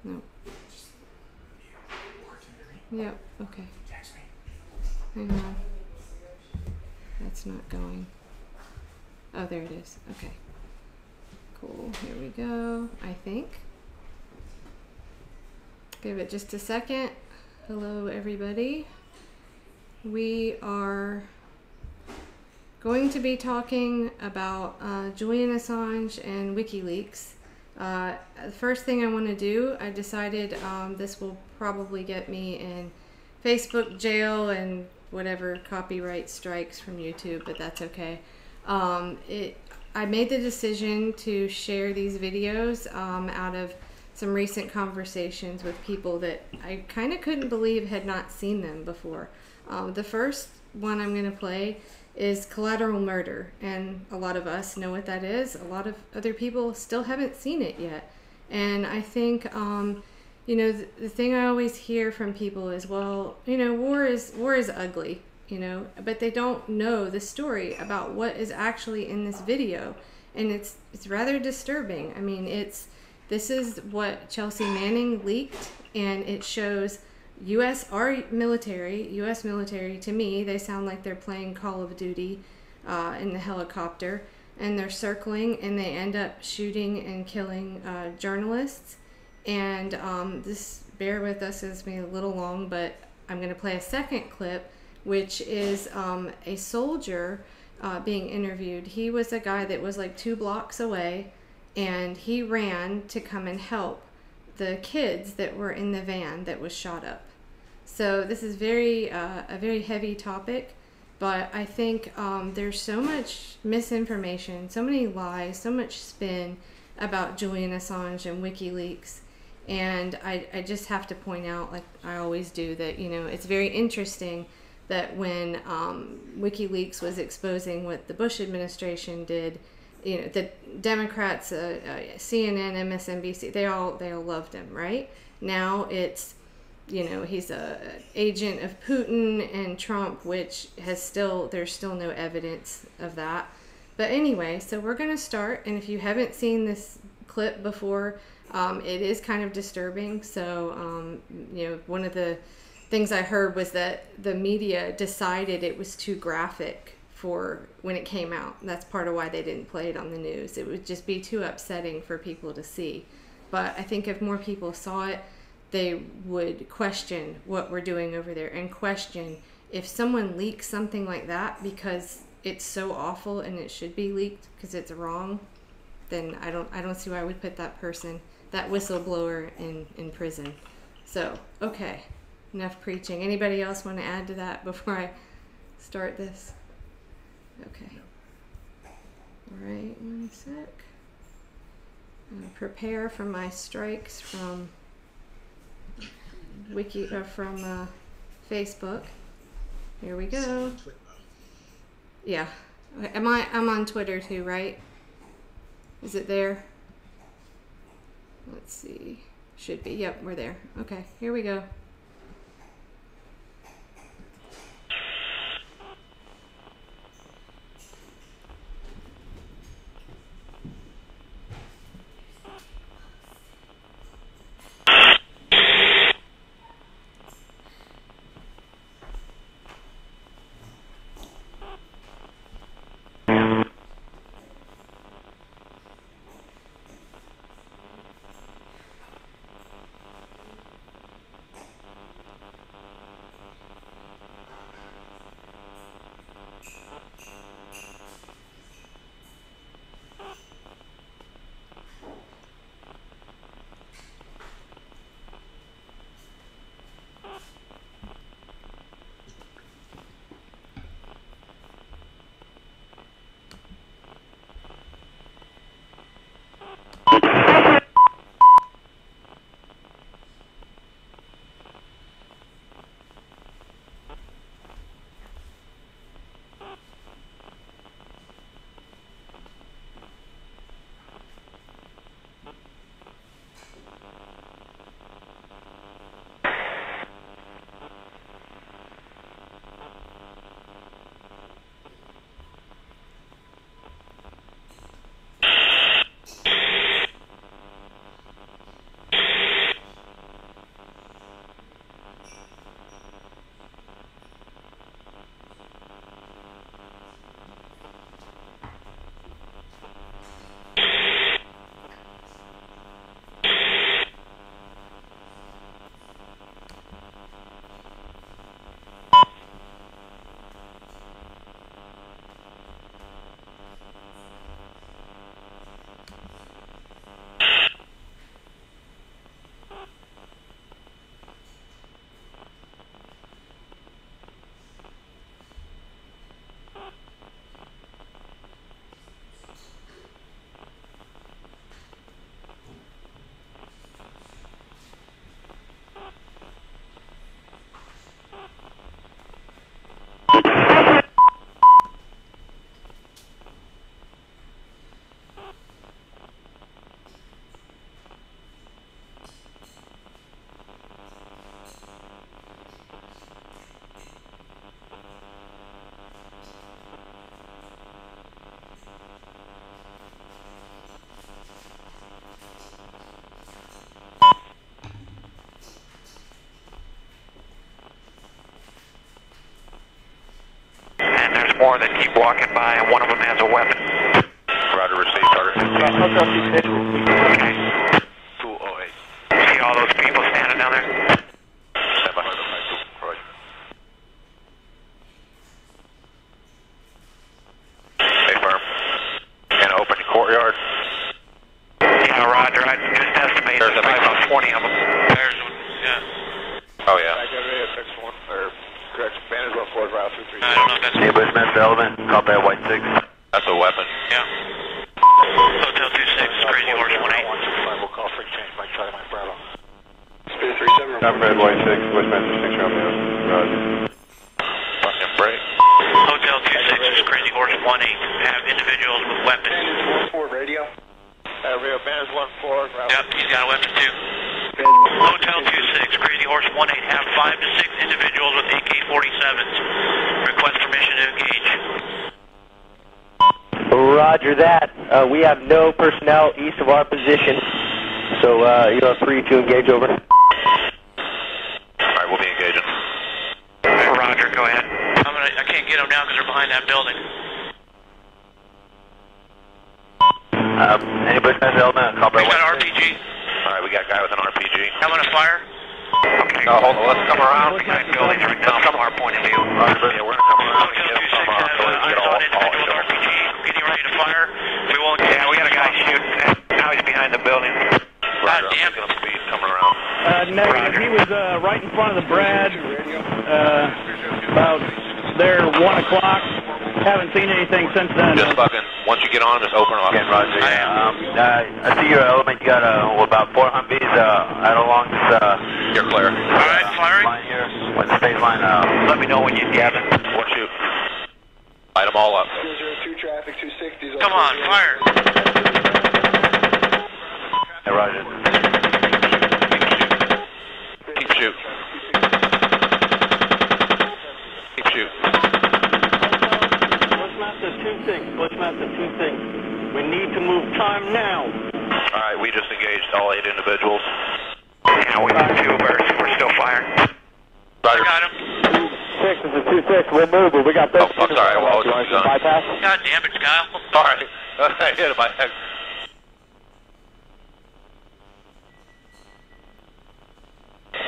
No. Yep, okay. Hang on. That's not going. Oh, there it is. Okay. Cool. Here we go, I think. Give it just a second. Hello, everybody. We are going to be talking about Julian Assange and WikiLeaks. The first thing I want to do, I decided this will probably get me in Facebook jail and whatever copyright strikes from YouTube, but that's okay. I made the decision to share these videos out of some recent conversations with people that I kind of couldn't believe had not seen them before. The first one I'm going to play is collateral murder, and a lot of us know what that is. A lot of other people still haven't seen it yet. And I think, you know, the thing I always hear from people is, well, you know, war is ugly, you know, but they don't know the story about what is actually in this video. And it's rather disturbing. I mean, this is what Chelsea Manning leaked, and it shows U.S. military, to me, they sound like they're playing Call of Duty in the helicopter, and they're circling, and they end up shooting and killing journalists. And this, bear with us, is me a little long, but I'm going to play a second clip, which is a soldier being interviewed. He was a guy that was like 2 blocks away, and he ran to come and help the kids that were in the van that was shot up. So this is a very heavy topic, but I think there's so much misinformation, so many lies, so much spin about Julian Assange and WikiLeaks. And I just have to point out, like I always do, that, you know, it's very interesting that when WikiLeaks was exposing what the Bush administration did, you know, the Democrats, CNN, MSNBC, they all loved him, right? Now it's, you know, he's a agent of Putin and Trump, which there's still no evidence of that. But anyway, so we're going to start, and if you haven't seen this clip before, it is kind of disturbing. So, you know, one of the things I heard was that the media decided it was too graphic for when it came out. That's part of why they didn't play it on the news. It would just be too upsetting for people to see. But I think if more people saw it, they would question what we're doing over there, and question if someone leaks something like that because it's so awful and it should be leaked because it's wrong, then I don't see why we put that person, that whistleblower, in prison. So, okay, enough preaching. Anybody else want to add to that before I start this? Okay. All right, 1 sec. I'm gonna prepare for my strikes from Facebook. Here we go. Yeah. I'm on Twitter too, right? Is it there? Let's see. Should be. Yep, we're there. Okay, here we go. more that keep walking by, and one of them has a weapon. Roger, receive target 15. Okay. 208. See all those people standing down there? Stand by. Roger. Stay firm. And open the courtyard. Yeah, Roger. I just estimated there's about 20 of them. There's one, yeah. Oh, yeah. I got a 6-1, or correct, Vanderbilt Ford Route 236. I don't know if that's... Hey, Bushmaster Element, copy at White 6. That's a weapon. Yeah. Hotel 26, Crazy Horse 18. We'll call for change by Charlie Mike Bravo. Spirit 37. Number at White 6, Bushmaster 6 Romeo. Roger. Fucking break. Hotel 26, Crazy Horse 18. Have individuals with weapons. Bandits 1-4 radio. Rio Bandits 1-4. Yep, he's got a weapon too. Hotel 26, Crazy Horse 18. Have 5 to 6 individuals with AK-47s. Request permission to engage. Roger that. We have no personnel east of our position, so you are free to engage over. Alright, we'll be engaging. Roger, go ahead. I can't get them now because they're behind that building. Any Bushmaster Element, copy We got an RPG. Alright, we got a guy with an RPG. I'm going to fire. Okay. No, hold on, let's come around. Behind buildings right now from our point of view. Roger, yeah, we're going to come around and Hotel get 26 them from has an unsolved individual with RPG. Getting ready to fire. We won't... Yeah, we got a guy shooting. Now he's behind the building. God damn it. Speed coming around. Negative. He was right in front of the Brad. About there 1 o'clock. Haven't seen anything since then. Just fucking, once you get on, just open them up. Again, Roger. I see your element. You got about 4 Humvees out along this. You're clear. All right, firing. Line here. When the space line, let me know when you get it. We'll shoot. Light them all up. 002 traffic 260. Come on, fire. Hey, Roger. Keep shoot. Keep shoot. Bushmaster 2-6. We need to move time now. Alright, we just engaged all 8 individuals. Yeah, we got 2 bursts. We're still firing. Roger. Got him. 6 is a 2-6. We'll move, but we got this. Oh, fuck, sorry. Well, I was done. Bypass. God damn it, Kyle. Sorry. I hit him by head.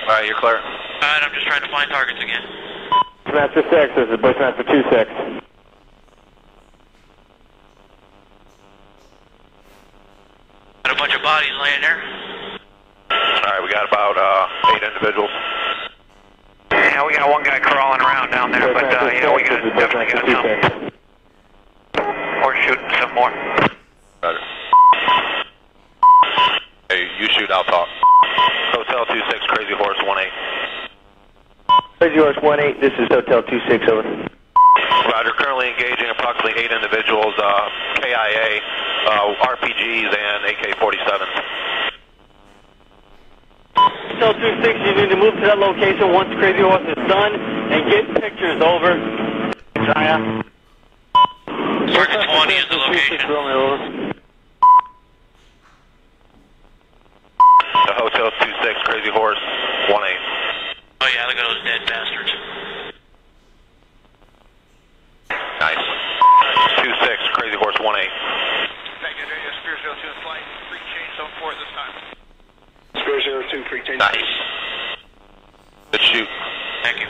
Alright, you're clear. Alright, I'm just trying to find targets again. Bushmaster 6, this is Bushmaster 2-6. Got a bunch of bodies laying there. Alright, we got about 8 individuals. Yeah, we got one guy crawling around down there, but yeah, we definitely got some. We're shooting some more. Roger. Hey, you shoot, I'll talk. Hotel 26, Crazy Horse 18. Crazy Horse 18, this is Hotel 26, over. Roger, currently engaging approximately 8 individuals, KIA, RPGs, and AK-47s. Hotel 26, you need to move to that location once Crazy Horse is done and get pictures over. China. Target 20 is the location. The Hotel 26, Crazy Horse 18. Oh yeah, look at those dead bastards. Nice. 26, Crazy Horse 18. Thank you, Spirit 02 in flight. Free change 74 this time. Spirit 02, free change. Nice. Good shoot. Thank you.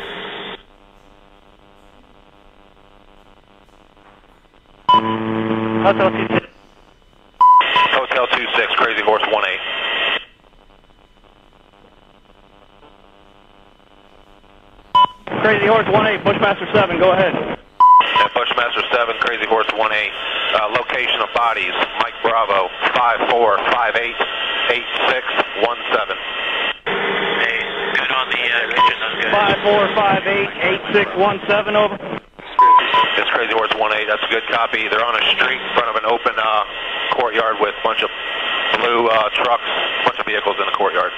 Hotel 26. Hotel 26, Crazy Horse 18. Crazy Horse 18, Bushmaster 7, go ahead. At Bushmaster 7, Crazy Horse 18. Location of bodies, Mike Bravo, 5458 8617. Hey, good on the kitchen, that's good. 5458-8617, over. It's Crazy Horse 18, that's a good copy. They're on a street in front of an open courtyard with a bunch of blue trucks, a bunch of vehicles in the courtyard.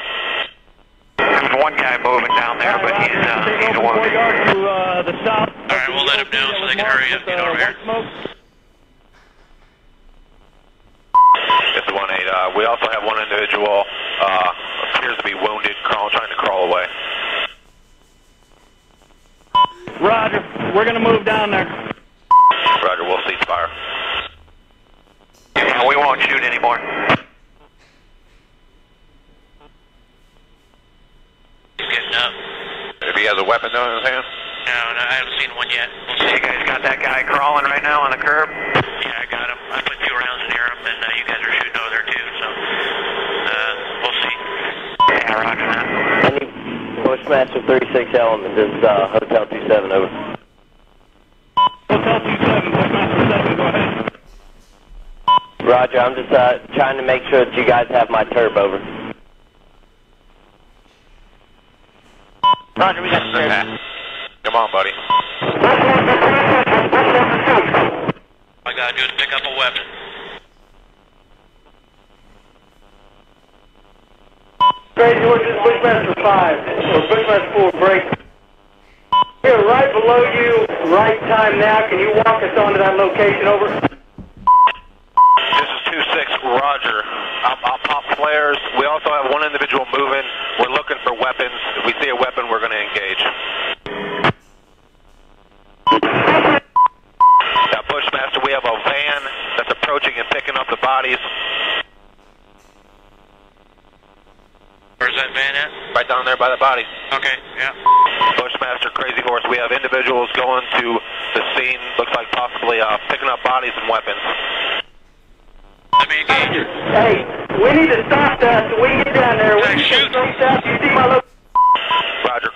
There's one guy moving down there, but he's a wounded. Courtyard to the south. Alright, we'll let him know so they can hurry up, get over here. It's 18. We also have one individual, appears to be wounded, trying to crawl away. Roger, we're going to move down there. ceasefire. Yeah, we won't shoot anymore. He's getting up. If he has a weapon though in his hand? No, I haven't seen one yet. We'll see. You guys got that guy crawling right now on the curb? Yeah, I got him. I put 2 rounds near him, and you guys are shooting over there too, so we'll see. Yeah, roger that. Bushmaster 36 Element, this is Hotel 27, over. Hotel 27, Bushmaster 7, go ahead. Roger, I'm just trying to make sure that you guys have my turb, over. Roger, we got the turb. Okay. Come on, buddy. All I gotta do is pick up a weapon. Crazy Horse, this is Bushmaster 5, or Bushmaster 4, break. Here, right below you, right time now. Can you walk us onto that location, over? This is 2-6, Roger. I'll pop flares. We also have one individual moving. We're looking for weapons. If we see a weapon, we're going to engage. Now, Bushmaster, we have a van that's approaching and picking up the bodies. Where's that van at? Right down there by the bodies. Okay, yeah. Bushmaster, Crazy Horse, we have individuals going to the scene. Looks like possibly picking up bodies and weapons. Let me engage. Hey, we need to stop that so we can get down there. We Hey, need to shoot. straight south. You see my location? Roger.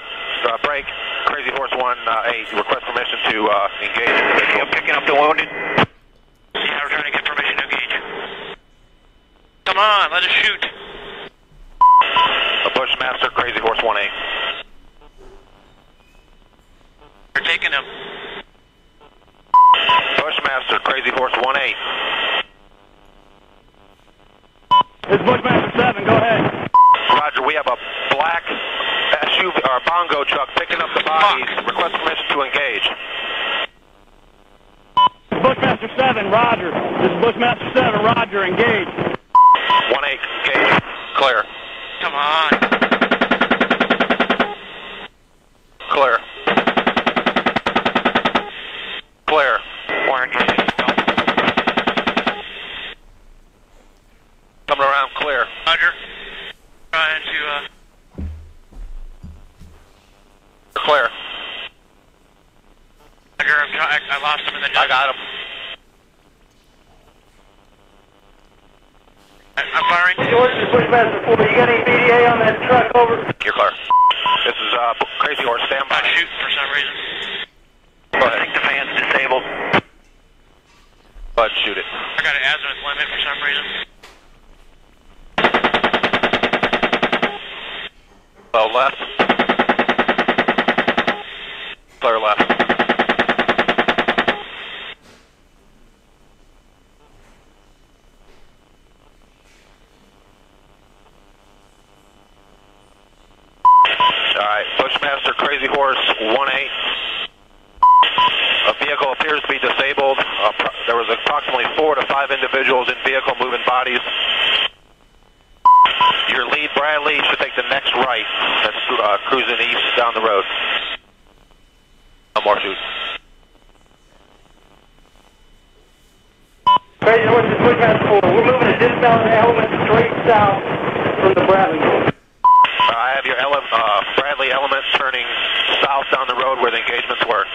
Break. Crazy Horse 1-8, request permission to engage individual. Picking up the wounded. Yeah, we're trying to get permission to engage. Come on, let us shoot. Bushmaster, Crazy Horse 1-8. We're taking him. Bushmaster, Crazy Horse 1-8. This is Bushmaster 7, go ahead. Roger, we have a black SUV or bongo truck picking up the bodies. Request permission to engage. This is Bushmaster 7, Roger. This is Bushmaster 7, Roger, engage. 1-8, engage. Clear. Come on. Clear. Clear. We're engaged. Coming around, clear. Roger. Trying to, Clear. Roger, I lost him in the dust. I got him. I'm firing. George, this is Bushmaster 4. You got any BDA on that truck, over? You're clear. This is Crazy Horse, stand by. Not shooting for some reason. Go ahead. I think the van's disabled. Go ahead and shoot it. I got an azimuth limit for some reason. Well, left. Clear left. Alright, Bushmaster, Crazy Horse 1-8. A vehicle appears to be disabled. There was approximately 4 to 5 individuals in vehicle moving bodies. Your lead, Bradley, should take the next right. That's cruising east down the road. No more shoot. Crazy Horse, this is Bushmaster 4. We're moving a dismount element straight south from the Bradley. I have your Bradley element turning south down the road where the engagements were.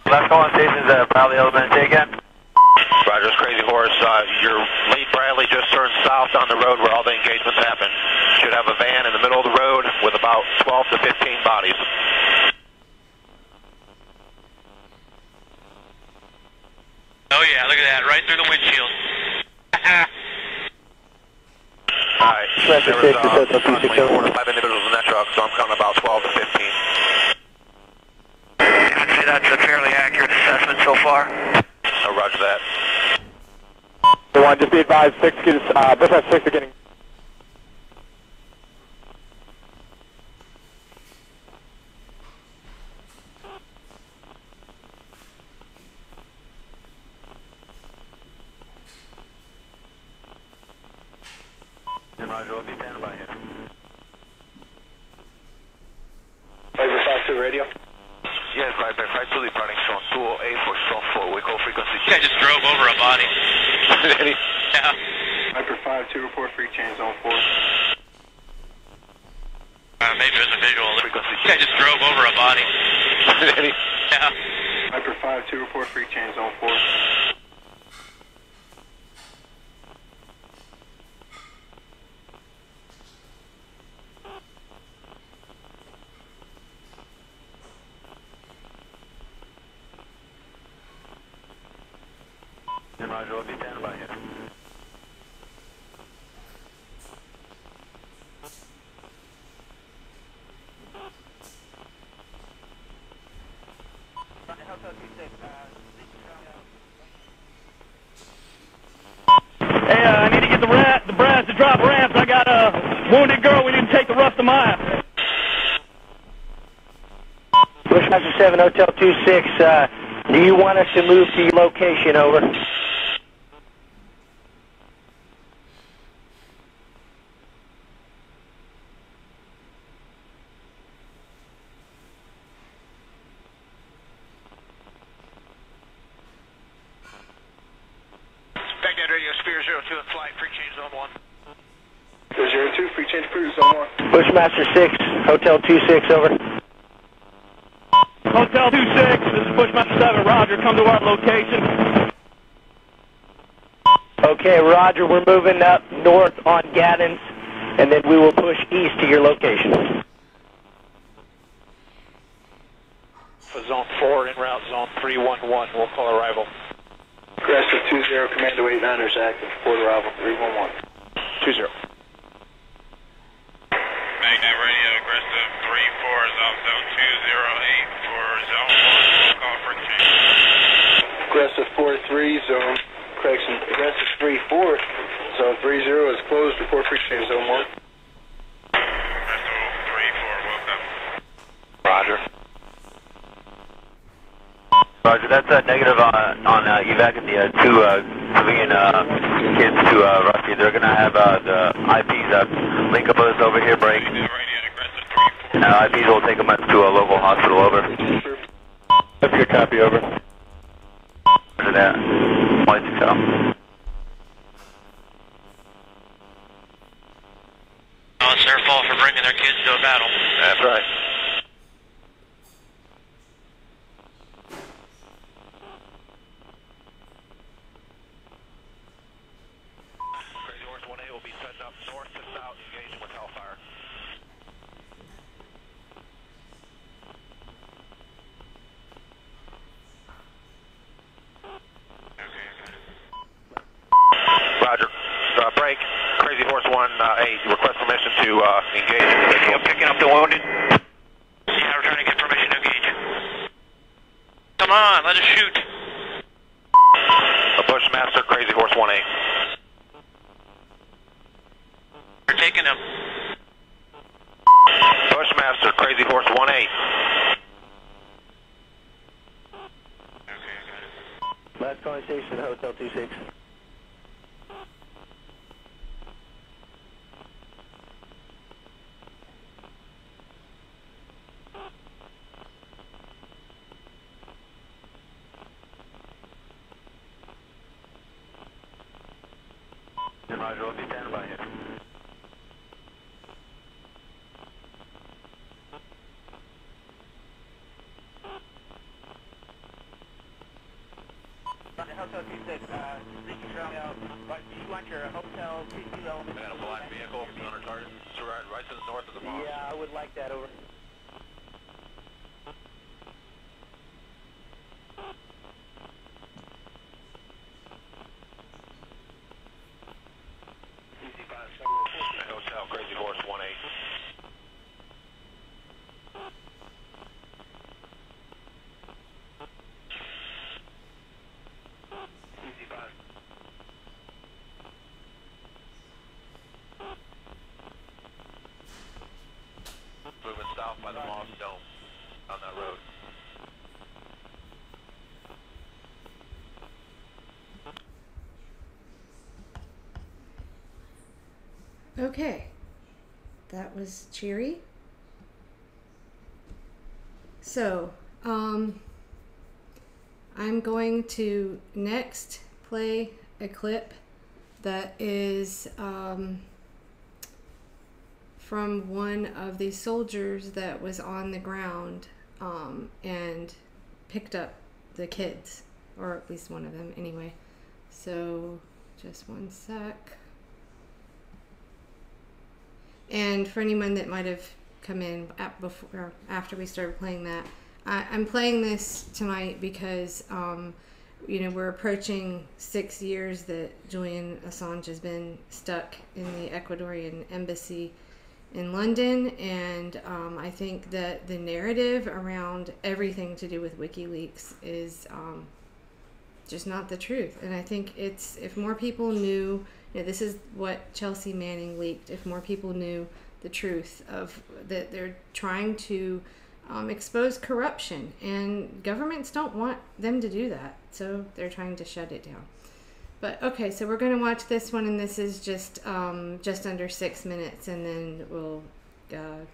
Last call on station is Bradley Element, say again. Roger's Crazy Horse. Your lead Bradley just turned south down the road where all the engagements happen. Should have a van in the middle of the road with about 12 to 15 bodies. Oh yeah, look at that, right through the windshield. Alright, there was approximately 4 to 5 individuals in that truck, so I'm counting about 12 to 15. I'd say that's a fairly accurate assessment so far. Oh, roger that. One, just be advised, Bushmaster 6 are getting... Roger, we'll be standing by here. Flavor 5-2 radio. Yes, for soft we call frequency. Yeah, I just drove over a body. Yeah. Viper 5-2, report free change zone 4. Maybe there's a visual. Frequency. Yeah, I just drove over a body. Yeah. Viper 5-2, report free change zone 4. Roger, we'll be standing by here. Hey, I need to get the brass to drop ramps. I got a wounded girl. We need to take the rest of mile. Bushmaster 7, Hotel 26, do you want us to move to your location, over? Baghdad Radio, Spear 02 in flight, free change zone 1. Spear 02, free change approved, zone 1. Bushmaster 6, Hotel 26, over. Hotel 26, this is Bushmaster 7. Roger, come to our location. Okay, Roger, we're moving up north on Gaddens, and then we will push east to your location. For zone 4, en route zone 311, we'll call arrival. Aggressive 20, Commando 89ers active, report arrival 311. 20. Baghdad Radio, aggressive 34 is off zone 208 for zone 1. We'll call for change. Aggressive 43, zone, correction, aggressive 34, zone 30 is closed, report free change zone 1. Aggressive 34, welcome. Roger. Roger, that's a negative on evac and the two civilian kids to Rusty. They're going to have the IPs link up with us over here, break. IPs will take them up to a local hospital, over. That's your copy, over. Roger that. 26 out. Oh, it's their fault for bringing their kids to a battle. That's right. Crazy Horse 1A will be setting up north to south, engaging with Hellfire. Roger. Break. Crazy Horse 1A, request permission to engage. I'm picking up the wounded. Yeah, we're trying to get permission to engage. Come on, let us shoot. A Bushmaster, Crazy Horse 1A. We're taking him. Bushmaster, Crazy Horse 1A. Last calling station, Hotel 26. Roger, we'll be standing by here. Hotel 26, you want your hotel 2 element? I got a black vehicle on our target, right to the north of the mall. Yeah, I would like that, over. Hotel, Crazy Horse 1A. Moving south by the Moss Dome on that road. Okay, that was cheery. So, I'm going to next play a clip that is from one of the soldiers that was on the ground and picked up the kids, or at least one of them anyway. So just one sec. And for anyone that might have come in before, after we started playing that, I'm playing this tonight because you know, we're approaching 6 years that Julian Assange has been stuck in the Ecuadorian embassy in London, and I think that the narrative around everything to do with WikiLeaks is just not the truth. And I think it's, if more people knew, you know, this is what Chelsea Manning leaked, if more people knew the truth of that they're trying to expose corruption, and governments don't want them to do that, so they're trying to shut it down. But okay, so we're going to watch this one, and this is just under 6 minutes, and then we'll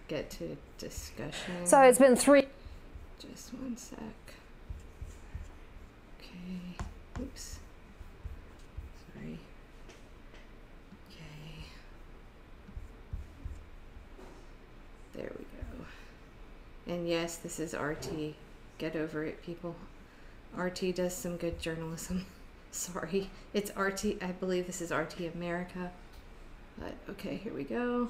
get to discussion. So it's been 3. Just one sec. Okay. Oops. Sorry. Okay. There we go. And yes, this is RT. Get over it, people. RT does some good journalism. Sorry, it's RT. I believe this is RT America. But okay, here we go.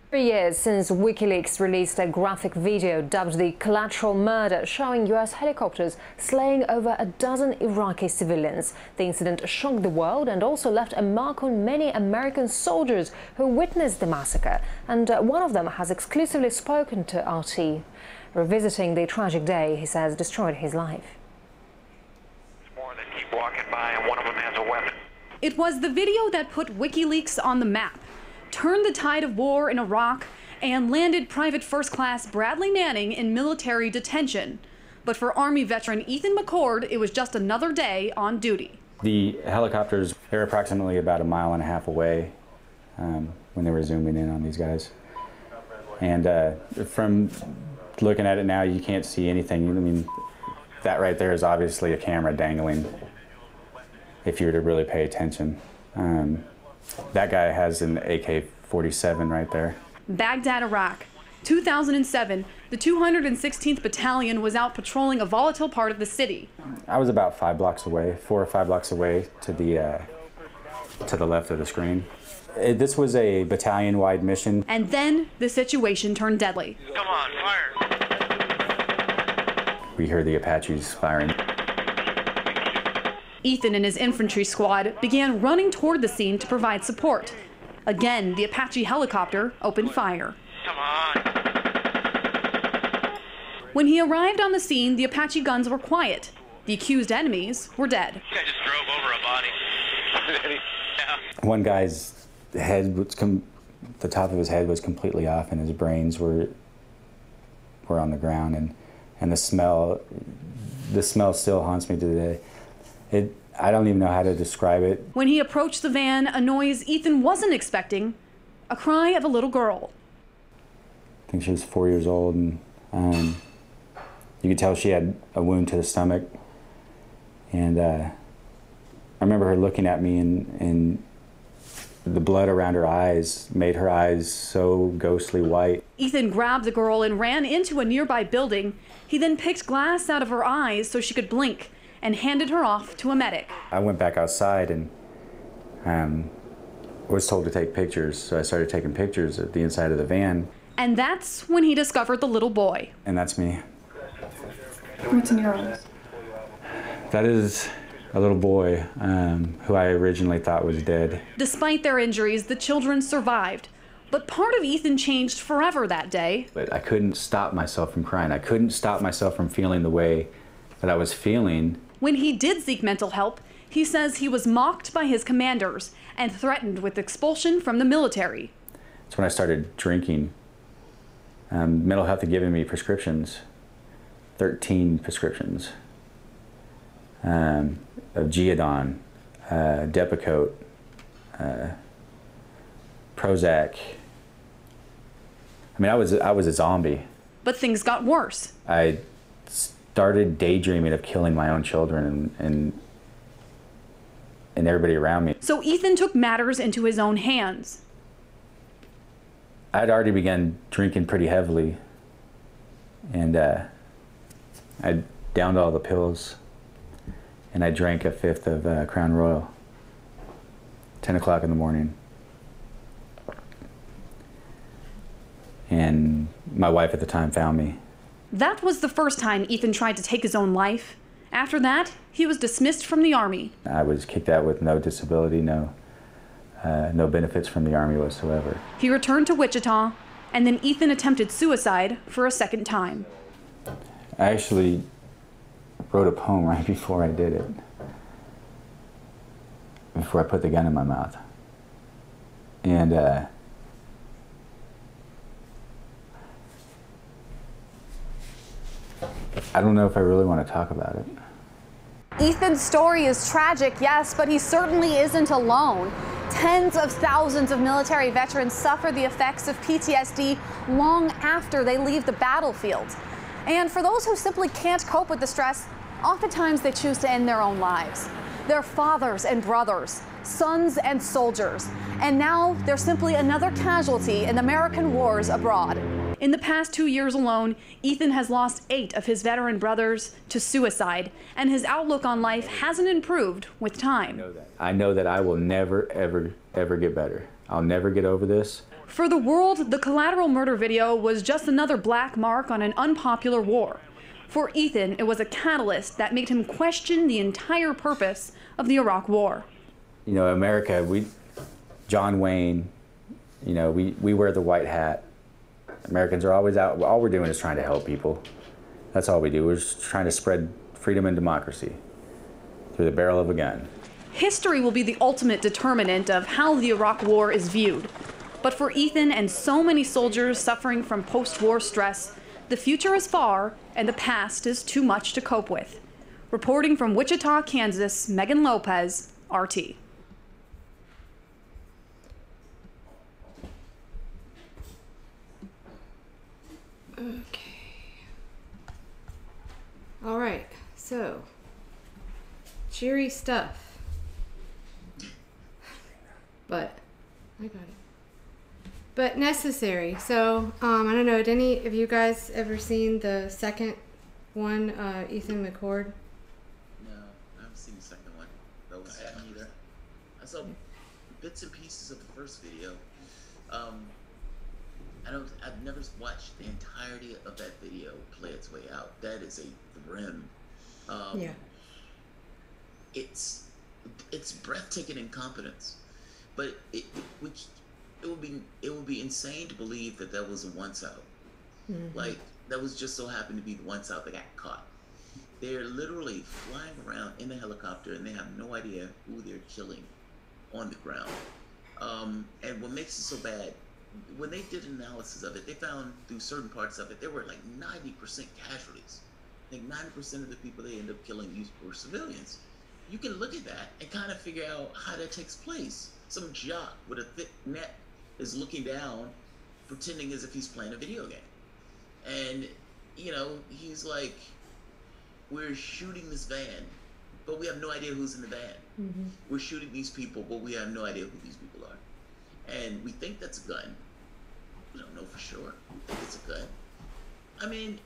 3 years since WikiLeaks released a graphic video dubbed the Collateral Murder, showing US helicopters slaying over a dozen Iraqi civilians. The incident shocked the world and also left a mark on many American soldiers who witnessed the massacre. And one of them has exclusively spoken to RT. Revisiting the tragic day, he says, destroyed his life. More that keep walking by, and one of them has a weapon. It was the video that put WikiLeaks on the map, turned the tide of war in Iraq, and landed Private First Class Bradley Manning in military detention. But for Army veteran Ethan McCord, it was just another day on duty. The helicopters, they were approximately about 1.5 miles away when they were zooming in on these guys. And from looking at it now, you can't see anything. I mean, that right there is obviously a camera dangling, if you were to really pay attention. That guy has an AK-47 right there. Baghdad, Iraq. 2007, the 216th Battalion was out patrolling a volatile part of the city. I was about 5 blocks away, 4 or 5 blocks away to the left of the screen. This was a battalion-wide mission. And then the situation turned deadly. Come on, fire! We heard the Apaches firing. Ethan and his infantry squad began running toward the scene to provide support. Again, the Apache helicopter opened fire. Come on! When he arrived on the scene, the Apache guns were quiet. The accused enemies were dead. I just drove over a body. Yeah. One guy's head was the top of his head was completely off, and his brains were on the ground, and the smell still haunts me to the day. I don't even know how to describe it. When he approached the van, a noise Ethan wasn't expecting, a cry of a little girl. I think she was 4 years old, and you could tell she had a wound to the stomach. And I remember her looking at me, and the blood around her eyes made her eyes so ghostly white. Ethan grabbed the girl and ran into a nearby building. He then picked glass out of her eyes so she could blink and handed her off to a medic. I went back outside and was told to take pictures, so I started taking pictures of the inside of the van. And that's when he discovered the little boy. And that's me. What's in your eyes? That is a little boy who I originally thought was dead. Despite their injuries, the children survived. But part of Ethan changed forever that day. But I couldn't stop myself from crying. I couldn't stop myself from feeling the way that I was feeling. When he did seek mental help, he says he was mocked by his commanders and threatened with expulsion from the military. That's when I started drinking. Mental health had given me prescriptions, 13 prescriptions, of Geodon, Depakote, Prozac. I mean, I was a zombie. But things got worse. I started daydreaming of killing my own children and everybody around me. So Ethan took matters into his own hands. I'd already begun drinking pretty heavily, and I downed all the pills, and I drank a fifth of Crown Royal, 10 o'clock in the morning. And my wife at the time found me. That was the first time Ethan tried to take his own life. After that, he was dismissed from the Army. I was kicked out with no disability, no benefits from the Army whatsoever. He returned to Wichita, and then Ethan attempted suicide for a second time. I actually wrote a poem right before I did it, before I put the gun in my mouth. And I don't know if I really want to talk about it. Ethan's story is tragic, yes, but he certainly isn't alone. Tens of thousands of military veterans suffer the effects of PTSD long after they leave the battlefield. And for those who simply can't cope with the stress, oftentimes they choose to end their own lives. They're fathers and brothers, sons and soldiers, and now they're simply another casualty in American wars abroad. In the past 2 years alone, Ethan has lost 8 of his veteran brothers to suicide, and his outlook on life hasn't improved with time. I know that I will never, ever, ever get better. I'll never get over this. For the world, the collateral murder video was just another black mark on an unpopular war. For Ethan, it was a catalyst that made him question the entire purpose of the Iraq War. You know, America, John Wayne, you know, we wear the white hat. Americans are always out. All we're doing is trying to help people. That's all we do. We're just trying to spread freedom and democracy through the barrel of a gun. History will be the ultimate determinant of how the Iraq War is viewed. But for Ethan and so many soldiers suffering from post-war stress, the future is far and the past is too much to cope with. Reporting from Wichita, Kansas, Megan Lopez, RT. Okay. All right. So, cheery stuff. But I got it. But necessary. So, I don't know. Did any of you guys ever seen the second one, Ethan McCord? No, I haven't seen the second one. That was either. I saw bits and pieces of the first video. I've never watched the entirety of that video play its way out. That is a grim. Yeah. It's breathtaking incompetence, but it would be insane to believe that was a once out. Mm-hmm. Like that was just so happened to be the once out that got caught. They're literally flying around in a helicopter and they have no idea who they're killing on the ground. And what makes it so bad, when they did analysis of it, they found through certain parts of it, there were like 90% casualties. I think 90% of the people they end up killing were civilians. You can look at that and kind of figure out how that takes place. Some jock with a thick neck is looking down, pretending as if he's playing a video game. And, you know, he's like, we're shooting this van, but we have no idea who's in the van. Mm-hmm. We're shooting these people, but we have no idea who these people are. And we think that's a gun. We don't know for sure. We think it's a gun. I mean,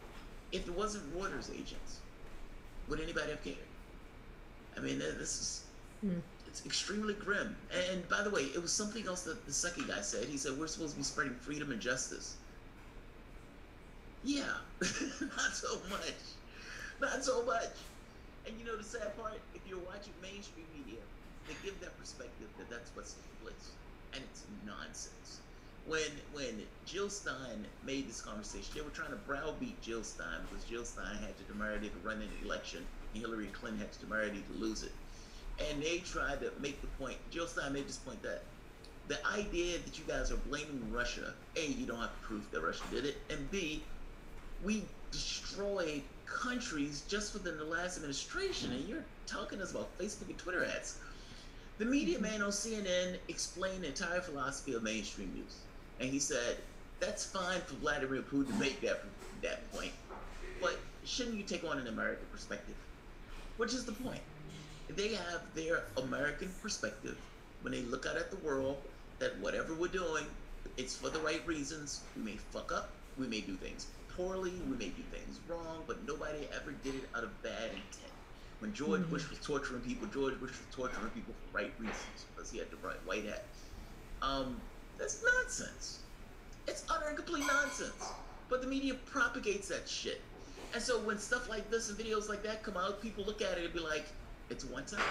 if it wasn't Reuters agents, would anybody have cared? I mean, this is, it's extremely grim. And by the way, it was something else that the second guy said. He said, we're supposed to be spreading freedom and justice. Yeah, not so much. Not so much. And you know the sad part? If you're watching mainstream media, they give that perspective that that's what's taking place. And it's nonsense. When Jill Stein made this conversation, they were trying to browbeat Jill Stein because Jill Stein had the temerity to run an election and Hillary Clinton had the temerity to lose it. And they tried to make the point, Jill Stein made this point that the idea that you guys are blaming Russia, A, you don't have proof that Russia did it, and B, we destroyed countries just within the last administration, and you're talking to us about Facebook and Twitter ads. The media man on CNN explained the entire philosophy of mainstream news. And he said, that's fine for Vladimir Putin to make that point. But shouldn't you take on an American perspective? Which is the point. They have their American perspective when they look out at the world, that whatever we're doing, it's for the right reasons. We may fuck up, we may do things poorly, we may do things wrong, but nobody ever did it out of bad intent. When George Bush was torturing people, George Bush was torturing people for right reasons, because he had the right white hat. That's nonsense. It's utter and complete nonsense. But the media propagates that shit. And so when stuff like this and videos like that come out, people look at it and be like, it's one time.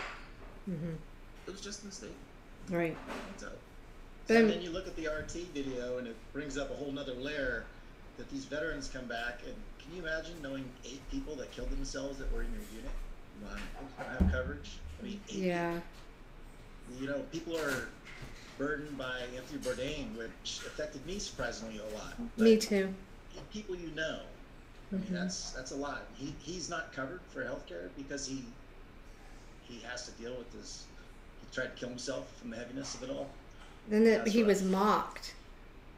It was just a mistake. Right. So then you look at the RT video and it brings up a whole nother layer that these veterans come back, and can you imagine knowing 8 people that killed themselves that were in your unit? Don't have coverage. I mean, 8 yeah. You know, people are burdened by Anthony Bourdain, which affected me surprisingly a lot. But me too. People you know, I mean, that's a lot. He's not covered for healthcare because he has to deal with this. He tried to kill himself from the heaviness of it all. Then he was mocked.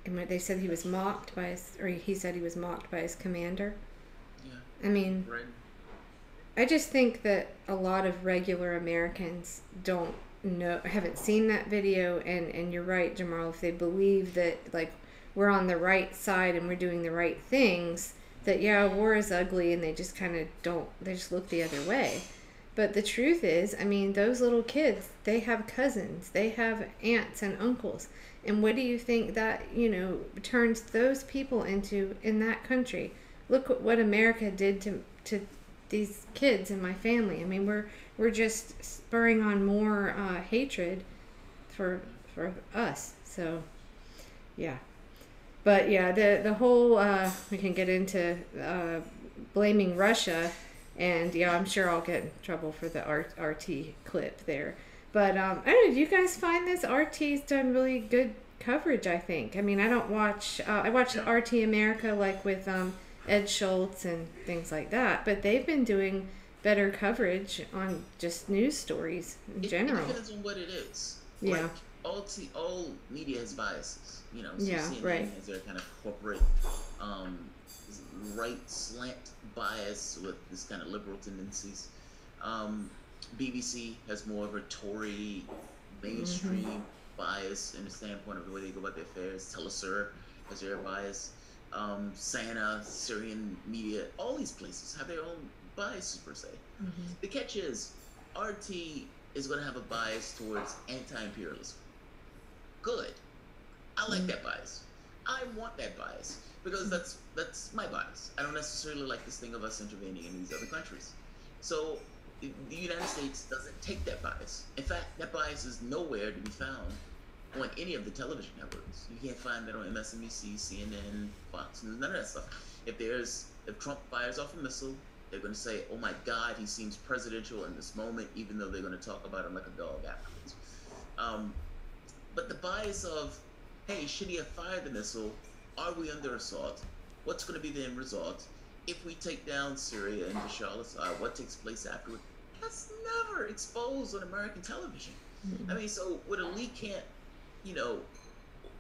And they said he was mocked by his, or he said he was mocked by his commander. Yeah. I mean, right. I just think that a lot of regular Americans don't know, haven't seen that video, and you're right, Jamal, if they believe that, like, we're on the right side and we're doing the right things, that, yeah, war is ugly, and they just kind of don't, they just look the other way. But the truth is, I mean, those little kids, they have cousins, they have aunts and uncles. And what do you think that, you know, turns those people into in that country? Look what America did to these kids and my family. I mean, we're just spurring on more hatred for us. So, yeah. But yeah, the whole we can get into blaming Russia, and yeah, I'm sure I'll get in trouble for the RT clip there. But I don't know, do you guys find this? RT's done really good coverage, I think. I mean, I don't watch, I watch RT America, like with Ed Schultz and things like that, but they've been doing better coverage on just news stories in general. It depends on what it is. Yeah. Like, all media has biases, you know. So yeah, CNN right. has their kind of corporate right slant bias with this kind of liberal tendencies. BBC has more of a Tory mainstream bias in the standpoint of the way they go about their affairs. Telesur has their bias. Sana, Syrian media, all these places have their own biases per se. The catch is, RT is going to have a bias towards anti-imperialism. Good. I like that bias. I want that bias because that's my bias. I don't necessarily like this thing of us intervening in these other countries. So the United States doesn't take that bias. In fact, that bias is nowhere to be found on any of the television networks. You can't find that on MSNBC, CNN, Fox News, none of that stuff. If Trump fires off a missile, they're going to say, oh my God, he seems presidential in this moment, even though they're going to talk about him like a dog afterwards. But the bias of, hey, should he have fired the missile? Are we under assault? What's going to be the end result? If we take down Syria and Bashar al-Assad, what takes place afterward? That's never exposed on American television. I mean, so what a Lee can't, you know,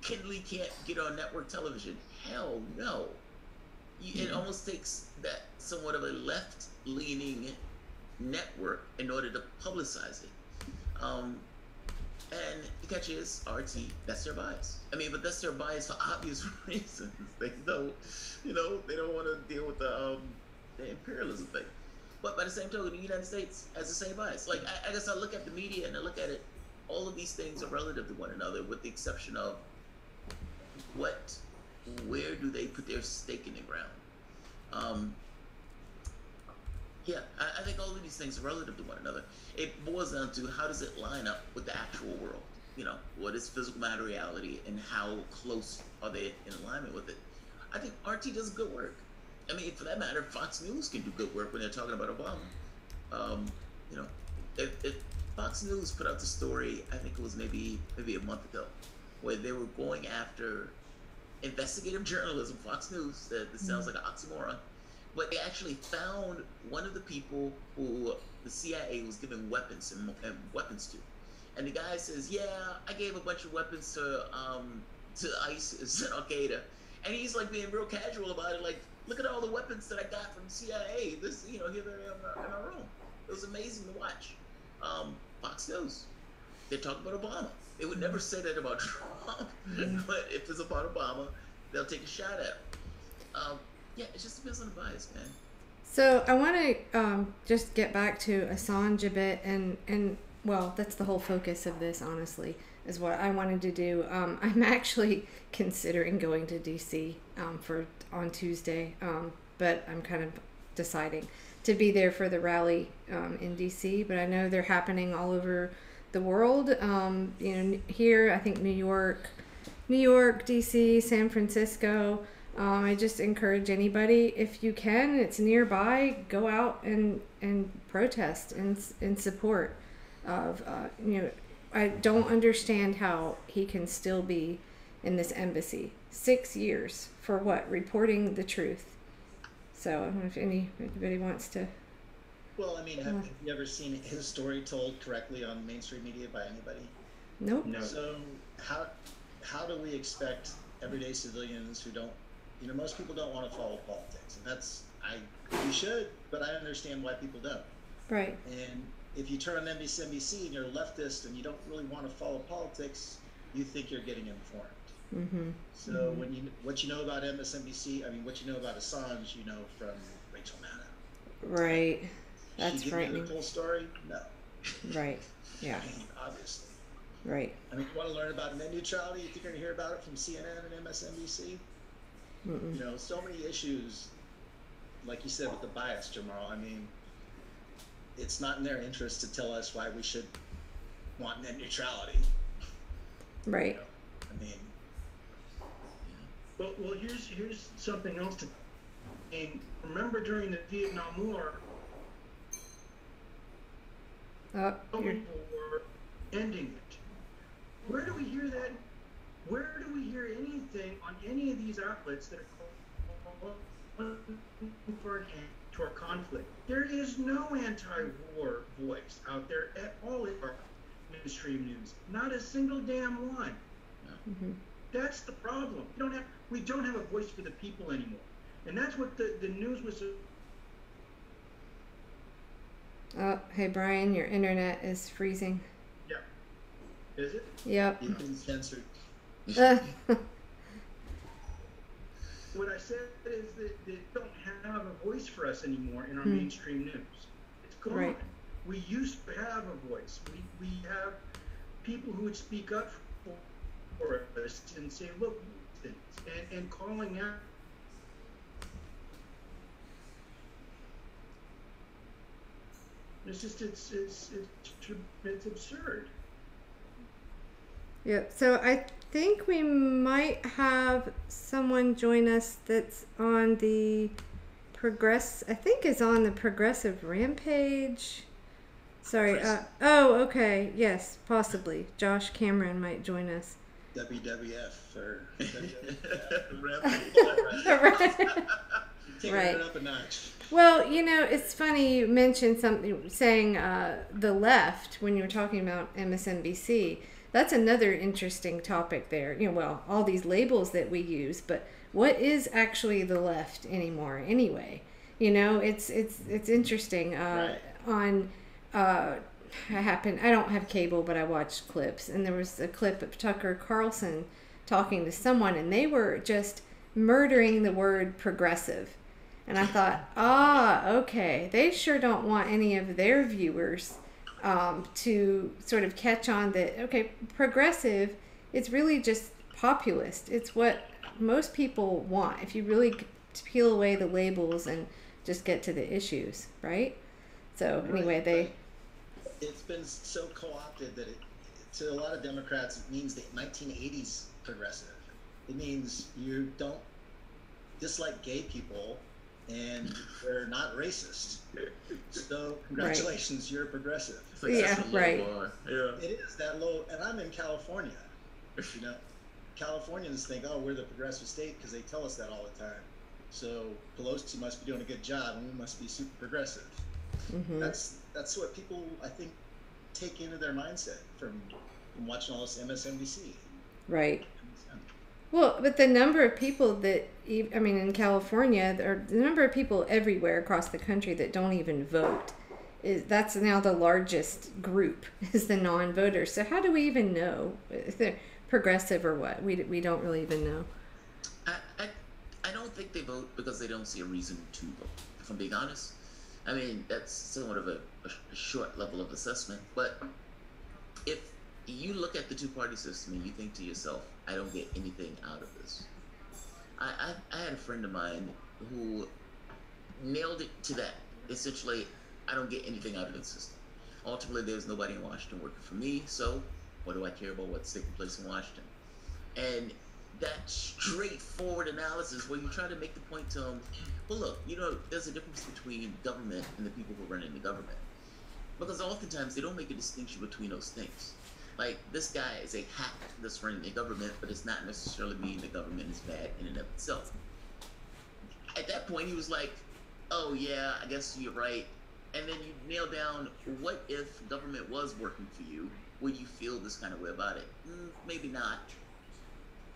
Ken Lee can't get on network television? Hell no. It almost takes that somewhat of a left-leaning network in order to publicize it. And the catch is, RT, that's their bias. I mean, but that's their bias for obvious reasons. They don't, you know, they don't want to deal with the imperialism thing. But by the same token, the United States has the same bias. Like, I guess I look at the media and I look at it, all of these things are relative to one another, with the exception of where do they put their stake in the ground? Yeah, I think all of these things are relative to one another. It boils down to, how does it line up with the actual world? You know, what is physical matter reality, and how close are they in alignment with it? I think RT does good work. I mean, for that matter, Fox News can do good work when they're talking about Obama. You know, if Fox News put out the story, I think it was maybe a month ago, where they were going after investigative journalism. Fox News, that sounds like an oxymoron, but they actually found one of the people who the CIA was giving weapons and weapons to, and the guy says, "Yeah, I gave a bunch of weapons to ISIS and Al Qaeda," and he's like being real casual about it, like, Look at all the weapons that I got from CIA. This, you know, here they're in our room. It was amazing to watch. Fox News, they talk about Obama. They would never say that about Trump, but if it's about Obama, they'll take a shot at him. Yeah, it just depends on the bias, man. So I want to just get back to Assange a bit, and well, that's the whole focus of this, honestly, is what I wanted to do. I'm actually considering going to DC on Tuesday, but I'm kind of deciding to be there for the rally in DC. But I know they're happening all over the world. You know, here I think New York, DC, San Francisco. I just encourage anybody, if you can, it's nearby, go out and protest in support of, you know, I don't understand how he can still be in this embassy. 6 years for what? Reporting the truth. So I don't know if anybody wants to. Well, I mean, have you ever seen his story told correctly on mainstream media by anybody? Nope. No. So how do we expect everyday civilians who don't, you know, most people don't want to follow politics, and we should, but I understand why people don't. Right. And if you turn on MSNBC and you're a leftist and you don't really want to follow politics, you think you're getting informed. Mm-hmm. So what you know about MSNBC, I mean, what you know about Assange, you know from Rachel Maddow. Right. That's frightening. She give you the full story? No. Right. Yeah. I mean, obviously. Right. I mean, you want to learn about net neutrality? You think you're going to hear about it from CNN and MSNBC? Mm-mm. You know, so many issues, like you said with the bias, Jamal. I mean, it's not in their interest to tell us why we should want net neutrality. Right. You know? I mean, well, here's something else to. And remember during the Vietnam War, people were ending it. Where do we hear that? Where do we hear anything on any of these outlets that are calling for an end to our conflict? There is no anti-war voice out there at all in our mainstream news. Not a single damn one. Mm-hmm. That's the problem. We don't have a voice for the people anymore, and that's what the news was. Oh, hey Brian, your internet is freezing. Yeah. Is it? Yep. You've been censored. What I said is that they don't have a voice for us anymore in our mainstream news. It's gone. Right. We used to have a voice. We have people who would speak up for us and say, look, and calling out. It's just it's absurd. Yep. So I think we might have someone join us that's on the is on the Progressive Rampage. Sorry. Oh, okay. Yes, possibly. Josh Cameron might join us. WWF or Right. It up a notch. Well, you know, it's funny you mentioned something saying the left when you were talking about MSNBC. That's another interesting topic there. You know, well, all these labels that we use, but what is actually the left anymore? Anyway, you know, it's interesting. Right. On I don't have cable, but I watched clips, and there was a clip of Tucker Carlson talking to someone, and they were just murdering the word progressive. And I thought, okay, they sure don't want any of their viewers to sort of catch on that, okay, progressive, it's really just populist. It's what most people want, if you really peel away the labels and just get to the issues, right? So anyway, it's been so co-opted that to a lot of Democrats, it means the 1980s progressive. It means you don't dislike gay people and they're not racist. So congratulations, you're a progressive. Yeah, right. Yeah. It is that low, and I'm in California. You know, Californians think, oh, we're the progressive state because they tell us that all the time. So Pelosi must be doing a good job, and we must be super progressive. Mm-hmm. That's what people, I think, take into their mindset from watching all this MSNBC. Right. Well, but the number of people that, I mean, in California, or the number of people everywhere across the country that don't even vote, that's now the largest group, is the non-voters. So how do we even know if they're progressive or what? We don't really even know. I don't think they vote because they don't see a reason to vote, if I'm being honest. I mean, that's somewhat of a short level of assessment, but if you look at the two-party system and you think to yourself, I don't get anything out of this. I had a friend of mine who nailed it to that. Essentially, I don't get anything out of the system. Ultimately, there's nobody in Washington working for me, so what do I care about what's taking place in Washington? And that straightforward analysis where you try to make the point to them, well, look, you know, there's a difference between government and the people who run in the government. Because oftentimes they don't make a distinction between those things. Like, this guy is a hack that's running the government, but it's not necessarily mean the government is bad in and of itself. At that point, he was like, oh yeah, I guess you're right. And then you nail down, what if government was working for you? Would you feel this kind of way about it? Maybe not.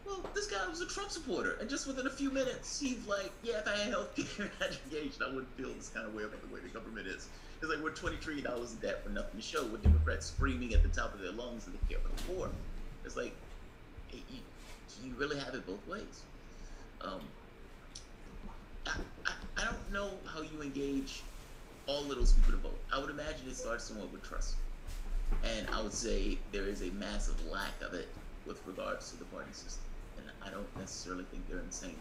Well, this guy was a Trump supporter, and just within a few minutes, he's like, yeah, if I had health care and education, I wouldn't feel this kind of way about the way the government is. It's like we're $20 trillion in debt for nothing to show, with Democrats screaming at the top of their lungs that they care for the poor. It's like, you really have it both ways. I don't know how you engage all of those people to vote. I would imagine it starts somewhat with trust. And I would say there is a massive lack of it with regards to the party system. And I don't necessarily think they're insane.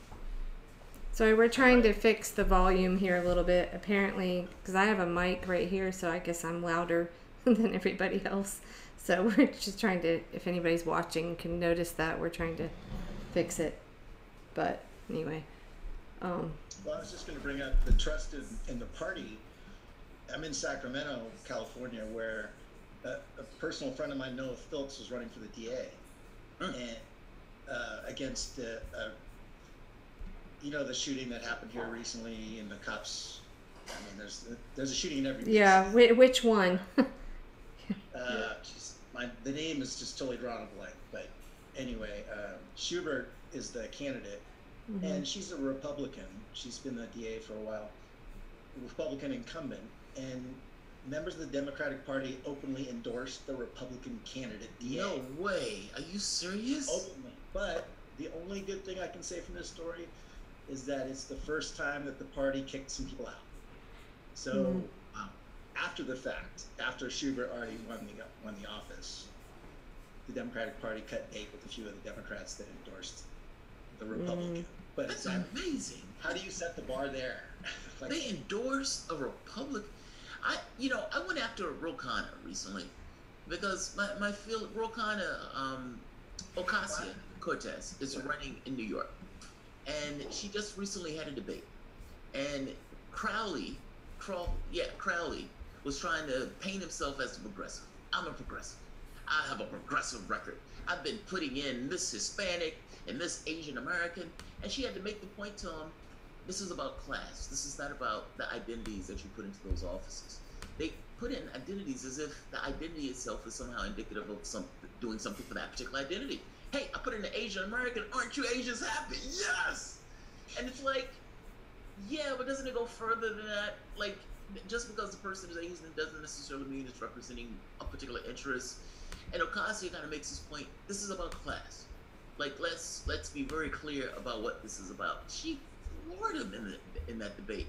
So we're trying to fix the volume here a little bit, apparently, because I have a mic right here, so I guess I'm louder than everybody else. So we're just trying to, if anybody's watching can notice that, we're trying to fix it. But anyway. Well, I was just going to bring up the trust in the party. I'm in Sacramento, California, where a personal friend of mine, Noah Phillips, was running for the DA. And against you know, the shooting that happened here recently, and the cops. I mean, there's a shooting in every place. Yeah, which one? The name is just totally drawn a blank. But anyway, Schubert is the candidate, and she's a Republican. She's been the DA for a while, Republican incumbent, and members of the Democratic Party openly endorsed the Republican candidate DA. No way! Are you serious? Openly. But the only good thing I can say from this story is that it's the first time that the party kicked some people out. So after the fact, after Schubert already won the office, the Democratic Party cut bait with a few of the Democrats that endorsed the Republican. But that's amazing. How do you set the bar there? Like, they endorsed a Republican. I went after Ro Khanna recently because my field, Ro Khanna, Ocasio-Cortez is running in New York, and she just recently had a debate, and Crowley was trying to paint himself as a progressive. I'm a progressive. I have a progressive record. I've been putting in this Hispanic and this Asian American, and she had to make the point to him, this is about class. This is not about the identities that you put into those offices. They put in identities as if the identity itself is somehow indicative of doing something for that particular identity. Hey, I put in an Asian American. Aren't you Asians happy? Yes! And it's like, yeah, but doesn't it go further than that? Like, just because the person is Asian doesn't necessarily mean it's representing a particular interest. And Ocasio kind of makes this point, this is about class. Like, let's be very clear about what this is about. She floored him in that debate.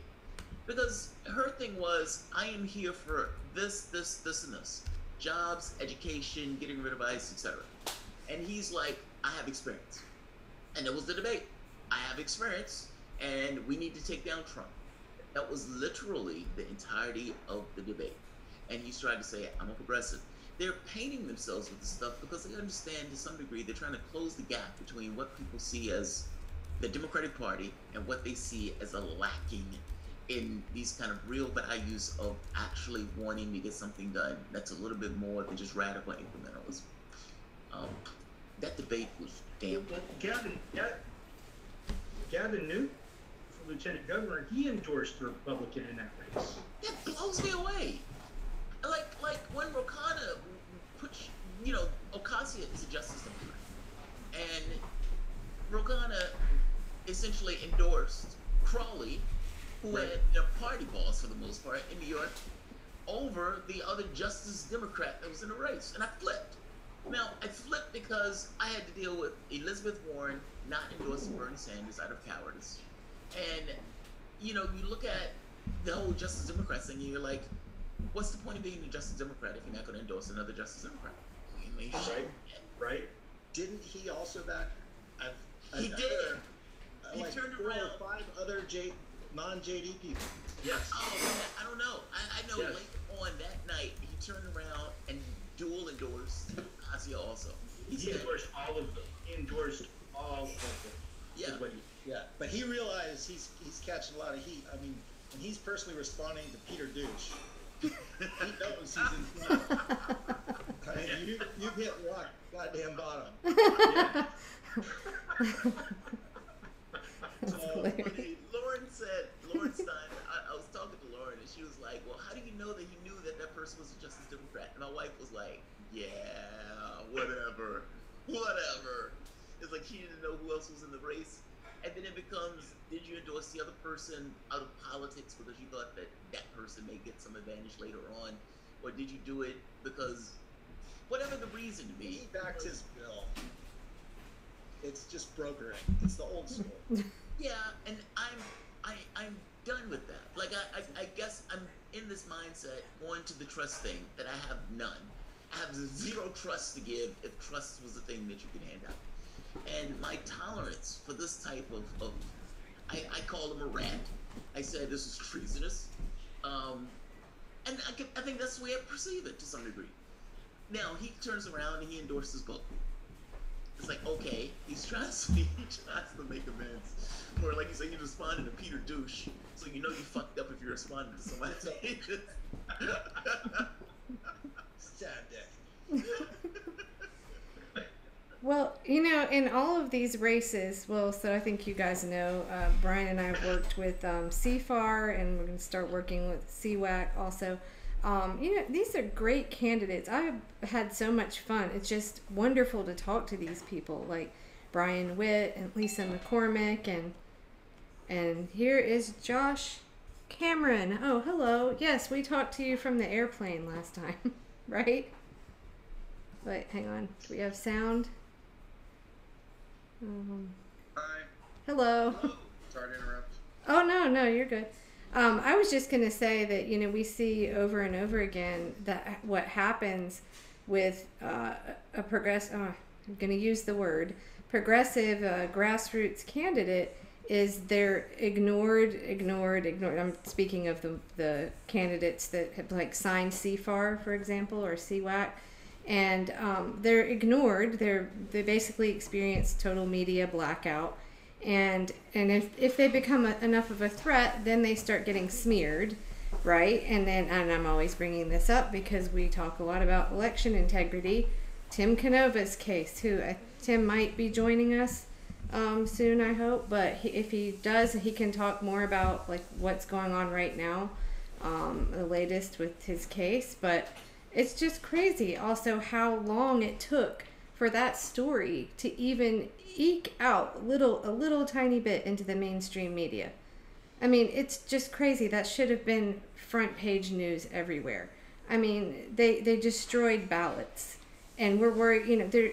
Because her thing was, I am here for this, and this. Jobs, education, getting rid of ICE, etc. And he's like, I have experience. And that was the debate. I have experience, and we need to take down Trump. That was literally the entirety of the debate. And he's trying to say, I'm a progressive. They're painting themselves with this stuff because they understand to some degree they're trying to close the gap between what people see as the Democratic Party and what they see as a lacking in these kind of real values of actually wanting to get something done that's a little bit more than just radical incrementalism. That debate was damn good. Gavin Newsom, for lieutenant governor, he endorsed the Republican in that race. That blows me away. Like when Ro Khanna Ocasio is a justice Democrat, and Ro essentially endorsed Crowley, who had been a party boss for the most part in New York, over the other Justice Democrat that was in the race. And I flipped. Now, I flipped because I had to deal with Elizabeth Warren not endorsing Bernie Sanders out of cowardice. And, you know, you look at the whole Justice Democrat thing, and you're like, what's the point of being a Justice Democrat if you're not going to endorse another Justice Democrat? I mean, Right. Didn't he also back? He did. He like turned 4 around. or 5 other non-JD people. Yes. Oh man, I don't know. I know Yes. later on that night he turned around and dual endorsed Asia also. He endorsed all of them. He endorsed all of them. Yeah. But he realized he's catching a lot of heat. I mean, and he's personally responding to Peter Douche. He knows he's in. I mean, you hit rock goddamn bottom. Yeah. Lauren Stein, I was talking to Lauren and she was like, well, how do you know that he knew that that person was a Justice Democrat? And my wife was like, yeah, whatever. It's like she didn't know who else was in the race. And then it becomes, did you endorse the other person out of politics because you thought that that person may get some advantage later on? Or did you do it because, whatever the reason to be. He backs his bill. It's just brokering. It's the old school. Yeah, and I'm done with that. Like I guess I'm in this mindset going to the trust thing that I have none. I have zero trust to give if trust was a thing that you can hand out. And my tolerance for this type of I call him a rat. I said this is treasonous. And I think that's the way I perceive it to some degree. Now he turns around and he endorses both. It's like, okay, he tries to make amends. Or like you say, you responded to Peter Douche, so you know you fucked up if you responded to somebody. Sad day. Well, you know, in all of these races, well, so I think you guys know, Brian and I have worked with CFAR, and we're going to start working with CWAC also. You know, these are great candidates. I've had so much fun. It's just wonderful to talk to these people like Brian Witt and Lisa McCormick, and here is Josh Cameron. Oh, hello. Yes, we talked to you from the airplane last time, right? Wait, hang on. Do we have sound? Hi. Hello. Sorry to interrupt. Oh, no, you're good. I was just going to say that, you know, we see over and over again that what happens with a progressive, I'm going to use the word, progressive grassroots candidate is they're ignored. I'm speaking of the candidates that have like signed CFAR, for example, or CWAC. And they're ignored. They basically experience total media blackout. And if they become enough of a threat, then they start getting smeared, right? And I'm always bringing this up because we talk a lot about election integrity. Tim Canova's case, who Tim might be joining us soon, I hope. But if he does, he can talk more about like what's going on right now, the latest with his case. But it's just crazy also how long it took for that story to even eke out a little tiny bit into the mainstream media. I mean, it's just crazy. That should have been front page news everywhere. I mean, they destroyed ballots, and we're worried, you know, they're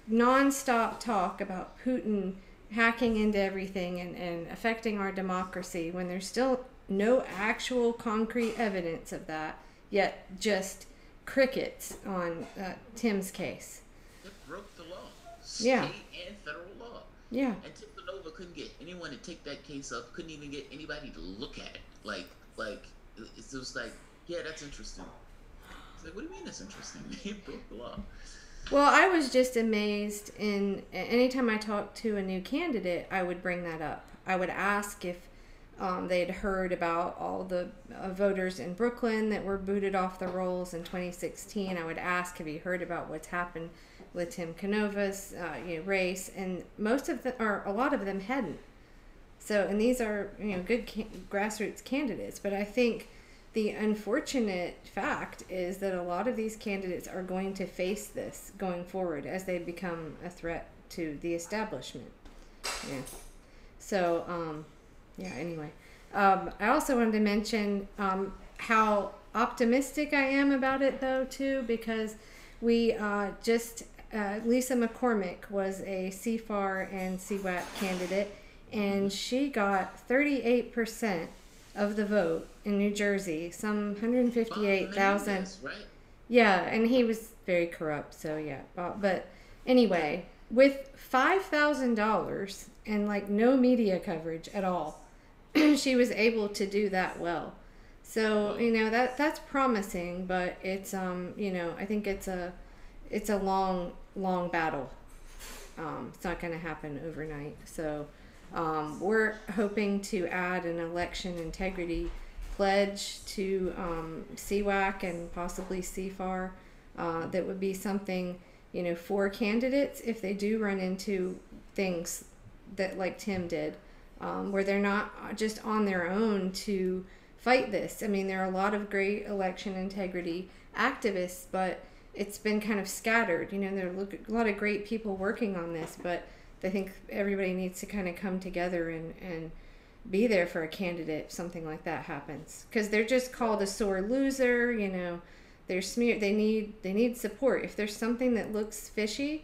nonstop talk about Putin hacking into everything and affecting our democracy when there's still no actual concrete evidence of that, yet just crickets on Tim's case. It broke the law. Yeah. State and federal law. Yeah. And Tim Canova couldn't get anyone to take that case up, couldn't even get anybody to look at it. Like it's just like, yeah, that's interesting. It's like, what do you mean that's interesting? He broke the law. Well, I was just amazed anytime I talked to a new candidate, I would bring that up. I would ask if they'd heard about all the voters in Brooklyn that were booted off the rolls in 2016. I would ask, have you heard about what's happened with Tim Canova's race? And most of them, or a lot of them, hadn't. So, and these are good grassroots candidates. But I think the unfortunate fact is that a lot of these candidates are going to face this going forward as they become a threat to the establishment. Yeah. So, yeah, anyway. I also wanted to mention how optimistic I am about it, though, too, because we Lisa McCormick was a CFAR and CWAC candidate, and she got 38% of the vote in New Jersey, some 158,000. Right? Yeah, and he was very corrupt, so yeah. But anyway, with $5,000 and like no media coverage at all, she was able to do that well. So, you know, that's promising, but it's you know, I think it's a long battle. It's not going to happen overnight. So, we're hoping to add an election integrity pledge to CWAC and possibly CFAR. That would be something, you know, for candidates if they do run into things that like Tim did, where they're not just on their own to fight this. I mean, there are a lot of great election integrity activists, but it's been kind of scattered. You know, there are a lot of great people working on this, but I think everybody needs to kind of come together and be there for a candidate if something like that happens, because they're just called a sore loser. You know, they're smeared. They need support. If there's something that looks fishy,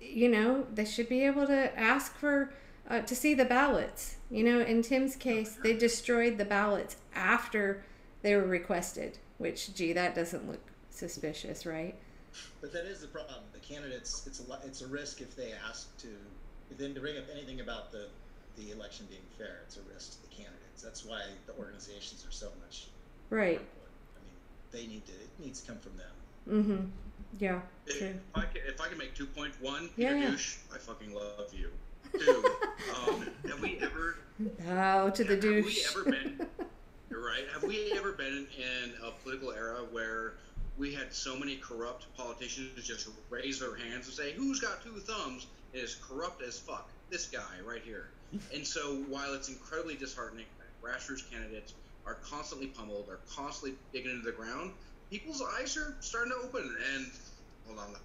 you know, they should be able to ask for to see the ballots. You know, in Tim's case, they destroyed the ballots after they were requested, which, gee, that doesn't look suspicious, right? But that is the problem. The candidates, it's a risk if they ask to bring up anything about the election being fair. It's a risk to the candidates. That's why the organizations are so much right. I mean, it needs to come from them. Mm-hmm. Yeah. True. If I can make 2.1, yeah, Peter Douche, I fucking love you. 2, have we ever? Bow to the douche. Have we ever been? Right? Have we ever been in a political era where we had so many corrupt politicians just raise their hands and say, "Who's got 2 thumbs?" It is corrupt as fuck. This guy right here. And so while it's incredibly disheartening, grassroots candidates are constantly pummeled, are constantly digging into the ground, people's eyes are starting to open. And hold on.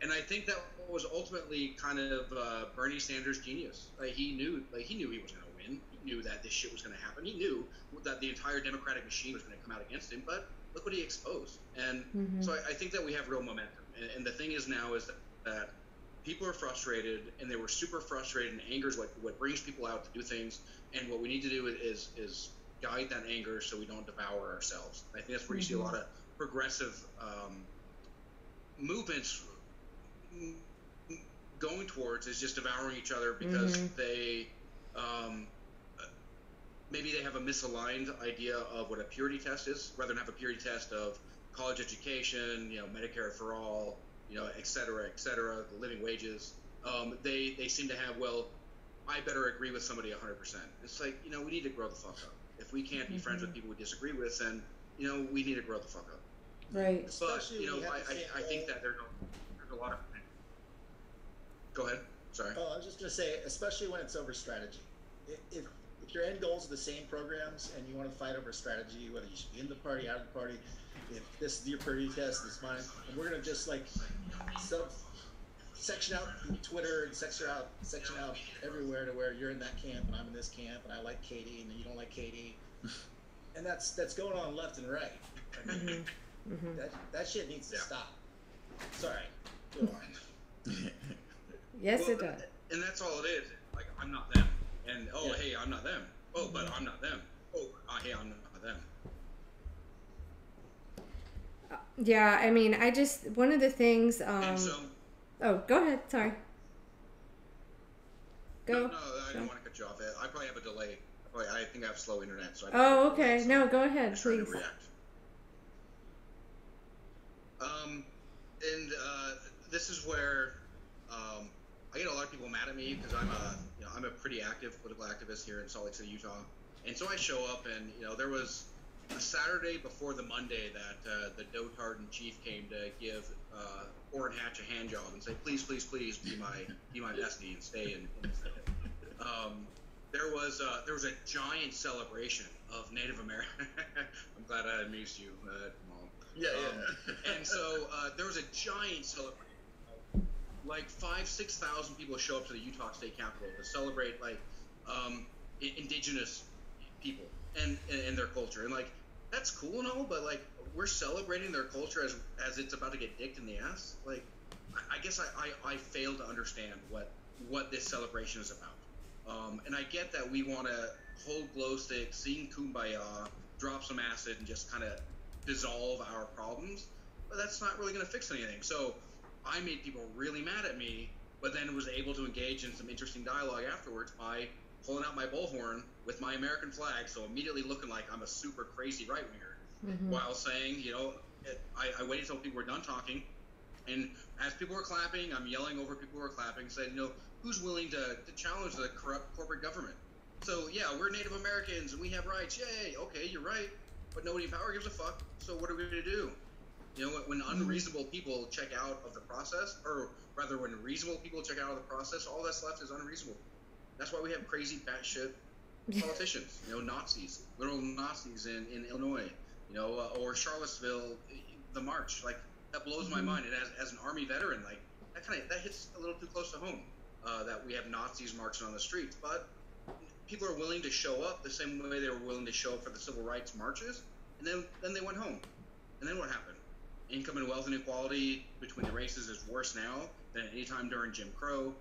And I think that was ultimately kind of Bernie Sanders' genius. He knew he was going to win. He knew that this shit was going to happen. He knew that the entire Democratic machine was going to come out against him. But look what he exposed. And so I think that we have real momentum. And the thing is now is that people are frustrated, and they were super frustrated, and anger is what brings people out to do things. And what we need to do is guide that anger so we don't devour ourselves. I think that's where you see a lot of progressive movements going towards, is just devouring each other because they maybe they have a misaligned idea of what a purity test is, rather than have a purity test of college education, you know, Medicare for all, you know, et cetera, the living wages. They seem to have, well, I better agree with somebody 100%. It's like, you know, we need to grow the fuck up. If we can't be friends with people we disagree with, then, you know, we need to grow the fuck up. Right. But, Especially you know, I think that there's a lot of... Go ahead. Sorry. Oh, I was just going to say, especially when it's over strategy. If your end goals are the same programs and you want to fight over strategy, whether you should be in the party, out of the party, if this is your purity test, it's mine, and we're going to just like section out Twitter and section out everywhere to where you're in that camp and I'm in this camp and I like Katie and you don't like Katie, and that's going on left and right. I mean, that shit needs to stop. Sorry. Go on. Yes, it does. And that's all it is. Like, I'm not them. And, hey, I'm not them. Oh, but I'm not them. Oh, hey, I'm not them. Yeah, I mean, one of the things, oh, go ahead, sorry. Go. No, I didn't want to cut you off. I probably have a delay. I think I have slow internet. So okay. No, go ahead, please. And this is where I get a lot of people mad at me because I'm a pretty active political activist here in Salt Lake City, Utah. And so I show up, and there was a Saturday before the Monday that the dotard in chief came to give Orrin Hatch a hand job and say, please be my bestie and stay in the Senate. There was a giant celebration of Native American. I'm glad I amused you, Mom. Yeah. And so there was a giant celebration of like 5,000-6,000 people show up to the Utah State Capitol to celebrate like indigenous people and their culture, and like that's cool and all, but like we're celebrating their culture as it's about to get dicked in the ass. Like I guess I fail to understand what this celebration is about. And I get that we want to hold glow sticks, sing kumbaya, drop some acid, and just kind of dissolve our problems, but that's not really going to fix anything. So I made people really mad at me, but then was able to engage in some interesting dialogue afterwards by pulling out my bullhorn with my American flag, so immediately looking like I'm a super crazy right-winger, while saying, you know, I waited until people were done talking, and as people were clapping, I'm yelling over people who were clapping, saying, you know, who's willing to challenge the corrupt corporate government? So, yeah, we're Native Americans, and we have rights, yay, okay, you're right, but nobody in power gives a fuck, so what are we going to do? You know, when unreasonable people check out of the process, or rather when reasonable people check out of the process, all that's left is unreasonable. That's why we have crazy batshit politicians, you know, Nazis, literal Nazis in Illinois, you know, or Charlottesville, the march. Like, that blows my mind. And as an Army veteran, like, that hits a little too close to home, that we have Nazis marching on the streets. But people are willing to show up the same way they were willing to show up for the civil rights marches, and then they went home. And then what happened? Income and wealth inequality between the races is worse now than any time during Jim Crow.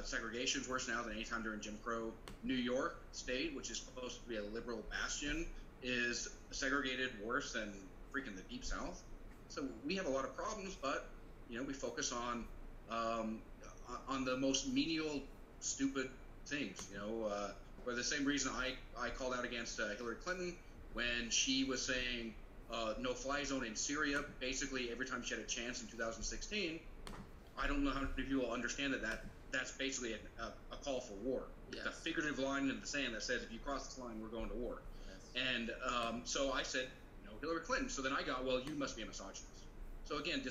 Segregation is worse now than any time during Jim Crow. New York State, which is supposed to be a liberal bastion, is segregated worse than freaking the Deep South. So we have a lot of problems, but you know, we focus on the most menial, stupid things. You know, for the same reason I called out against Hillary Clinton when she was saying no-fly zone in Syria basically every time she had a chance in 2016. I don't know how many people understand that's basically a call for war. Yes. It's a figurative line in the sand that says if you cross this line, we're going to war. Yes. And so I said, no, Hillary Clinton. So then I got, well, you must be a misogynist. So again,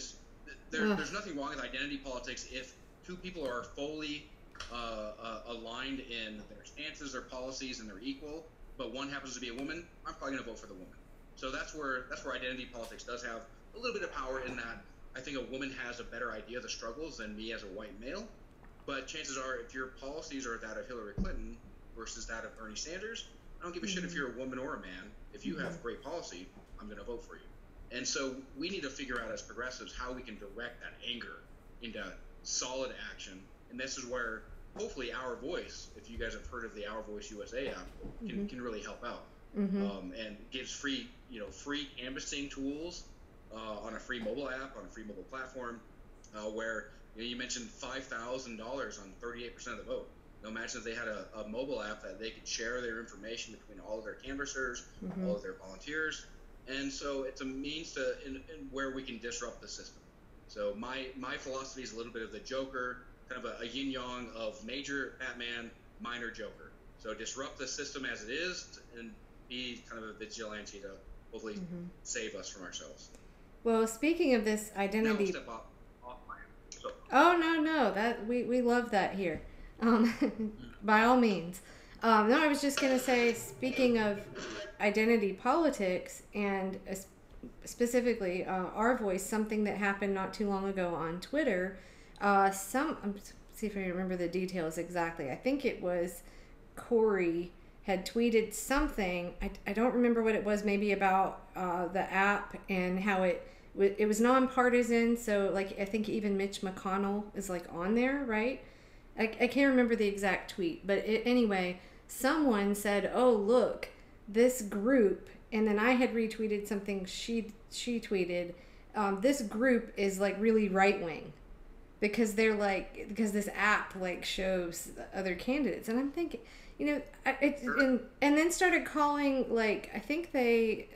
there's nothing wrong with identity politics if two people are fully aligned in their stances, their policies, and they're equal, but one happens to be a woman, I'm probably going to vote for the woman. So that's where identity politics does have a little bit of power in that I think a woman has a better idea of the struggles than me as a white male. But chances are, if your policies are that of Hillary Clinton versus that of Bernie Sanders, I don't give a shit if you're a woman or a man. If you have great policy, I'm going to vote for you. And so we need to figure out as progressives how we can direct that anger into solid action. And this is where hopefully Our Voice, if you guys have heard of the Our Voice USA app, can really help out. And gives free canvassing tools on a free mobile app, on a free mobile platform, where you mentioned $5,000 on 38% of the vote. Now imagine if they had a mobile app that they could share their information between all of their canvassers, all of their volunteers, and so it's a means to in where we can disrupt the system. So my philosophy is a little bit of the Joker, kind of a yin-yang of major Batman, minor Joker. So disrupt the system as it is and be kind of a vigilante to hopefully save us from ourselves. Well, speaking of this identity... Now we'll step off my end. So. Oh, no, that we love that here. By all means. No, I was just going to say, speaking of identity politics and specifically Our Voice, something that happened not too long ago on Twitter, see if I remember the details exactly. I think it was Corey had tweeted something. I don't remember what it was, maybe about the app and how it was nonpartisan. So like, I think even Mitch McConnell is like on there, right? I can't remember the exact tweet, but anyway, someone said, oh, look, this group, and then I had retweeted something she tweeted, this group is like really right-wing because this app like shows other candidates. And I'm thinking, you know, and then started calling, like, I think they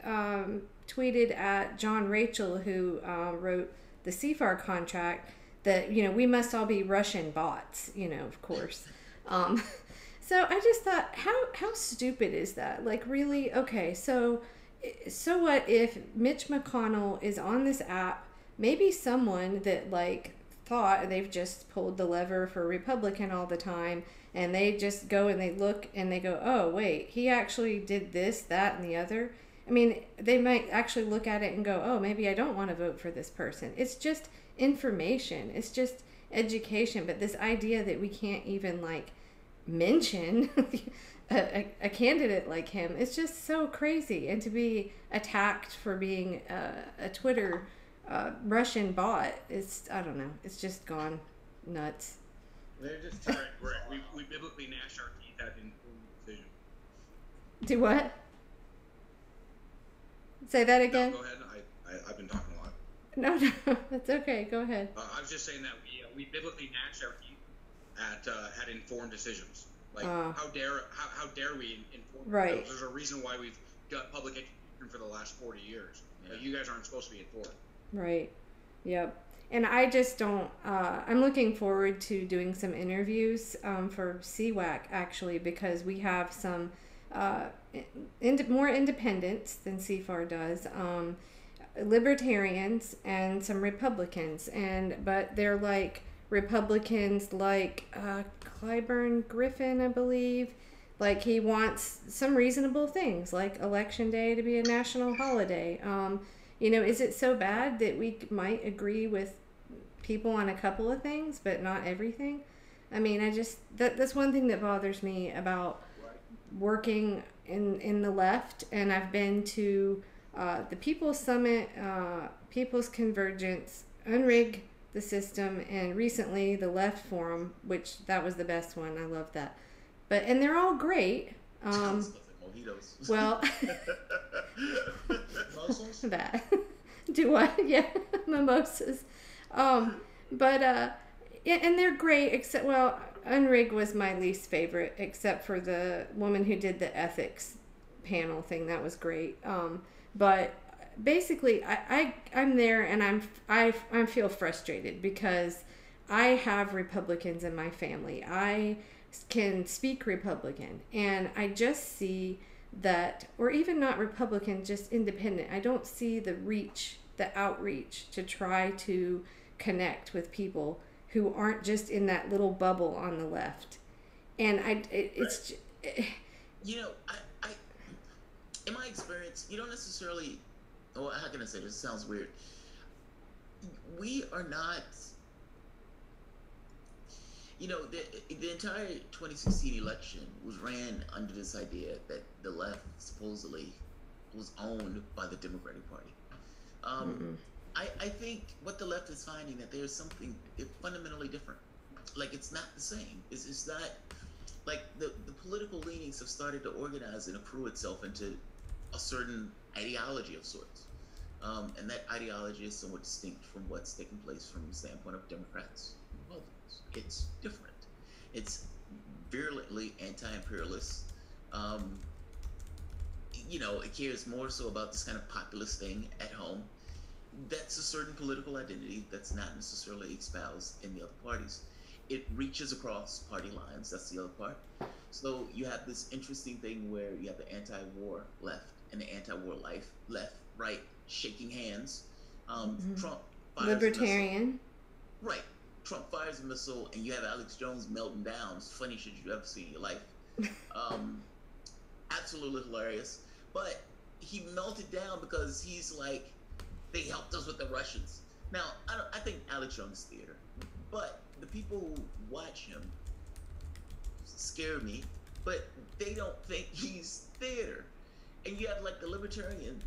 tweeted at John Rachel, who wrote the CFAR contract, that, you know, we must all be Russian bots, you know, of course. So I just thought, how stupid is that? Like, really? Okay, so what if Mitch McConnell is on this app, maybe someone that, like, thought they've just pulled the lever for Republican all the time, and they just go and they look and they go, oh, wait, he actually did this, that, and the other. I mean, they might actually look at it and go, oh, maybe I don't want to vote for this person. It's just information. It's just education, but this idea that we can't even like mention a candidate like him, it's just so crazy. And to be attacked for being a Twitter Russian bot, I don't know, it's just gone nuts. They're just Right. We biblically gnashed our teeth at informed decision. Do what? Say that again. No, go ahead. I've been talking a lot. No, that's okay. Go ahead. I was just saying that we biblically gnashed our teeth at informed decisions. Like how dare we inform? Right. There's a reason why we've got public education for the last 40 years. Yeah. You guys aren't supposed to be informed. Right. Yep. And I just don't. I'm looking forward to doing some interviews for CWAC actually, because we have some more independents than CFAR does. Libertarians and some Republicans, but they're like Republicans like Clyburn Griffin, I believe. Like he wants some reasonable things like Election Day to be a national holiday. Is it so bad that we might agree with people on a couple of things but not everything? I mean, that's one thing that bothers me about working in the left, and I've been to the People's Summit, People's Convergence, Unrig the System, and recently the Left Forum, which that was the best one. I love that. And they're all great. Well, that. Do what? Yeah, mimosas. And they're great, except, well, Unrig was my least favorite, except for the woman who did the ethics panel thing. That was great. But basically, I'm there, and I feel frustrated because I have Republicans in my family. I can speak Republican, and I just see that, or even not Republican, just independent. I don't see the outreach to try to connect with people who aren't just in that little bubble on the left. And it's in my experience, you don't necessarily, or how can I say this? It sounds weird. We are not, the entire 2016 election was ran under this idea that the left supposedly was owned by the Democratic Party. I think what the left is finding, that there's something fundamentally different. Like, it's not the same. It's not, like, the political leanings have started to organize and accrue itself into a certain ideology of sorts. And that ideology is somewhat distinct from what's taking place from the standpoint of Democrats and Republicans. It's different. It's virulently anti-imperialist. It cares more so about this kind of populist thing at home. That's a certain political identity that's not necessarily espoused in the other parties. It reaches across party lines. That's the other part. So you have this interesting thing where you have the anti-war left and the anti-war left, right, shaking hands. Trump fires libertarian. Right. Trump fires a missile, and you have Alex Jones melting down. It's the funniest shit you've ever seen in your life. Absolutely hilarious. But he melted down because he's like, they helped us with the Russians. Now, I think Alex Jones is theater, but the people who watch him scare me, but they don't think he's theater. And you have like the libertarian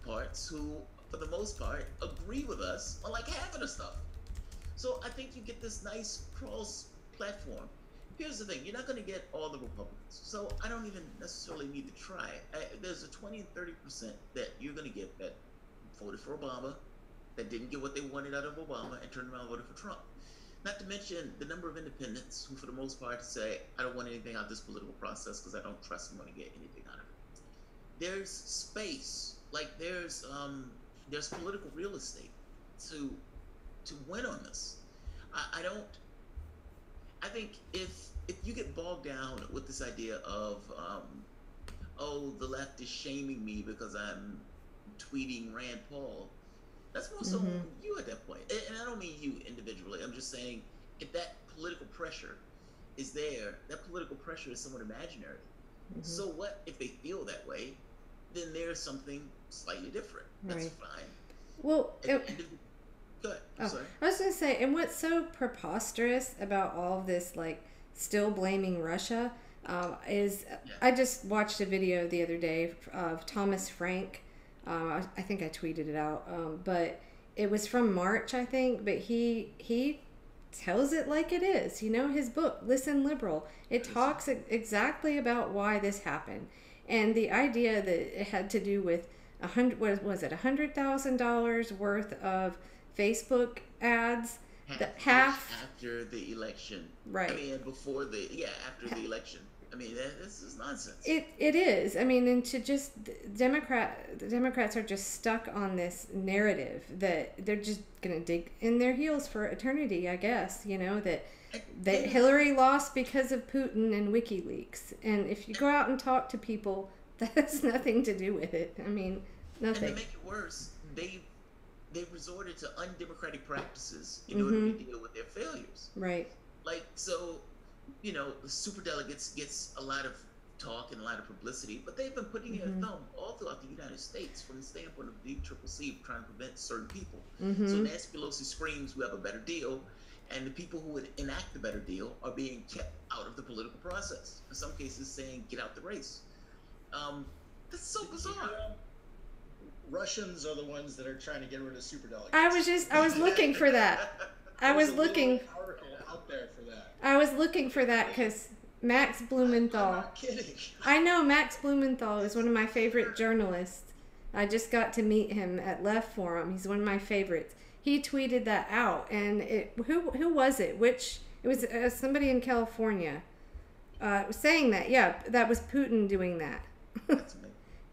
parts who, for the most part, agree with us on like half of the stuff. So I think you get this nice cross platform. Here's the thing, you're not going to get all the Republicans. So I don't even necessarily need to try. There's a 20 and 30% that you're going to get that voted for Obama, that didn't get what they wanted out of Obama, and turned around and voted for Trump. Not to mention the number of independents who, for the most part, say, I don't want anything out of this political process because I don't trust I'm going to get anything out of it. There's space, like there's political real estate to win on this. I think if you get bogged down with this idea of, the left is shaming me because I'm tweeting Rand Paul, that's more so you at that point. And I don't mean you individually. I'm just saying, if that political pressure is there, that political pressure is somewhat imaginary. So what if they feel that way? Then there's something slightly different. That's fine. Well, Good. Oh, I was going to say, and what's so preposterous about all of this, like, still blaming Russia, is I just watched a video the other day of Thomas Frank. I think I tweeted it out, but it was from March, I think. But he tells it like it is. You know, his book, Listen Liberal, it talks exactly about why this happened, and the idea that it had to do with $100,000 worth of Facebook ads. Half after the election, right? I mean, before after the election. I mean, this is nonsense. It is. I mean, and to just the Democrats are just stuck on this narrative that they're just gonna dig in their heels for eternity. I guess that Hillary lost because of Putin and WikiLeaks, and if you go out and talk to people, that has nothing to do with it. I mean, nothing. And to make it worse, they resorted to undemocratic practices in order to deal with their failures. Right. Like, so, the superdelegates gets a lot of talk and a lot of publicity, but they've been putting their thumb all throughout the United States from the standpoint of the CCC trying to prevent certain people. So Nancy Pelosi screams, we have a better deal, and the people who would enact the better deal are being kept out of the political process. In some cases saying, get out the race. That's so bizarre. Russians are the ones that are trying to get rid of superdelegates. I was looking for that. I was looking out there for that. I was looking for that because Max Blumenthal. I'm not kidding. I know Max Blumenthal is one of my favorite journalists. I just got to meet him at Left Forum. He's one of my favorites. He tweeted that out, and who was it? It was somebody in California was saying that. Yeah, that was Putin doing that.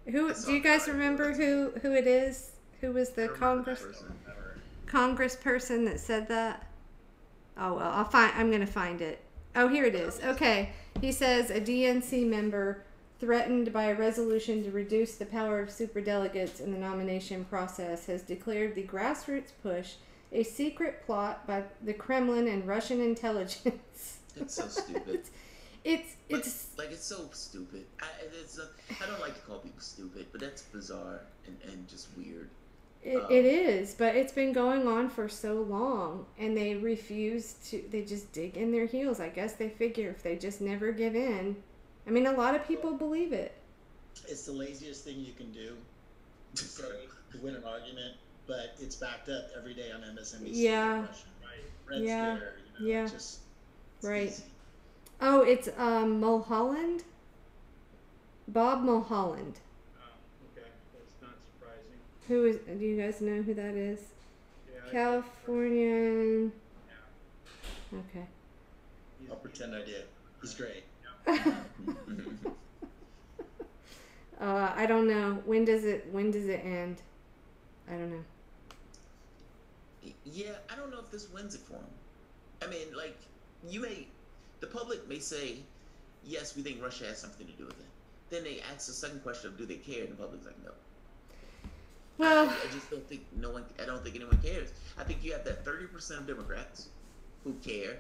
Do you guys remember who it is? Who was the congressperson that said that? Oh well, I'm gonna find it. Oh, here it is. Okay, he says a DNC member threatened by a resolution to reduce the power of superdelegates in the nomination process has declared the grassroots push a secret plot by the Kremlin and Russian intelligence. It's so stupid. It's so stupid. I don't like to call people stupid, but that's bizarre and just weird. It is, but it's been going on for so long, and they refuse to. They just dig in their heels. I guess they figure if they just never give in. I mean, a lot of people believe it. It's the laziest thing you can do to say to win an argument, but it's backed up every day on MSNBC. Yeah. Russian, right? Red Scare, yeah. It's right. easy. Oh, it's Mulholland? Bob Mulholland. Okay, that's not surprising. Who is? Do you guys know who that is? Yeah, Californian. Yeah. Okay. I'll pretend I did. He's great. I don't know. When does it end? I don't know. Yeah, I don't know if this wins it for him. I mean, like, the public may say, yes, we think Russia has something to do with it. Then they ask the second question of, do they care? And the public's like, no. Well, I just don't think I don't think anyone cares. I think you have that 30% of Democrats who care,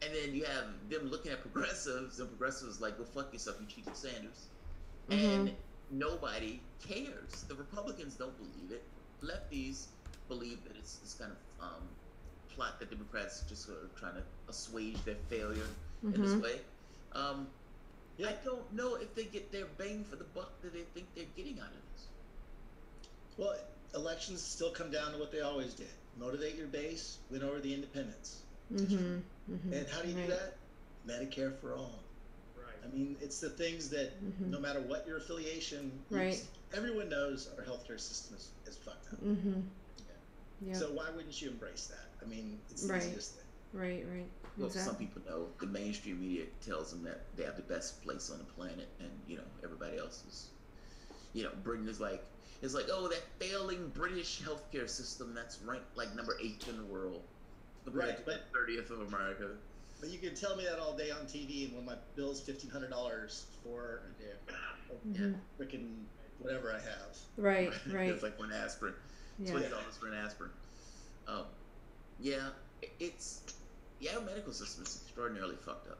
and then you have them looking at progressives, and progressives like, well, fuck yourself, you cheated Sanders. And nobody cares. The Republicans don't believe it. Lefties believe that it's this kind of plot that Democrats just sort of trying to assuage their failure in this way. I don't know if they get their bang for the buck that they think they're getting out of this. Well, elections still come down to what they always did. Motivate your base, win over the independents. And how do you do that? Medicare for all. Right. I mean, it's the things that no matter what your affiliation, everyone knows our healthcare system is fucked up. So why wouldn't you embrace that? I mean, it's the easiest thing. Right. Well, some people know the mainstream media tells them that they have the best place on the planet, and everybody else is, Britain is like, it's like, oh, that failing British healthcare system that's ranked like number 8 in the world, right? But 30th of America. But you can tell me that all day on TV, and when my bill's $1,500 for freaking whatever I have. Right. It's like one aspirin. $20 for an aspirin. Our medical system is extraordinarily fucked up.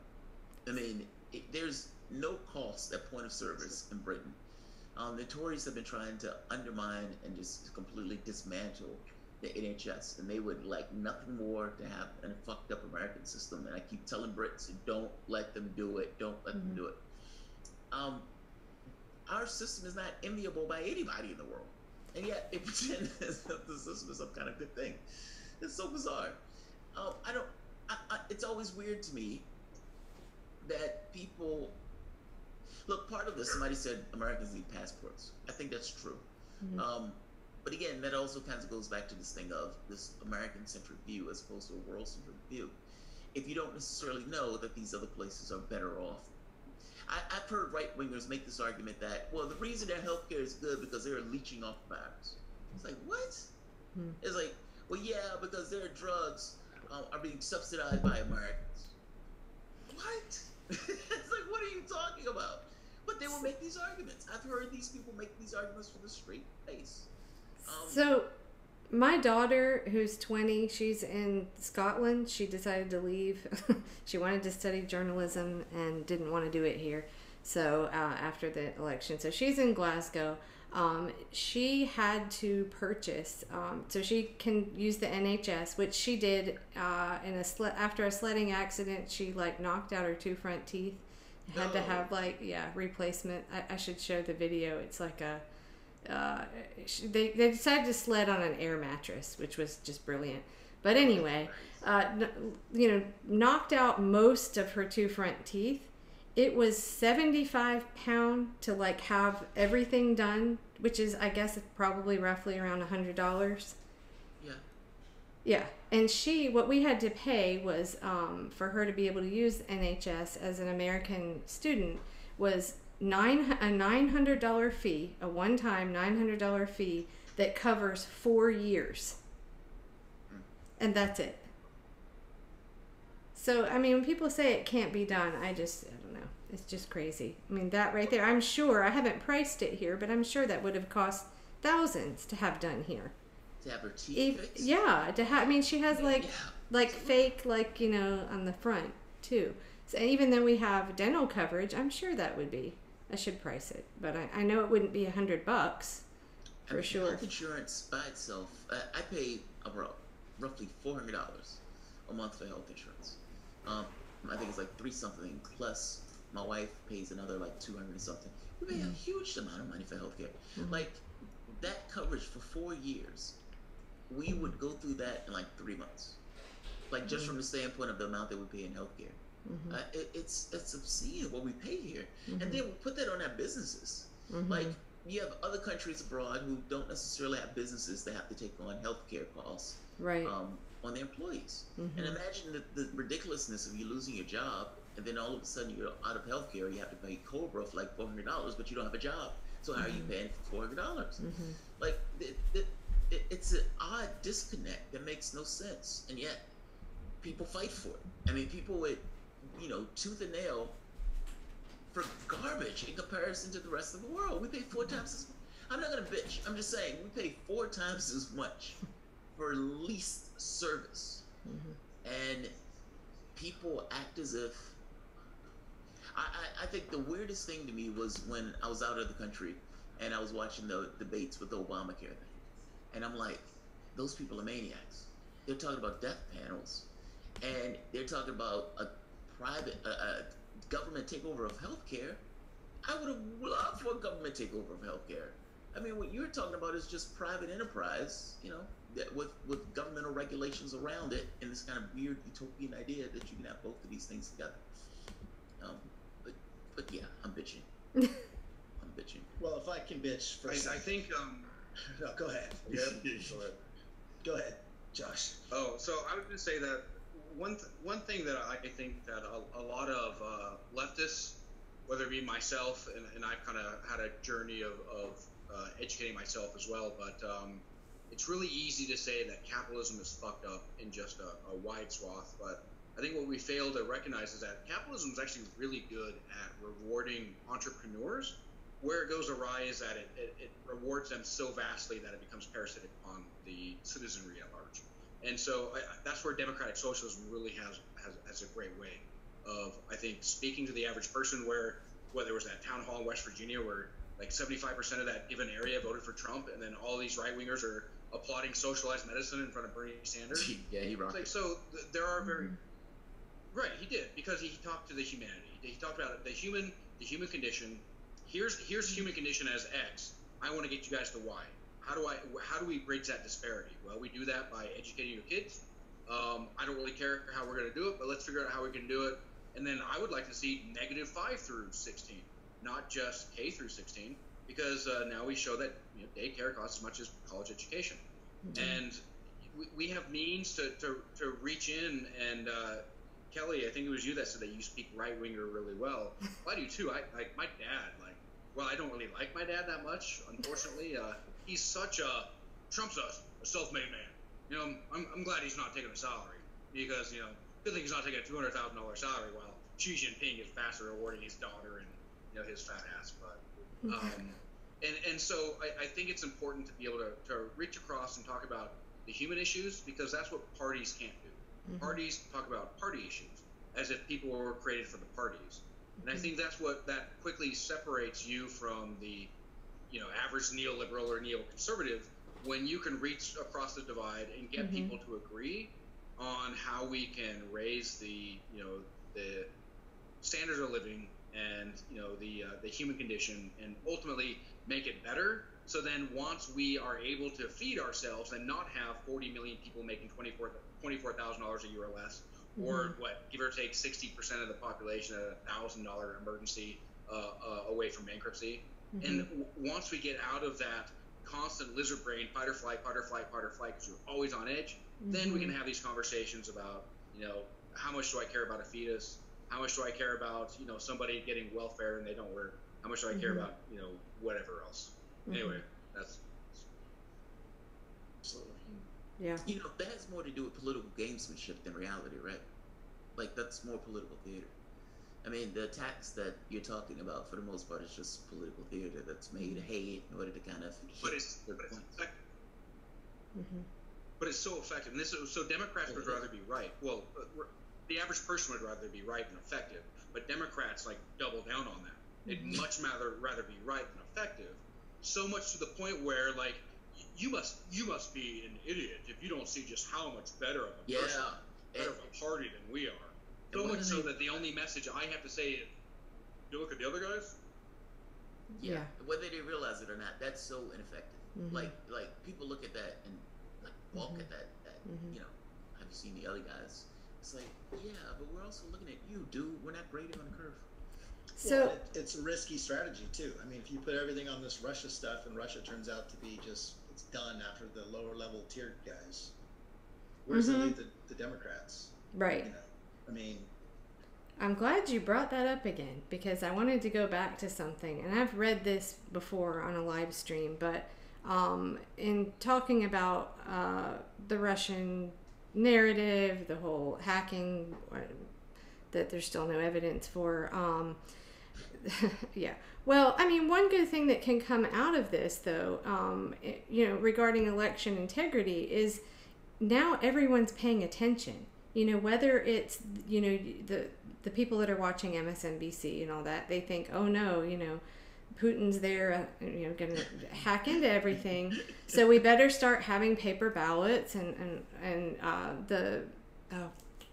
I mean, there's no cost at point of service in Britain. The Tories have been trying to undermine and just completely dismantle the NHS, and they would like nothing more to have a fucked up American system. And I keep telling Brits, don't let them do it. Don't let them do it. Our system is not enviable by anybody in the world, and yet it pretends that the system is some kind of good thing. It's so bizarre. It's always weird to me that people look. Part of this, somebody said Americans need passports. I think that's true. But again, that also kind of goes back to this thing of this American-centric view as opposed to a world-centric view. If you don't necessarily know that these other places are better off. I've heard right-wingers make this argument that, well, the reason their healthcare is good because they're leeching off the virus. It's like, what? It's like, well, yeah, because their drugs are being subsidized by Americans. What? It's like, what are you talking about? But they will make these arguments. I've heard these people make these arguments from a straight face. So, my daughter, who's 20, she's in Scotland. She decided to leave. She wanted to study journalism and didn't want to do it here. So, after the election. So, she's in Glasgow. She had to purchase, so she can use the NHS, which she did after a sledding accident. She like knocked out her 2 front teeth. Had to have replacement. I should show the video. It's like they decided to sled on an air mattress, which was just brilliant. But anyway, knocked out most of her 2 front teeth. It was £75 to like have everything done, which is, I guess, probably roughly around $100. Yeah. Yeah, and what we had to pay was for her to be able to use NHS as an American student was a $900 fee, a one-time $900 fee that covers 4 years, and that's it. So, I mean, when people say it can't be done, I don't know. It's just crazy. I mean, that right there, I'm sure, I haven't priced it here, but I'm sure that would have cost thousands to have done here. To have her teeth fixed? Yeah, I mean, she has like fake, on the front too. So even though we have dental coverage, I'm sure that would be. I should price it, but I know it wouldn't be $100 for sure. Health insurance by itself, I pay roughly $400 a month for health insurance. I think it's like 3 something plus my wife pays another like 200 something. We pay a huge amount of money for healthcare. Like that coverage for 4 years, we would go through that in like 3 months. Like just from the standpoint of the amount that we pay in healthcare. It's obscene what we pay here. And then we put that on our businesses. Like you have other countries abroad who don't necessarily have businesses that have to take on healthcare costs. Right. On their employees. And imagine the ridiculousness of you losing your job and then all of a sudden you're out of healthcare, you have to pay Cobra for like $400, but you don't have a job. So how are you paying for $400? Like it's an odd disconnect that makes no sense, and yet people fight for it. I mean, people would, tooth and nail for garbage in comparison to the rest of the world. We pay 4 times as much. I'm not gonna bitch. I'm just saying we pay 4 times as much for least service, and people act as if. I think the weirdest thing to me was when I was out of the country and I was watching the debates with the Obamacare thing, and I'm like, those people are maniacs. They're talking about death panels, and they're talking about a private government takeover of healthcare. I would have loved for a government takeover of healthcare. I mean, what you're talking about is just private enterprise, with governmental regulations around it, and this kind of weird utopian idea that you can have both of these things together. But yeah, I'm bitching. I'm bitching. Well, if I can bitch for I think. No, go ahead. Yeah, go ahead. Go ahead, Josh. Oh, so I was going to say that one thing that I think that a lot of leftists, whether it be myself, and I've kind of had a journey of educating myself as well, but it's really easy to say that capitalism is fucked up in just a wide swath, but I think what we fail to recognize is that capitalism is actually really good at rewarding entrepreneurs. Where it goes awry is that it rewards them so vastly that it becomes parasitic upon the citizenry at large. And so that's where democratic socialism really has a great way of, I think, speaking to the average person, where there was that town hall in West Virginia where like 75% of that given area voted for Trump, and then all these right-wingers are applauding socialized medicine in front of Bernie Sanders. Yeah, he rocked it. So there are very right. He did, because he talked to the humanity. He talked about the human condition. Here's human condition as X. I want to get you guys to Y. How do we bridge that disparity? Well, we do that by educating your kids. I don't really care how we're going to do it, but let's figure out how we can do it. And then I would like to see -5 through 16, not just K through 16, because now we show that daycare costs as much as college education. And we have means to reach in. And Kelly, I think it was you that said that you speak right-winger really well. Well, I do too. My dad, I don't really like my dad that much, unfortunately. He's such a Trump's a self-made man. I'm glad he's not taking a salary, because good thing he's not taking a $200,000 salary while Xi Jinping is faster rewarding his daughter and his fat ass. But and so I think it's important to be able to reach across and talk about the human issues, because that's what parties can't do. Parties talk about party issues as if people were created for the parties, and I think that's what that quickly separates you from the average neoliberal or neoconservative, when you can reach across the divide and get people to agree on how we can raise the standards of living and the human condition, and ultimately make it better. So then once we are able to feed ourselves and not have 40 million people making $24,000 a year or less, or give or take 60% of the population at $1,000 emergency away from bankruptcy. And once we get out of that constant lizard brain, fight or flight, because you're always on edge, then we can have these conversations about, how much do I care about a fetus? How much do I care about, somebody getting welfare and they don't work? How much do I care about, whatever else? Anyway, that's yeah. That has more to do with political gamesmanship than reality, right? That's more political theater. I mean, the attacks that you're talking about, for the most part, is just political theater that's made in order to kind of hit their points. But it's so effective. And so Democrats would rather be right. Well, the average person would rather be right than effective. But Democrats double down on that. They'd much rather be right than effective. So much to the point where you must be an idiot if you don't see just how much better of a person, better of a party than we are. So much so that the only message I have to say is, you look at the other guys? Yeah. Whether they realize it or not, that's so ineffective. Like people look at that and balk at that. Have you seen the other guys? It's yeah, but we're also looking at you, dude. We're not grading on the curve. So it's a risky strategy too. I mean, if you put everything on this Russia stuff, and Russia turns out to be it's done after the lower level tiered guys, where does it leave the Democrats? Right. I mean, I'm glad you brought that up again, because I wanted to go back to something, and I've read this before on a live stream, but in talking about the Russian narrative, the whole hacking that there's still no evidence for, yeah. Well, I mean, one good thing that can come out of this, though, regarding election integrity, is now everyone's paying attention. Whether it's, the people that are watching MSNBC and all that, they think, oh no, Putin's there, going to hack into everything. So we better start having paper ballots and the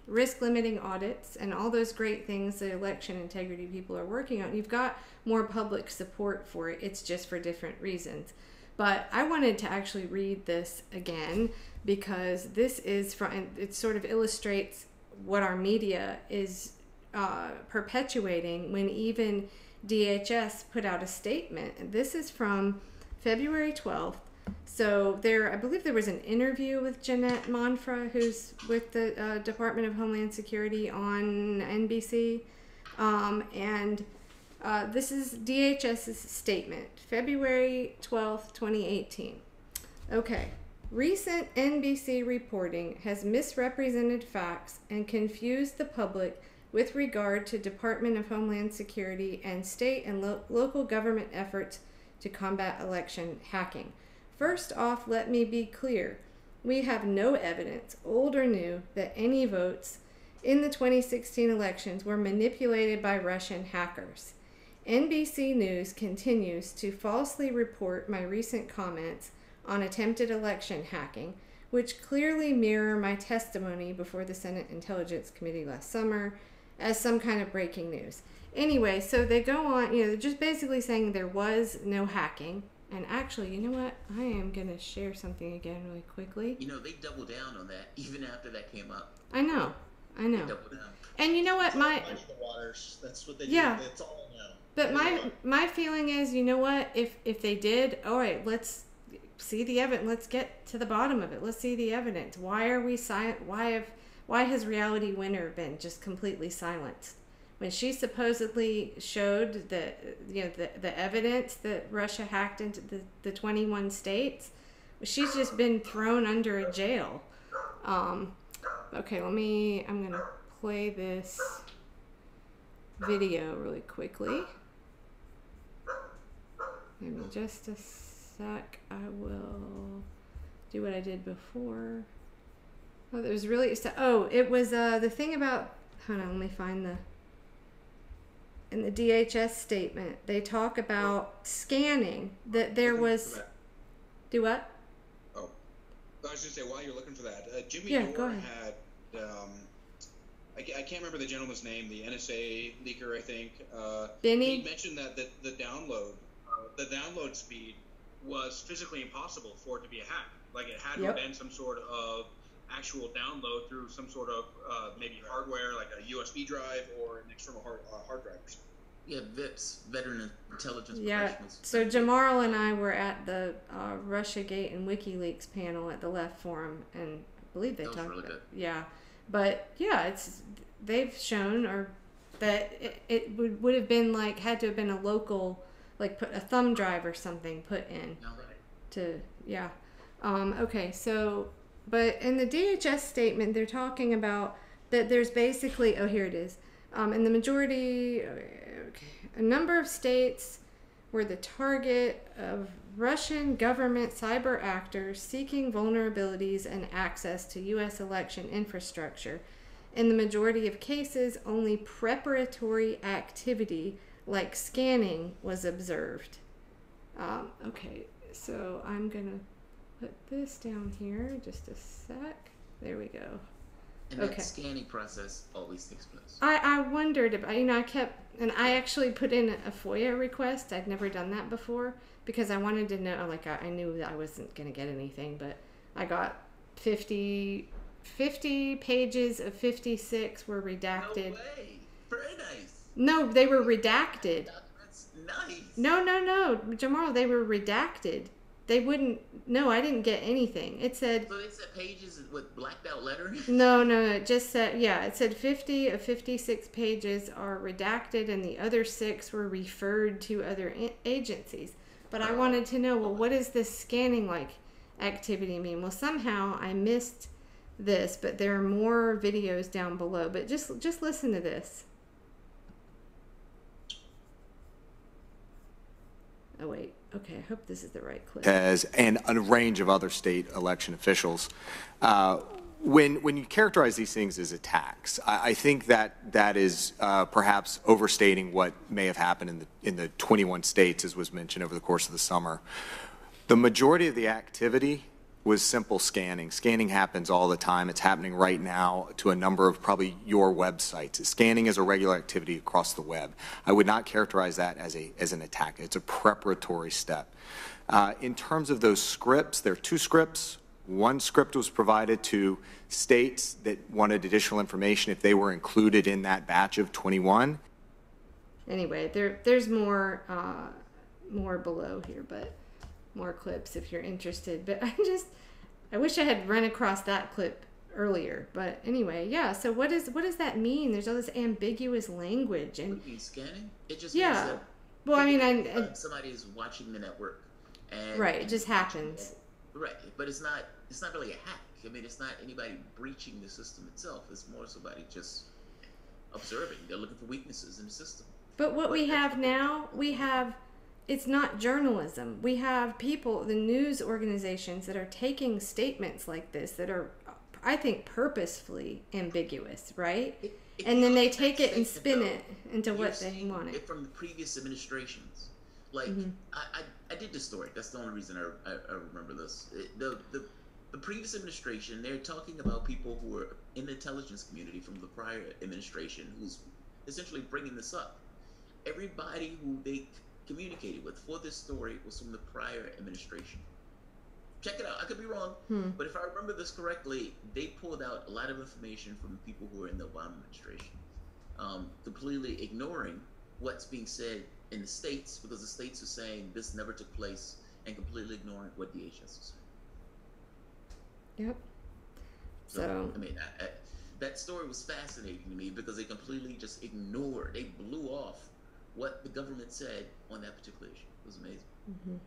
risk limiting audits and all those great things the election integrity people are working on. You've got more public support for it. It's just for different reasons. But I wanted to actually read this again, because this is it sort of illustrates what our media is perpetuating when even DHS put out a statement. This is from February 12th. So I believe there was an interview with Jeanette Monfra, who's with the Department of Homeland Security, on NBC. This is DHS's statement, February 12th, 2018. Okay. Recent NBC reporting has misrepresented facts and confused the public with regard to Department of Homeland Security and state and local government efforts to combat election hacking. First off, let me be clear. We have no evidence, old or new, that any votes in the 2016 elections were manipulated by Russian hackers. NBC News continues to falsely report my recent comments on attempted election hacking, which clearly mirror my testimony before the Senate Intelligence Committee last summer as some kind of breaking news. Anyway, so they go on, they're just basically saying there was no hacking. And actually, you know what? I am going to share something again really quickly. They double down on that even after that came up. I know. They double down. And you know what? Muddy the waters. That's what they do. That's all now. But my feeling is, you know what? If they did, all right, let's see the evidence. Let's get to the bottom of it. Let's see the evidence. Why are we silent? Why has Reality Winner been just completely silenced? When she supposedly showed the evidence that Russia hacked into the 21 states, she's just been thrown under a jail. Okay, I'm going to play this video really quickly. Give me just a sec. I will do what I did before. Oh, it was really... it was the thing about... Hold on, let me find the... In the DHS statement, they talk about scanning, that there was... Do what? Oh. I was just going to say, while you're looking for that, Jimmy go Dore ahead. had... I can't remember the gentleman's name, the NSA leaker, I think. Benny? He mentioned that the download speed was physically impossible for it to be a hack. Like, it had to have been some sort of actual download through some sort of maybe hardware, like a USB drive or an external hard drive or something. Yeah, VIPs, Veteran Intelligence Yeah, Professionals. so Jamarl and I were at the Russiagate and WikiLeaks panel at the Left Forum, and I believe they talked really about good. Yeah, but yeah, they've shown that it would have been had to have been a local, put a thumb drive or something put in okay, so but in the DHS statement they're talking about that there's basically here it is. In the majority, a number of states were the target of Russian government cyber actors seeking vulnerabilities and access to U.S. election infrastructure. In the majority of cases, only preparatory activity like scanning was observed. Okay, so I'm going to put this down here just a sec. There we go. And that scanning process always takes place. I wondered about, I actually put in a FOIA request. I'd never done that before because I wanted to know, I knew that I wasn't going to get anything, but I got 50 pages of 56 were redacted. No way. Very nice. No, they were redacted. That's nice. No, Jamarl, they were redacted. They wouldn't. No, I didn't get anything. It said. So they said pages with blacked out lettering? No. It just said, it said 50 of 56 pages are redacted and the other 6 were referred to other agencies. But I wanted to know, what does this scanning activity mean? Well, somehow I missed this, but there are more videos down below. But just listen to this. Oh, wait. Okay, I hope this is the right clip. And a range of other state election officials. When you characterize these things as attacks, I think that is perhaps overstating what may have happened in the 21 states, as was mentioned over the course of the summer. The majority of the activity was simple scanning. Scanning happens all the time. It's happening right now to a number of probably your websites. Scanning is a regular activity across the web. I would not characterize that as an attack. It's a preparatory step. In terms of those scripts, there are 2 scripts. One script was provided to states that wanted additional information if they were included in that batch of 21. Anyway, there's more below here, but more clips if you're interested. But I wish I had run across that clip earlier. But anyway, yeah. So what does that mean? There's all this ambiguous language and scanning. It just means that, well, I mean, somebody is watching the network, and it just happens. Right, but it's not really a hack. I mean, it's not anybody breaching the system itself. It's more somebody just observing. They're looking for weaknesses in the system. But what we have now, it's not journalism. We have people, the news organizations that are taking statements like this that are, I think, purposefully ambiguous, right? And then they take it and spin it into what they want it. From the previous administrations. Like, I did this story. That's the only reason I remember this. The previous administration, they're talking about people who were in the intelligence community from the prior administration who's essentially bringing this up. Everybody who they communicated with for this story was from the prior administration. Check it out. I could be wrong, but if I remember this correctly, they pulled out a lot of information from people who were in the Obama administration, completely ignoring what's being said in the States, because the States are saying this never took place, and completely ignoring what DHS is saying. Yep. So I mean, that story was fascinating to me because they completely just ignored, they blew off what the government said on that particular issue. It was amazing.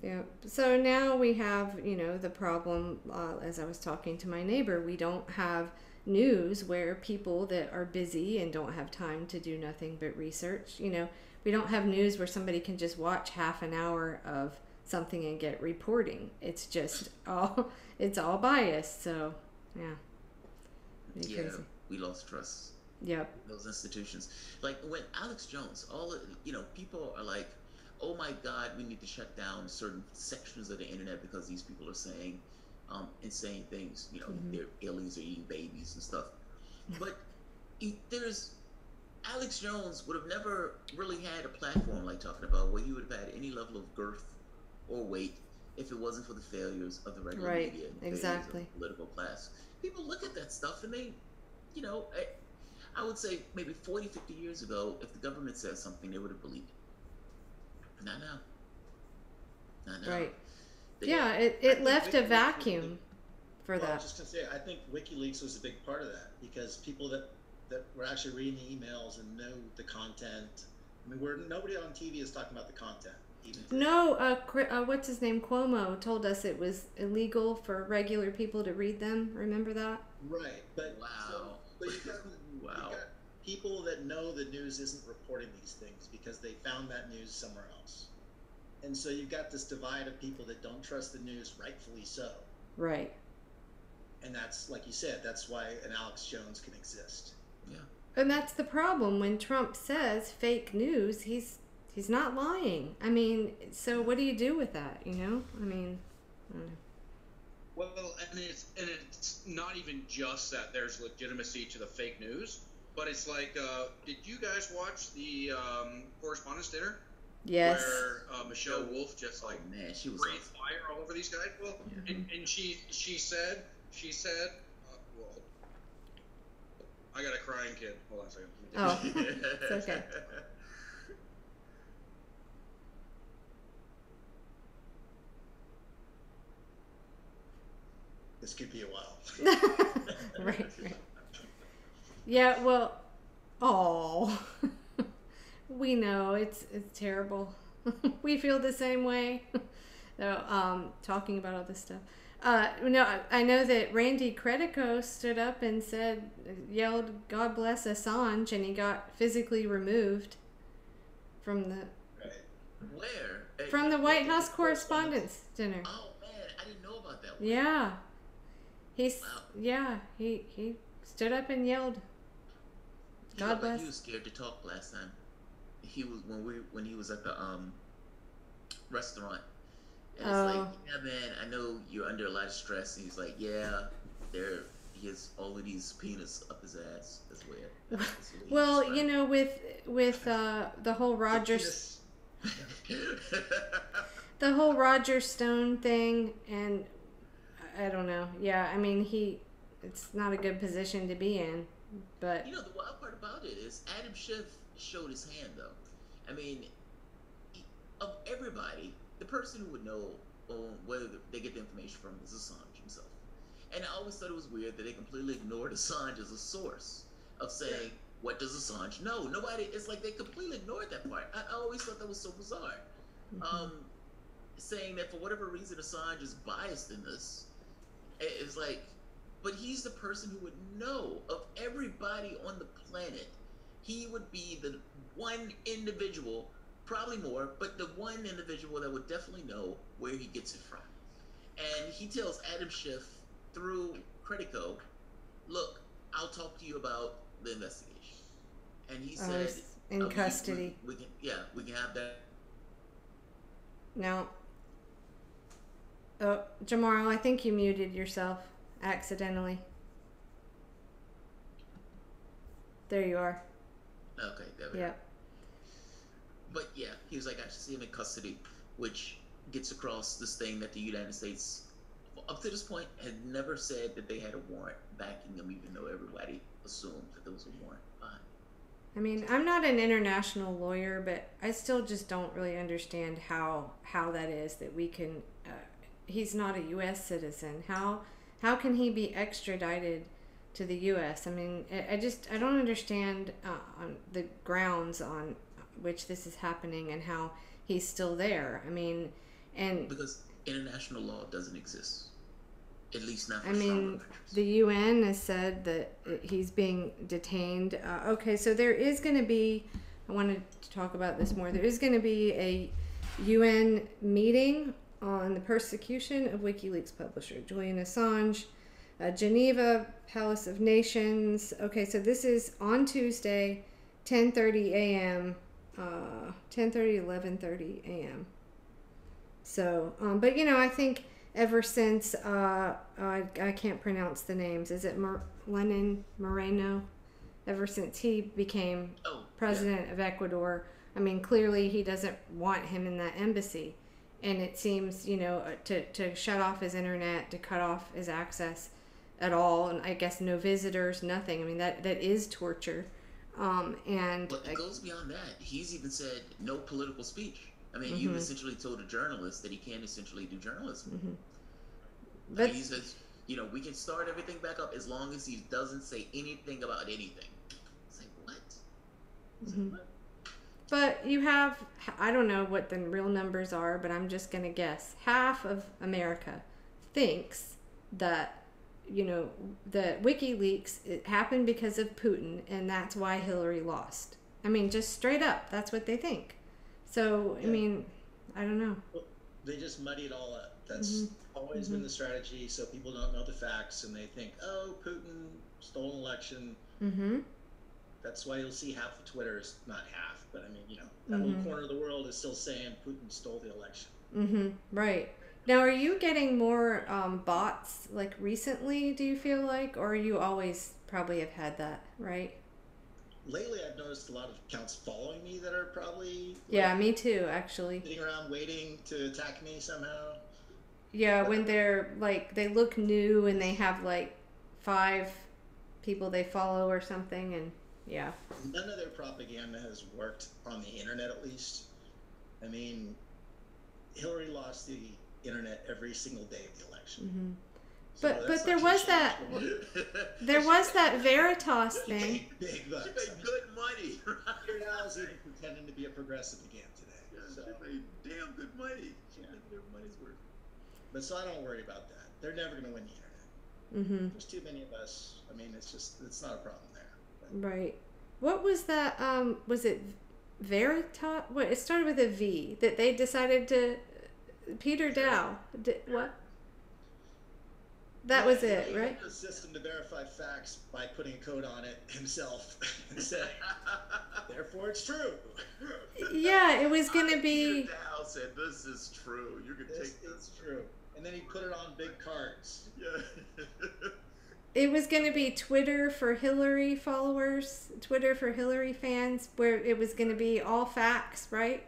Yeah. So now we have, the problem, as I was talking to my neighbor, we don't have news where people that are busy and don't have time to do nothing but research, we don't have news where somebody can just watch half an hour of something and get reporting. It's just it's all biased. So, yeah. Yeah, crazy. We lost trust. Yep. Those institutions. Like when Alex Jones, people are like, oh my God, we need to shut down certain sections of the internet because these people are saying insane things. Their aliens are eating babies and stuff. But Alex Jones would have never really had a platform like talking about where he would have had any level of girth or weight if it wasn't for the failures of the regular media. Exactly. Of the political class. People look at that stuff and they, I would say maybe 40, 50 years ago, if the government said something, they would have believed it. Not now. Not now. Right. It left a vacuum for that. I was just going to say, I think WikiLeaks was a big part of that because people that were actually reading the emails and know the content. I mean, nobody on TV is talking about the content. No, what's his name? Cuomo told us it was illegal for regular people to read them. Remember that? Right, but you've got people that know the news isn't reporting these things because they found that news somewhere else, and so you've got this divide of people that don't trust the news, rightfully so. Right. And that's, like you said, that's why an Alex Jones can exist. Yeah. And that's the problem when Trump says fake news. He's not lying. I mean, so what do you do with that? I mean. Well, and it's not even just that there's legitimacy to the fake news, but it's like, did you guys watch the Correspondents' Dinner? Yes. Where Michelle Wolf just she was breathed fire all over these guys. Well, and she said, well, I got a crying kid. Hold on a second. Oh, it's okay. This could be a while. Right. Yeah, well, we know it's terrible. We feel the same way. So, talking about all this stuff. No, I know that Randy Credico stood up and yelled, "God bless Assange," and he got physically removed from the. Where? From the White House Correspondents' Dinner. Oh man, I didn't know about that one. Yeah. He stood up and yelled. God bless. He was scared to talk last time. He was when he was at the restaurant. And it's like, yeah, man, I know you're under a lot of stress. And he's like, yeah, he has all of these penis up his ass. That's weird. Well, with the whole Roger Stone thing, and I don't know. Yeah, I mean, it's not a good position to be in, but the wild part about it is Adam Schiff showed his hand, though. I mean, of everybody, the person who would know whether they get the information from is Assange himself. And I always thought it was weird that they completely ignored Assange as a source of saying, what does Assange know? Nobody, it's like they completely ignored that part. I always thought that was so bizarre. Saying that for whatever reason Assange is biased in this. It's like, but he's the person who would know of everybody on the planet. He would be the one individual, probably more, but the one individual that would definitely know where he gets it from. And he tells Adam Schiff through Credico, look, I'll talk to you about the investigation. And he said, in custody. We can have that. No. Oh, Jamaro, I think you muted yourself accidentally. There you are. Okay, there we go. But yeah, he was like, I should see him in custody, which gets across this thing that the United States, up to this point, had never said that they had a warrant backing them, even though everybody assumed that there was a warrant behind. I mean, I'm not an international lawyer, but I still just don't really understand how that is that we can. He's not a U.S. citizen. How can he be extradited to the U.S.? I mean, I don't understand on the grounds on which this is happening and how he's still there. I mean, and because international law doesn't exist, at least not for the UN has said that he's being detained. Okay, so there is going to be, I wanted to talk about this more, there is going to be a UN meeting on the persecution of WikiLeaks publisher Julian Assange, Geneva, Palace of Nations. Okay, so this is on Tuesday, 10:30 a.m., 11:30 a.m. So, but I think ever since, I can't pronounce the names. Is it Lenin Moreno? Ever since he became president of Ecuador, I mean, clearly he doesn't want him in that embassy. And it seems, to shut off his internet, to cut off his access at all, and I guess no visitors, nothing. I mean, that is torture. But it goes beyond that. He's even said no political speech. I mean, you've essentially told a journalist that he can't essentially do journalism. But he says, we can start everything back up as long as he doesn't say anything about anything. It's like, what? But you have, I don't know what the real numbers are, but I'm just going to guess. Half of America thinks that, that WikiLeaks, it happened because of Putin, and that's why Hillary lost. I mean, just straight up, that's what they think. So, I mean, I don't know. Well, they just muddy it all up. That's always been the strategy, so people don't know the facts, and they think, oh, Putin stole an election. That's why you'll see half of Twitter is not half, but I mean, that little corner of the world is still saying Putin stole the election. Right. Now, are you getting more bots like recently, do you feel like, or you always probably have had that, right? Lately, I've noticed a lot of accounts following me that are probably... Yeah, me too, actually. Sitting around waiting to attack me somehow. Yeah, when they're like, they look new and they have like 5 people they follow or something, and yeah. None of their propaganda has worked on the internet, at least. I mean, Hillary lost the internet every single day of the election. So but there was that Veritas thing. Big bucks. She made good money. Here now is even pretending to be a progressive again today. Yeah, she made damn good money. She made their money's worth. But so I don't worry about that. They're never going to win the internet. There's too many of us. I mean, it's not a problem there. Right. What was that? Was it Veritas? What? It started with a V. That they decided to. Peter Dow. What? That was it, right? A system to verify facts by putting a code on it himself and say, therefore it's true. Yeah, it was going to be. Peter Dow said, "This is true. You can take this." It's true. And then he put it on big cards. Yeah. It was going to be Twitter for Hillary followers, Twitter for Hillary fans, where it was going to be all facts, right?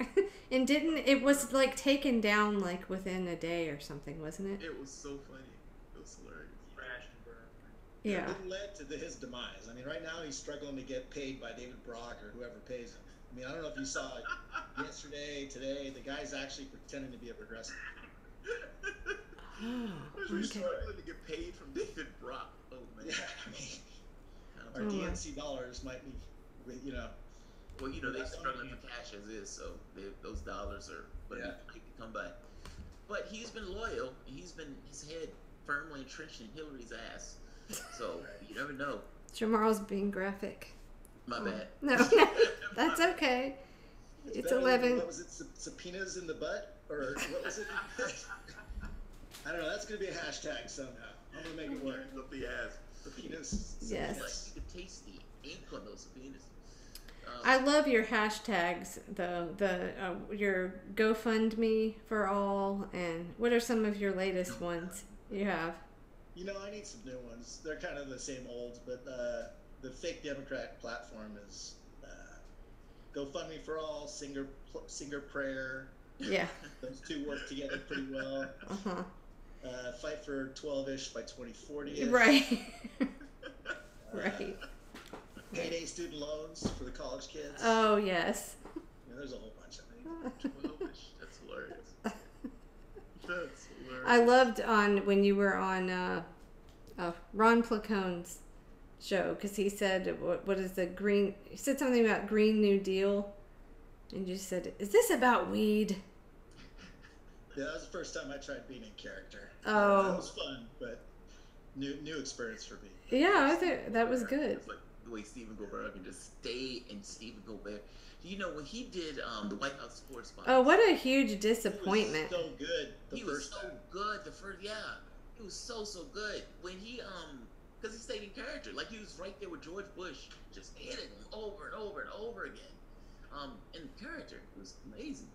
And it was like taken down like within a day or something, wasn't it? It was so funny. It was hilarious. Crash and burn. Yeah. It led to his demise. I mean, right now he's struggling to get paid by David Brock or whoever pays him. I mean, I don't know if you saw it yesterday, today, the guy's actually pretending to be a progressive. We're struggling to get paid from David Brock. Oh man. Yeah, I mean, our DNC dollars might be, Well, they're struggling for cash as is, so those dollars are going to come by. But he's been loyal. He's been his head firmly entrenched in Hillary's ass. So you never know. Jamaro's being graphic. My bad. No, that's okay. It's 11. What was it? Subpoenas in the butt, or what was it? I don't know. That's going to be a hashtag somehow. I'm going to make it work. Up the ass. Subpoenas. Yes. Like, you can taste the ink on those subpoenas. I love your hashtags though. Your GoFundMe for all, and what are some of your latest ones you have? You know, I need some new ones. They're kind of the same old, but the fake Democrat platform is GoFundMe for all, Singer Prayer. Yeah. Those two work together pretty well. Uh-huh. Fight for 12-ish by 2040. Right. Right. Payday student loans for the college kids. Oh, yes. Yeah, there's a whole bunch of them. 12-ish. That's hilarious. That's hilarious. I loved when you were on Ron Placone's show, because he said, what is the green, he said something about Green New Deal, and you said, is this about weed? Yeah, that was the first time I tried being in character. Oh. That was fun, but new experience for me. Yeah, I think that was good. It's like the way Stephen Colbert can just stay in Stephen Colbert. You know, when he did the White House correspondence. Oh, what a huge disappointment. He was so good. He was so good the first, yeah. He was so good. When he, because he stayed in character. Like, he was right there with George Bush, just hitting him over and over and over again. In character. It was amazing.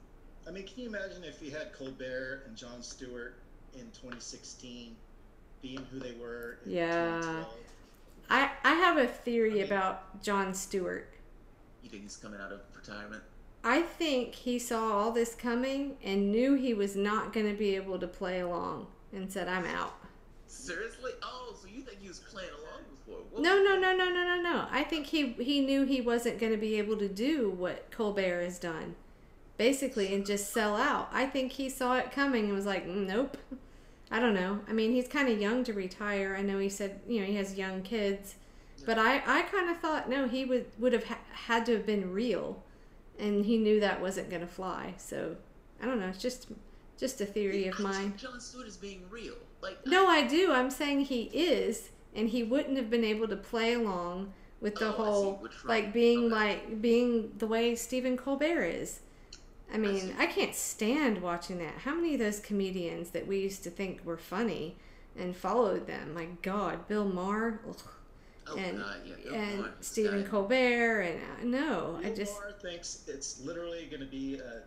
I mean, can you imagine if you had Colbert and Jon Stewart in 2016 being who they were in 2012? I have a theory about Jon Stewart. You think he's coming out of retirement? I think he saw all this coming and knew he was not going to be able to play along and said, I'm out. Seriously? Oh, so you think he was playing along before? No. I think he knew he wasn't going to be able to do what Colbert has done, basically, and just sell out. I think he saw it coming and was like, nope. I don't know. I mean, he's kind of young to retire. I know he said, he has young kids. But I kind of thought, no, he would have had to have been real. And he knew that wasn't going to fly. So, I don't know. It's just a theory of mine. Jon Stewart is being real. No, I do. I'm saying he is. And he wouldn't have been able to play along with the whole, being the way Stephen Colbert is. I mean, I can't stand watching that. How many of those comedians that we used to think were funny and followed them? My God, Bill Maher, and Stephen Colbert, and Bill Maher thinks it's literally going to be a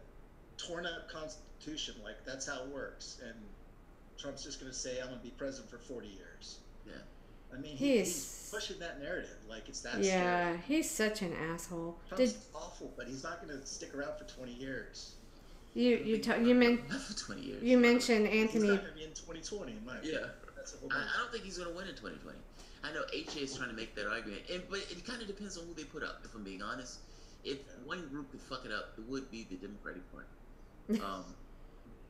torn-up constitution. Like, that's how it works. And Trump's just going to say, I'm going to be president for 40 years. Yeah. I mean, he's pushing that narrative. Like, it's that scary. He's such an asshole. Trump's awful, but he's not going to stick around for 20 years. You mentioned Anthony. He's not going to be in 2020, in my opinion. Yeah. I don't think he's going to win in 2020. I know HA is trying to make that argument, but it kind of depends on who they put up, if I'm being honest. If one group could fuck it up, it would be the Democratic Party.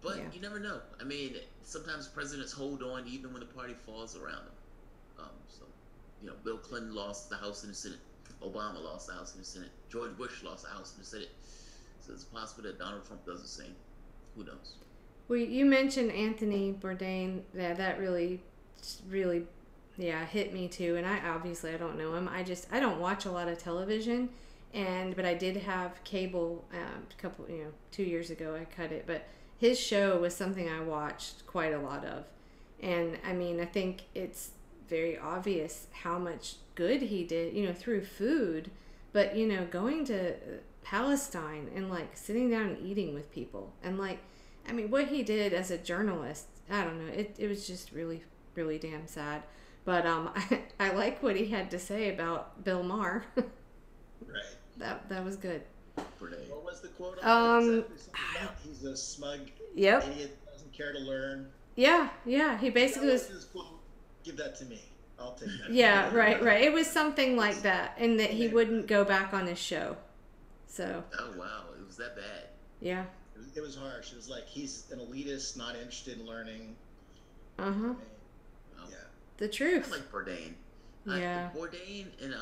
But you never know. I mean, sometimes presidents hold on even when the party falls around them. Bill Clinton lost the House and the Senate. Obama lost the House and the Senate. George Bush lost the House and the Senate. So it's possible that Donald Trump does the same. Who knows? Well, you mentioned Anthony Bourdain. Yeah, that really hit me too. And I don't know him. I don't watch a lot of television, but I did have cable a couple 2 years ago. I cut it, but his show was something I watched quite a lot of. And I mean, I think it's very obvious how much good he did, through food, but going to Palestine and sitting down and eating with people, and what he did as a journalist, I don't know, it was just really, really damn sad. But I like what he had to say about Bill Maher. Right. That was good. What was the quote on that? He's a smug idiot that doesn't care to learn. Yeah. He basically was his quote. Give that to me. I'll take that. Yeah, right. It was something like that, and that he wouldn't go back on his show. So. Oh wow, it was that bad. Yeah. It was harsh. It was like he's an elitist, not interested in learning. The truth. I like Bourdain. Yeah. Bourdain and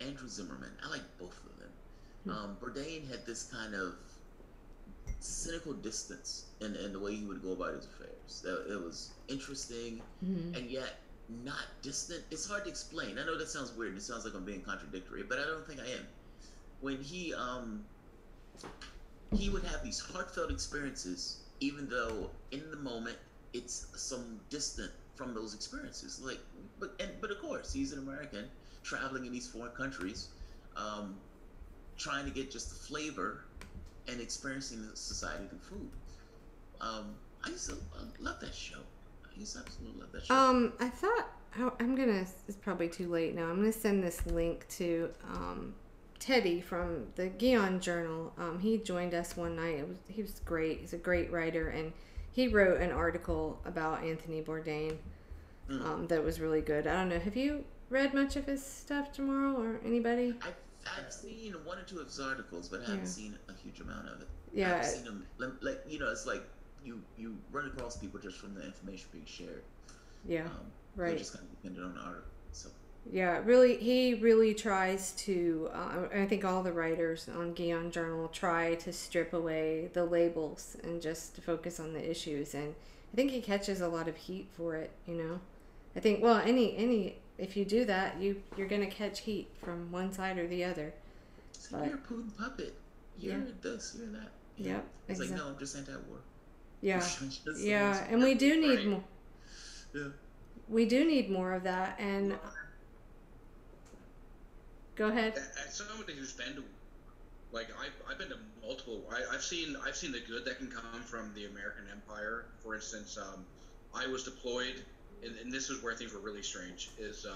Andrew Zimmerman. I like both of them. Bourdain had this kind of cynical distance in the way he would go about his affairs. It was interesting, and yet not distant. It's hard to explain. I know that sounds weird. It sounds like I'm being contradictory, but I don't think I am. When he would have these heartfelt experiences, even though in the moment it's some distant from those experiences. But of course, he's an American traveling in these foreign countries. trying to get just the flavor and experiencing the society through food. I used to love that show. I used to absolutely love that show. I thought it's probably too late now. I'm gonna send this link to Teddy from the Guion Journal. He joined us one night. He was great. He's a great writer, and he wrote an article about Anthony Bourdain that was really good. I don't know. Have you read much of his stuff, Tomorrow, or anybody? I've seen one or two of his articles, but I haven't seen a huge amount of it. Yeah. I've seen him, like, it's like you run across people just from the information being shared. Yeah, right. You're just kind of dependent on the article. So. Yeah, he really tries to, I think all the writers on Guion Journal try to strip away the labels and just focus on the issues, and I think he catches a lot of heat for it, I think, well, if you do that, you're going to catch heat from one side or the other. So you're a Putin puppet. You're this, you're that. Yep, it's exactly. like, no, I'm just anti-war. Yeah, yeah, and we do need more. Yeah. We do need more of that, and... Go ahead. As somebody who's been to, like, I've been to multiple. I've seen the good that can come from the American Empire. For instance, I was deployed, and this is where things were really strange. Is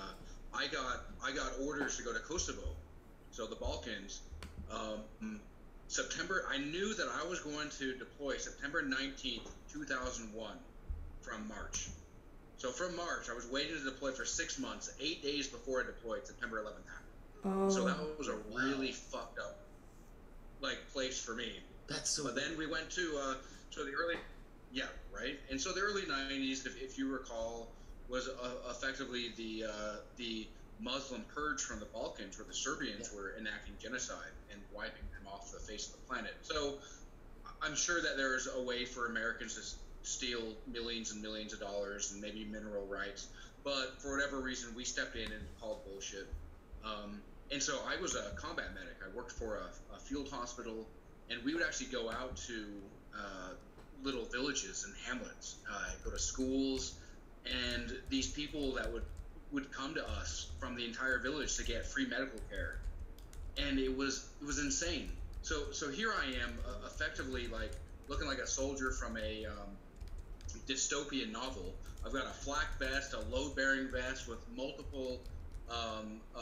I got orders to go to Kosovo, so the Balkans. September. I knew that I was going to deploy September 19th, 2001, from March. So from March, I was waiting to deploy for 6 months. 8 days before I deployed, September 11th happened. Oh. So that was a really fucked up, place for me. That's so. But then we went to so the early, right. And so the early '90s, if you recall, was effectively the Muslim purge from the Balkans, where the Serbians were enacting genocide and wiping them off the face of the planet. So I'm sure that there's a way for Americans to steal millions and millions of dollars and maybe mineral rights, but for whatever reason, we stepped in and called bullshit. And so I was a combat medic. I worked for a field hospital, and we would actually go out to little villages and hamlets, go to schools, and these people that would come to us from the entire village to get free medical care, and it was insane. So here I am, effectively like looking like a soldier from a dystopian novel. I've got a flak vest, a load-bearing vest with multiple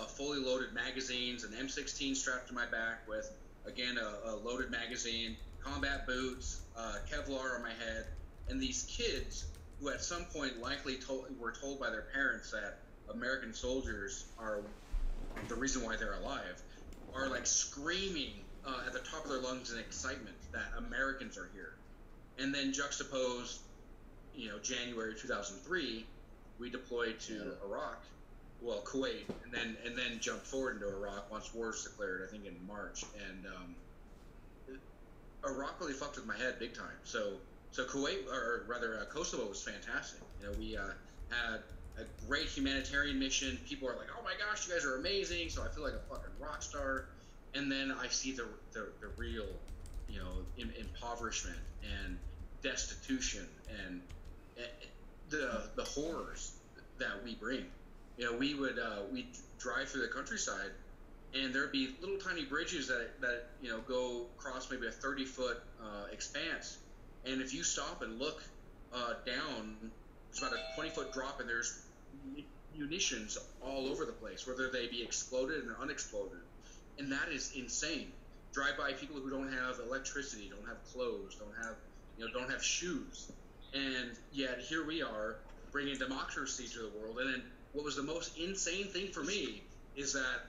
fully loaded magazines, an M16 strapped to my back with, again, a loaded magazine, combat boots, Kevlar on my head, and these kids who at some point likely were told by their parents that American soldiers are the reason why they're alive, are like screaming at the top of their lungs in excitement that Americans are here. And then juxtapose, January 2003, we deployed to Iraq. Well, Kuwait, and then jumped forward into Iraq once war was declared, I think in March, and Iraq really fucked with my head big time. So Kuwait, or rather Kosovo, was fantastic. We had a great humanitarian mission. People are like, "Oh my gosh, you guys are amazing!" So I feel like a fucking rock star. And then I see the real, impoverishment and destitution and the horrors that we bring. We'd drive through the countryside, and there'd be little tiny bridges that go across maybe a 30-foot expanse. And if you stop and look down, it's about a 20-foot drop, and there's munitions all over the place, whether they be exploded or unexploded. And that is insane. Drive by people who don't have electricity, don't have clothes, don't have shoes, and yet here we are bringing democracy to the world. And then what was the most insane thing for me is that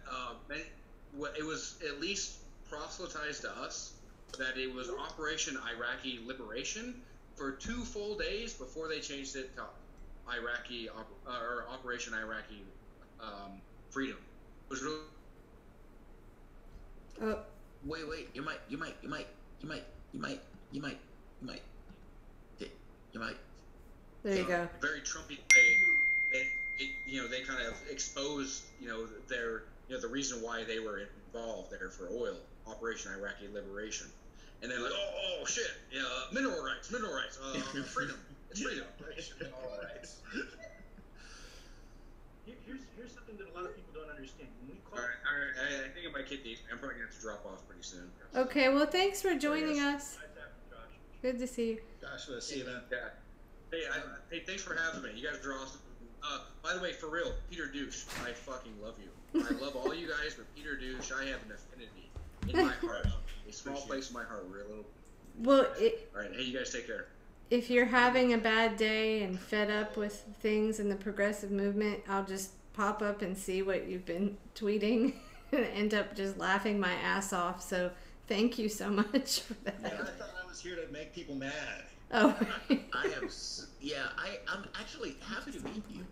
it was at least proselytized to us that it was Operation Iraqi Liberation for 2 full days before they changed it to Operation Iraqi Freedom. It was really. Wait! You might. There you go. Very Trumpy. They kind of exposed, their, the reason why they were involved there for oil, Operation Iraqi Liberation, and then like, oh shit, mineral rights, freedom, it's freedom, mineral rights. here's something that a lot of people don't understand. When we call, All right. I think I might get these. I'm probably gonna have to drop off pretty soon. Okay, well, thanks for joining us. Good to see you. Gosh, let's see you then. Yeah. Hey, thanks for having me. You guys are awesome. By the way, for real, Peter Douche, I fucking love you. I love all you guys, but Peter Douche, I have an affinity in my heart. A small place in my heart, real. Well, all right. Hey, you guys take care. If you're having a bad day and fed up with things in the progressive movement, I'll just pop up and see what you've been tweeting and end up just laughing my ass off. So thank you so much for that. Yeah, I thought I was here to make people mad. Oh. I'm actually happy to meet you.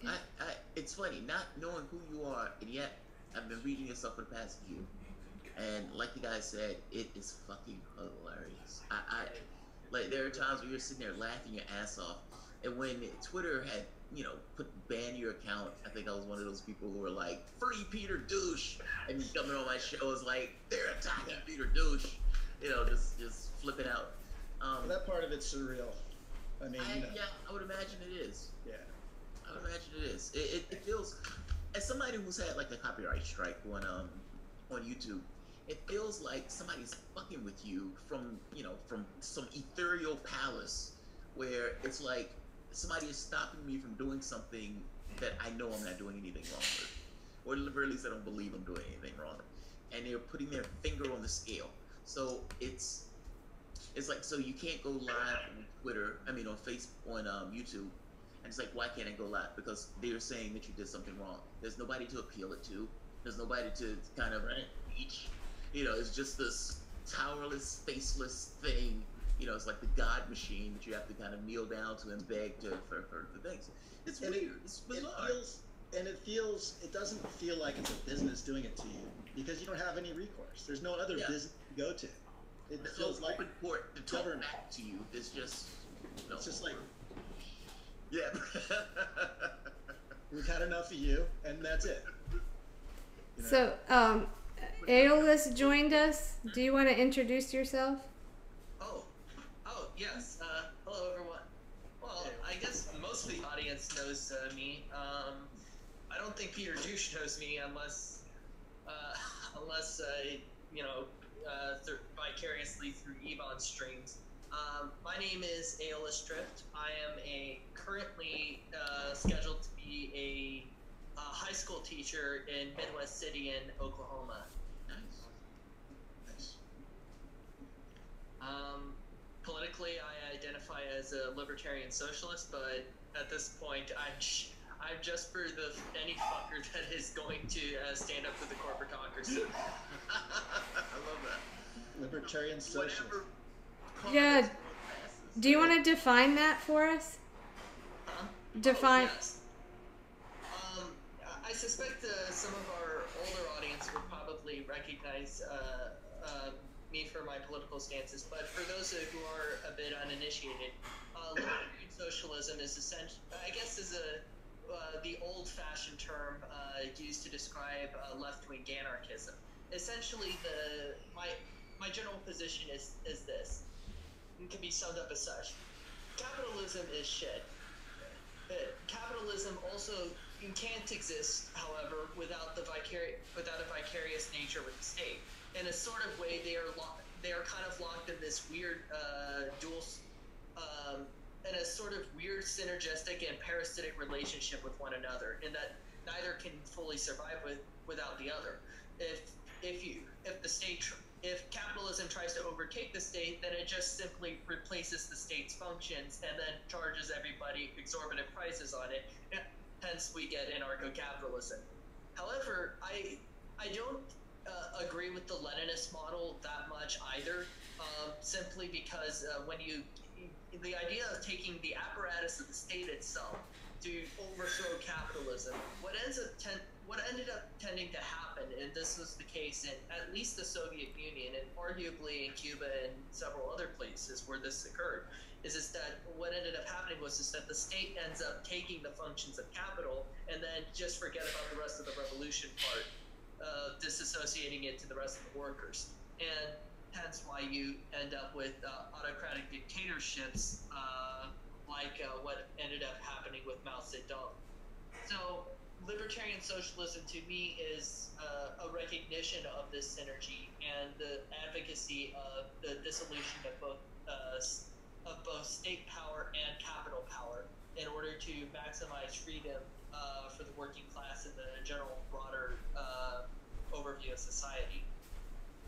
It's funny, not knowing who you are, and yet I've been reading your stuff for the past year. And like the guy said, it is fucking hilarious. Like, there are times where you're sitting there laughing your ass off. And when Twitter had, ban your account, I think I was one of those people who were like, free Peter Douche. And coming on my show is like, they're attacking Peter Douche. Just flipping out. Well, that part of it's surreal. I mean, yeah, I would imagine it is. Yeah. I would imagine it is. It feels, as somebody who's had like a copyright strike on YouTube, it feels like somebody's fucking with you from some ethereal palace where it's like somebody is stopping me from doing something that I know I'm not doing anything wrong with, or at the very least I don't believe I'm doing anything wrong, and they're putting their finger on the scale. So it's like, so you can't go live on Twitter, on YouTube, and it's like, why can't I go live? Because they're saying that you did something wrong. There's nobody to appeal it to. There's nobody to kind of reach. It's just this towerless, faceless thing. It's like the God machine that you have to kind of kneel down to and beg for the things. It's weird. It's bizarre. It doesn't feel like it's a business doing it to you because you don't have any recourse. There's no other business to go to. It feels like open court to talk back to you. It's just, it's just like, yeah. We've had enough of you, and that's it. So, Aeolus joined us. Do you want to introduce yourself? Oh, yes. Hello, everyone. Well, I guess most of the audience knows me. I don't think Peter Douche knows me unless vicariously through Ebon streams. My name is Aeolus Drift. I am currently scheduled to be a high school teacher in Midwest City in Oklahoma. Nice. Politically, I identify as a libertarian socialist, but at this point, I'm just for any fucker that is going to stand up for the corporatocracy. I love that. Libertarian socialist. Yeah. Do you want to define that for us? Define. Yes. I suspect some of our older audience would probably recognize me for my political stances, but for those who are a bit uninitiated, libertarian socialism is essentially, I guess, is the old-fashioned term used to describe left-wing anarchism. Essentially, my general position is this. It can be summed up as such. Capitalism is shit. Capitalism also can't exist, however, without a vicarious nature with the state. In a sort of way, they are kind of locked in this weird in a sort of weird synergistic and parasitic relationship with one another, in that neither can fully survive without the other. If capitalism tries to overtake the state, then it just simply replaces the state's functions and then charges everybody exorbitant prices on it. Hence, we get anarcho-capitalism. However, I don't agree with the Leninist model that much either, simply because the idea of taking the apparatus of the state itself to overthrow capitalism, what ended up tending to happen, and this was the case in at least the Soviet Union and arguably in Cuba and several other places where this occurred, is that what ended up happening was that the state ends up taking the functions of capital and then just forget about the rest of the revolution part, disassociating it to the rest of the workers. And hence why you end up with autocratic dictatorships like what ended up happening with Mao Zedong. So libertarian socialism to me is a recognition of this synergy and the advocacy of the dissolution of both state power and capital power in order to maximize freedom for the working class and the general broader overview of society.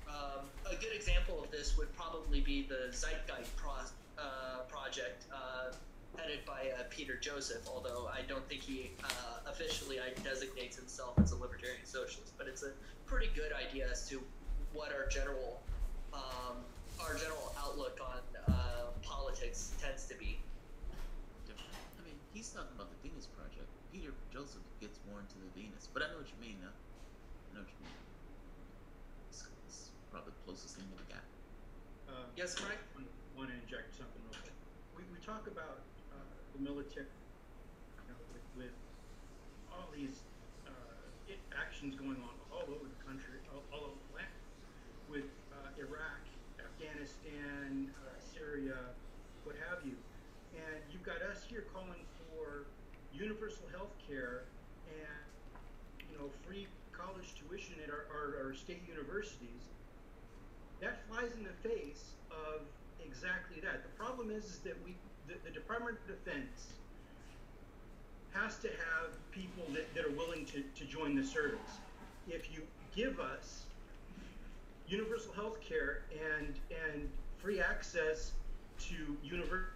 A good example of this would probably be the Zeitgeist project headed by Peter Joseph, although I don't think he officially designates himself as a libertarian socialist, but it's a pretty good idea as to what our general outlook on politics tends to be. I mean, he's talking about the Venus Project. Peter Joseph gets more into the Venus, but I know what you mean now. I know what you mean. It's probably the closest thing that we got. Yes, Mike? I want to inject something real quick. We talk about the military, with all these actions going on all over the country, all over the land, with Iraq, Afghanistan, Syria, what have you. And you've got us here calling for universal health care and, free college tuition at our state universities. That flies in the face of exactly that. The problem is that the Department of Defense has to have people that are willing to join the service. If you give us universal health care and free access to university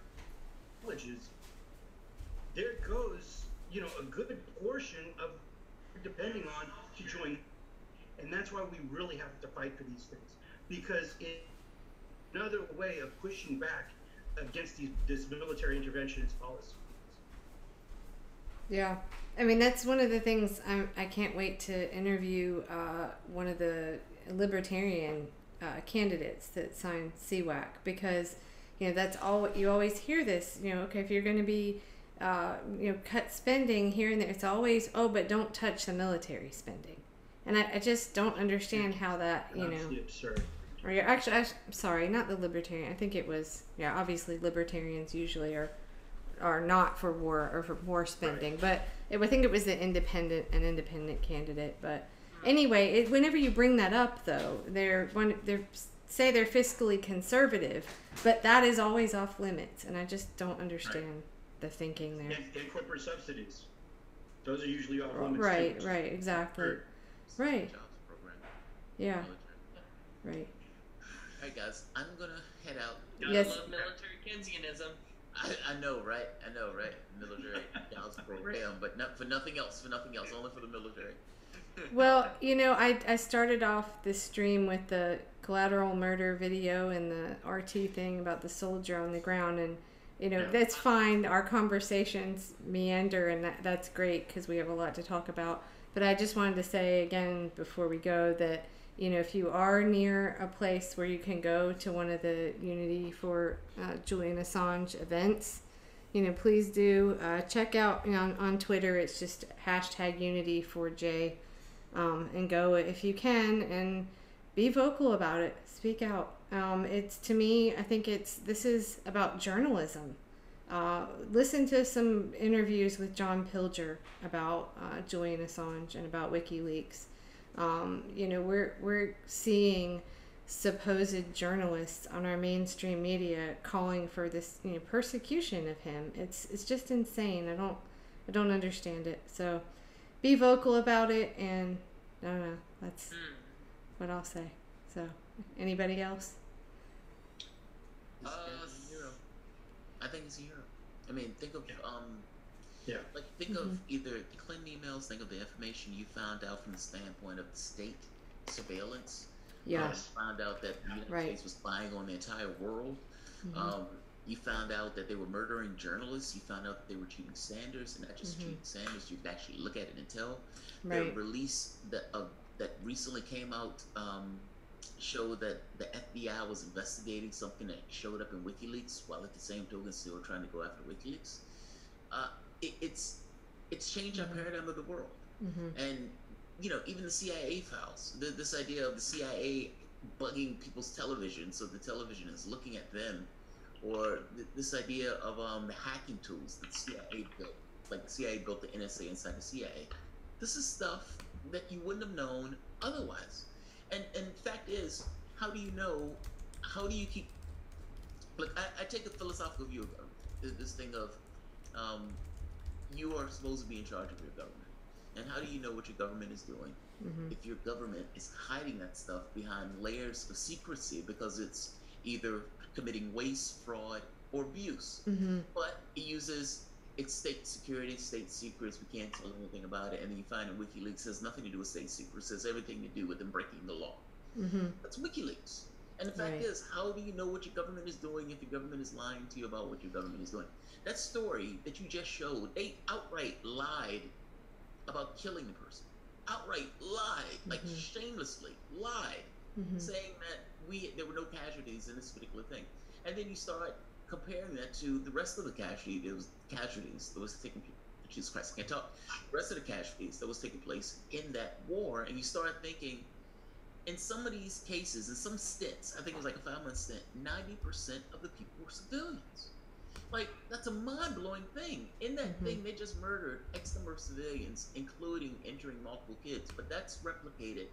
colleges, there goes, a good portion of depending on to join. And that's why we really have to fight for these things, because it's another way of pushing back against this military interventionist policy. Yeah, I mean, that's one of the things I can't wait to interview one of the libertarian candidates that signed CWAC, because that's all you always hear this. Okay, if you're going to be cut spending here and there, it's always, but don't touch the military spending, and I just don't understand how that That's absurd. Or actually, I'm sorry, not the libertarian. I think it was obviously libertarians usually are not for war or for war spending, right. But I think it was an independent candidate. But anyway, whenever you bring that up, though, they're say they're fiscally conservative, but that is always off limits, and I just don't understand the thinking there. And corporate subsidies, those are usually off limits. Right, exactly. Right. Yeah. Right. All right, guys, I'm gonna head out. Gotta love military Keynesianism. I know, right? Military gals program, but not for nothing else. Only for the military. Well, I started off this stream with the collateral murder video and the RT thing about the soldier on the ground, and that's fine. Our conversations meander, and that's great because we have a lot to talk about. But I just wanted to say again before we go that if you are near a place where you can go to one of the Unity for Julian Assange events, please do check out on Twitter. It's just #Unity4J, and go if you can and be vocal about it. Speak out. It's, to me, I think this is about journalism. Listen to some interviews with John Pilger about Julian Assange and about WikiLeaks. We're seeing supposed journalists on our mainstream media calling for this persecution of him. It's just insane. I don't understand it. So be vocal about it, and I don't know, that's what I'll say. So anybody else? I think it's a hero. I mean, think of think of either the Clinton emails, think of the information you found out from the standpoint of the state surveillance. Yes. Found out that the United States was spying on the entire world. You found out that they were murdering journalists. You found out that they were cheating Sanders, and not just cheating Sanders. You could actually look at it and tell. The release that recently came out showed that the FBI was investigating something that showed up in WikiLeaks, while at the same token still trying to go after WikiLeaks. It's changed our paradigm of the world. And even the CIA files, this idea of the CIA bugging people's television so the television is looking at them, or this idea of the hacking tools that the CIA built, like the CIA built the NSA inside the CIA. This is stuff that you wouldn't have known otherwise. And fact is, how do you know? How do you keep? Look, I take a philosophical view of this thing of you are supposed to be in charge of your government, and how do you know what your government is doing if your government is hiding that stuff behind layers of secrecy because it's either committing waste, fraud, or abuse? But it uses it's state security, state secrets. We can't tell anything about it, and then you find that WikiLeaks has nothing to do with state secrets. It has everything to do with them breaking the law. That's WikiLeaks. And the fact is, how do you know what your government is doing if your government is lying to you about what your government is doing? That story that you just showed, they outright lied about killing the person. Outright lied, like shamelessly lied, saying that there were no casualties in this particular thing. And then you start comparing that to the rest of the casualties that was taking place. Jesus Christ, I can't talk. The rest of the casualties that was taking place in that war, and you start thinking, in some of these cases, in some stints, I think it was like a 5-month stint, 90% of the people were civilians. Like, that's a mind-blowing thing. In that thing, they just murdered X number of civilians, including injuring multiple kids. But that's replicated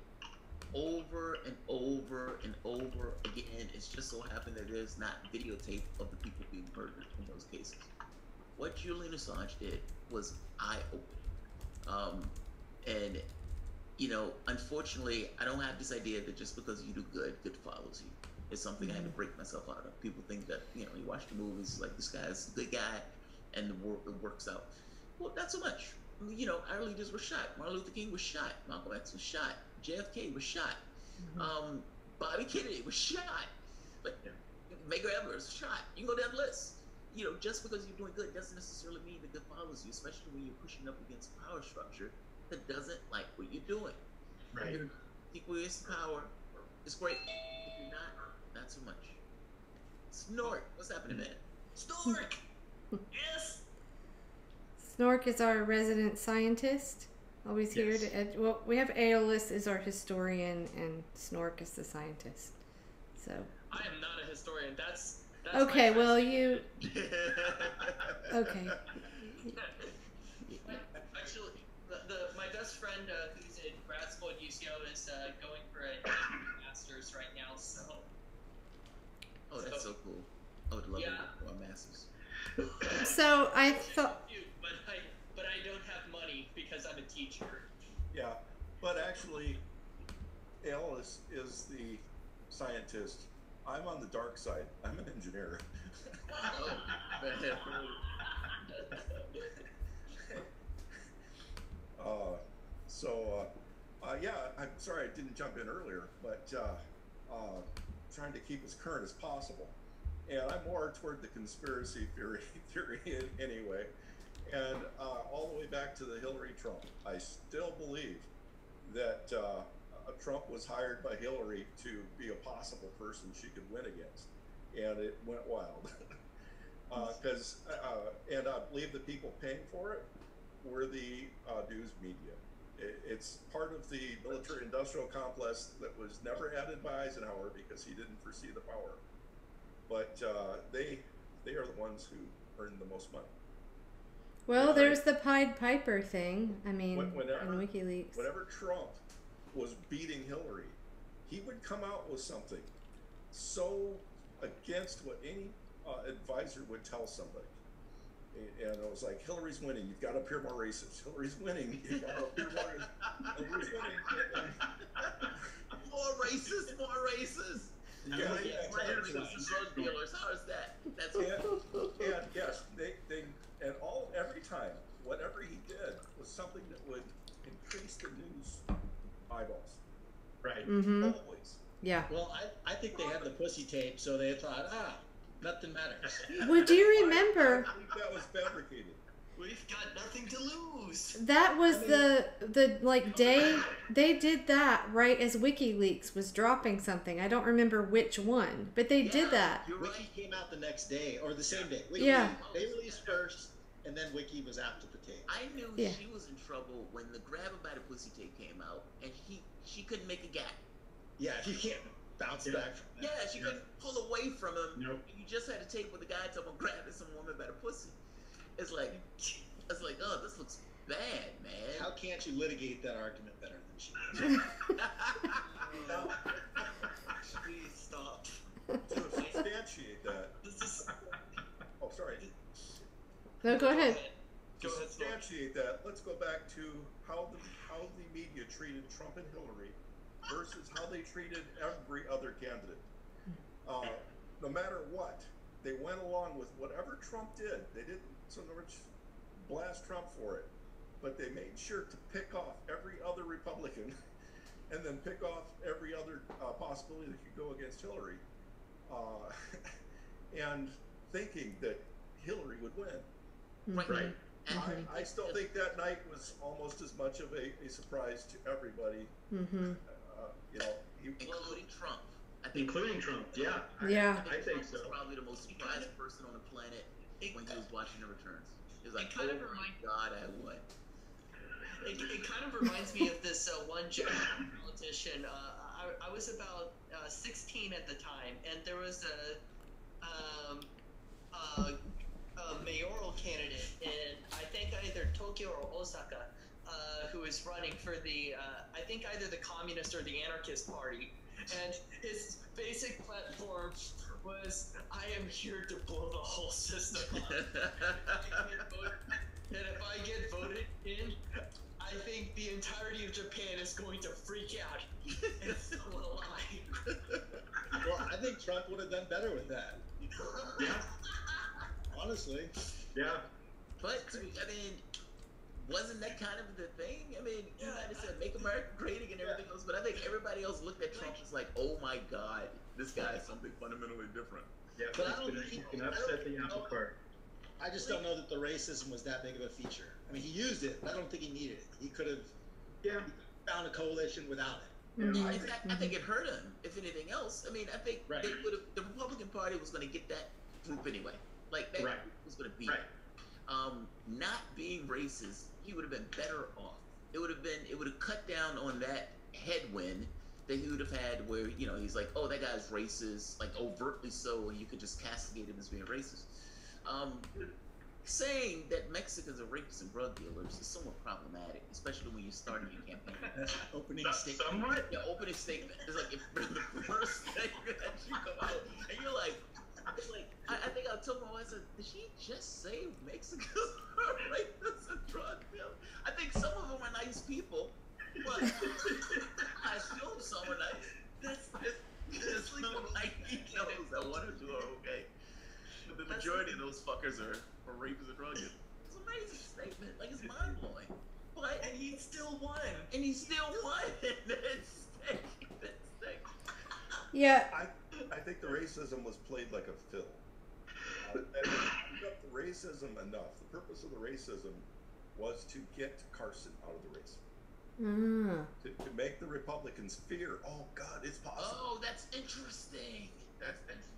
over and over and over again. It's just so happened that there's not videotape of the people being murdered in those cases. What Julian Assange did was eye-opening. And you know, unfortunately, I don't have this idea that just because you do good follows you. It's something I had to break myself out of. People think that, you know, you watch the movies, like, this guy's a good guy, and it works out. Well, not so much. You know, our leaders were shot. Martin Luther King was shot. Malcolm X was shot. JFK was shot. Bobby Kennedy was shot. But Medgar Evers was shot. You can go down the list. You know, just because you're doing good doesn't necessarily mean that good follows you, especially when you're pushing up against a power structure that doesn't like what you're doing. Right. If equal is power, it's great. If you're not so much. Snork, what's happening, man? Snork! Yes! Snork is our resident scientist. Always here to well, we have Aeolus is our historian, and Snork is the scientist. So. I am not a historian. That's okay. Well, you. Okay. Actually, my best friend who's in grad school at UCO is going for a master's right now. So. Oh, that's so cool. I would love to go on masters. So I thought. But I don't have money because I'm a teacher. Yeah, but actually, Alice is the scientist. I'm on the dark side. I'm an engineer. Yeah, I'm sorry I didn't jump in earlier, but trying to keep as current as possible. And I'm more toward the conspiracy theory anyway. And all the way back to the Hillary Trump, I still believe that Trump was hired by Hillary to be a possible person she could win against. And it went wild. And I believe the people paying for it were the news media. It's part of the military-industrial complex that was never added by Eisenhower because he didn't foresee the power. But they are the ones who earned the most money. Well, there's the Pied Piper thing. I mean, in WikiLeaks. Whenever Trump was beating Hillary, he would come out with something so against what any advisor would tell somebody. And it was like, Hillary's winning, you've got to appear more racist. Hillary's winning, you've got to appear more racist. Hillary's winning. More racist. Drug dealers. How is that? That's and yes, every time, whatever he did was something that would increase the news eyeballs. Right. Always. Yeah. Well, I think they had the pussy tape, so they thought, nothing matters. Well, do you remember? I think that was fabricated. We've got nothing to lose. That was the like day they did that right as WikiLeaks was dropping something. I don't remember which one, but they did that. Wiki came out the next day or the same day. They released first, and then Wiki was after the tape. I knew she was in trouble when the Grab Him by the Pussy tape came out, and she couldn't make a gap. Yeah, you can't bounce back from that. Yeah, she couldn't pull away from him. Nope. You just had to tape with the guy talking about grabbing some woman by the pussy. It's like, oh, this looks bad, man. How can't you litigate that argument better than she does? Please stop. To substantiate that. Oh, sorry. No, go ahead. To substantiate that, let's go back to how the media treated Trump and Hillary versus how they treated every other candidate. No matter what, they went along with whatever Trump did. They didn't so much blast Trump for it, but they made sure to pick off every other Republican and then pick off every other possibility that could go against Hillary, and thinking that Hillary would win. Right. I still think that night was almost as much of a surprise to everybody. Mm-hmm. You know, including Trump. Including Trump, yeah. I think so. Trump was probably the most surprised person on the planet when he was watching the returns. He was like, kind oh of my God, I won. It kind of reminds me of this one German politician. I was about 16 at the time, and there was a mayoral candidate in, I think, either Tokyo or Osaka, who was running for the, I think, either the Communist or the Anarchist Party. And his basic platform was, I am here to blow the whole system up. And if I get voted in, I think the entirety of Japan is going to freak out. And so will I. Well, I think Trump would have done better with that. Yeah. Honestly. Yeah. But, I mean, wasn't that kind of the thing? I mean, you might have said, make America great again and everything else, but I think everybody else looked at Trump as like, oh my God, this guy is something fundamentally different. Yeah, But I he's don't gonna, think he's gonna upset the apple cart. I just don't know that the racism was that big of a feature. I mean, he used it, but I don't think he needed it. He could have found a coalition without it. Mm-hmm. In fact, I think it hurt him, if anything else. I mean, I think they would have, the Republican Party was going to get that group anyway. Like, that was going to be it. Not being racist, he would have been better off. It would have cut down on that headwind that he would have had where, you know, he's like, oh, that guy's racist, like overtly so, and you could just castigate him as being racist. Saying that Mexicans are rapists and drug dealers is somewhat problematic, especially when you're starting your campaign. Opening statement. Somewhat? Yeah, opening statement. It's like if the first statement that you come out, and you're like, it's like, I think I told my wife, I said, did she just say Mexicans are rapists and drug dealers? I think some of them are nice people, but I assume some are nice. There's like he knows that one or two are okay. But the majority of those fuckers are rapists and drug dealers. It's an amazing statement. Like, it's mind blowing. But and he still won. And he still won. That's sick. Yeah. I think the racism was played like a fiddle. And the racism enough. The purpose of the racism was to get Carson out of the race. Mm. To make the Republicans fear, oh God, it's possible. Oh, that's interesting.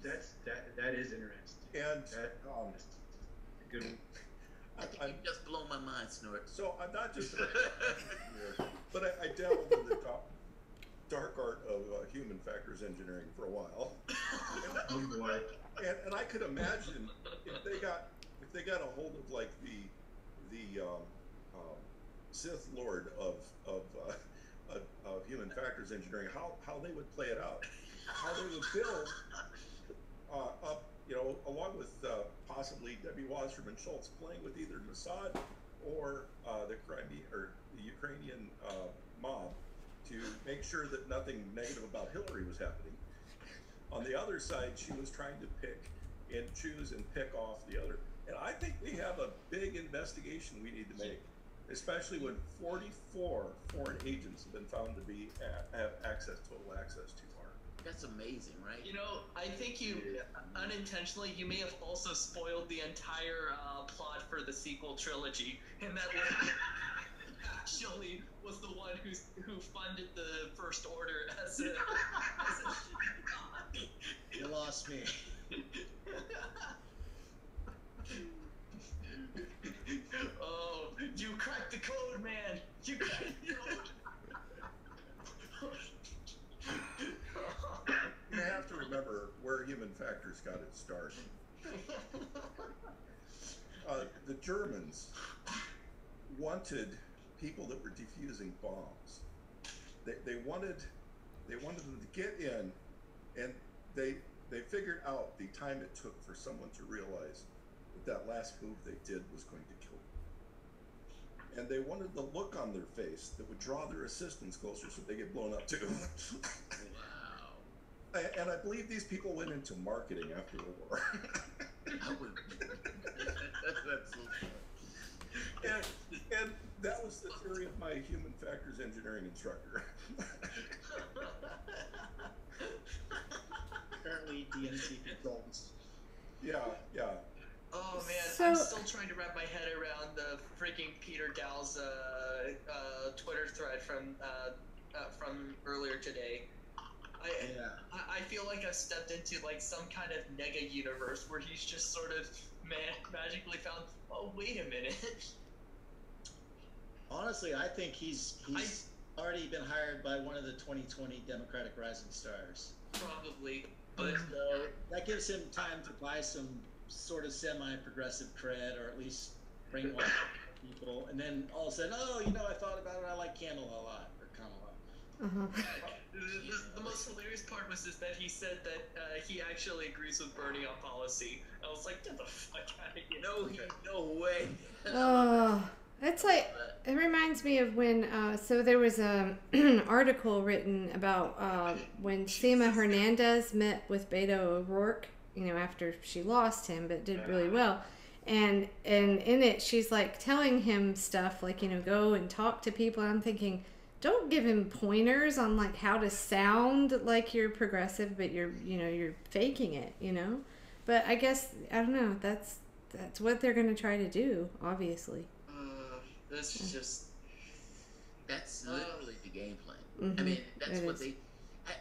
That is interesting. And good. I think you just blown my mind, Snort. So I'm not just, but I dabbled in the dark art of human factors engineering for a while. Oh boy. And I could imagine if they got a hold of like the Sith Lord of human factors engineering, how they would play it out, how they would build up, you know, along with possibly Debbie Wasserman Schultz playing with either Mossad or the Crimea or the Ukrainian mob to make sure that nothing negative about Hillary was happening. On the other side, she was trying to pick and choose and pick off the other. And I think we have a big investigation we need to make, especially when 44 foreign agents have been found to be have total access to our. That's amazing, right? You know, I think you unintentionally, you may have also spoiled the entire plot for the sequel trilogy, and that actually was the one who funded the First Order as a You lost me. Oh, you cracked the code, man! You cracked the code! You have to remember where human factors got its start. The Germans wanted people that were defusing bombs. They wanted them to get in, and they figured out the time it took for someone to realize that last move they did was going to kill them. And they wanted the look on their face that would draw their assistants closer so they get blown up too. Wow. And I believe these people went into marketing after the war. I would. That's so funny. And that was the theory of my human factors engineering instructor. Apparently DNC consultants. Yeah. Oh man, So- I'm still trying to wrap my head around the freaking Peter Gal's Twitter thread from earlier today. I feel like I stepped into like some kind of nega universe where he's just sort of magically found. Oh wait a minute. Honestly, I think he's already been hired by one of the 2020 Democratic Rising Stars. Probably, but So that gives him time to buy some sort of semi-progressive cred, or at least brainwash people. And then all of a sudden, oh, you know, I thought about it. I like Kamala a lot, or Kamala. The most hilarious part was that he said that he actually agrees with Bernie on policy. I was like, get the fuck out of here. No way. Oh, it's like, it reminds me of when, so there was an article written about when Sima Hernandez met with Beto O'Rourke, you know, after she lost him, but did really well. And in it, she's like telling him stuff like, you know, go and talk to people. And I'm thinking, don't give him pointers on like how to sound like you're progressive, but you're faking it, you know? But I guess, I don't know, that's what they're going to try to do, obviously. This is just... That's literally the game plan. Mm-hmm. I mean, that's It what is. they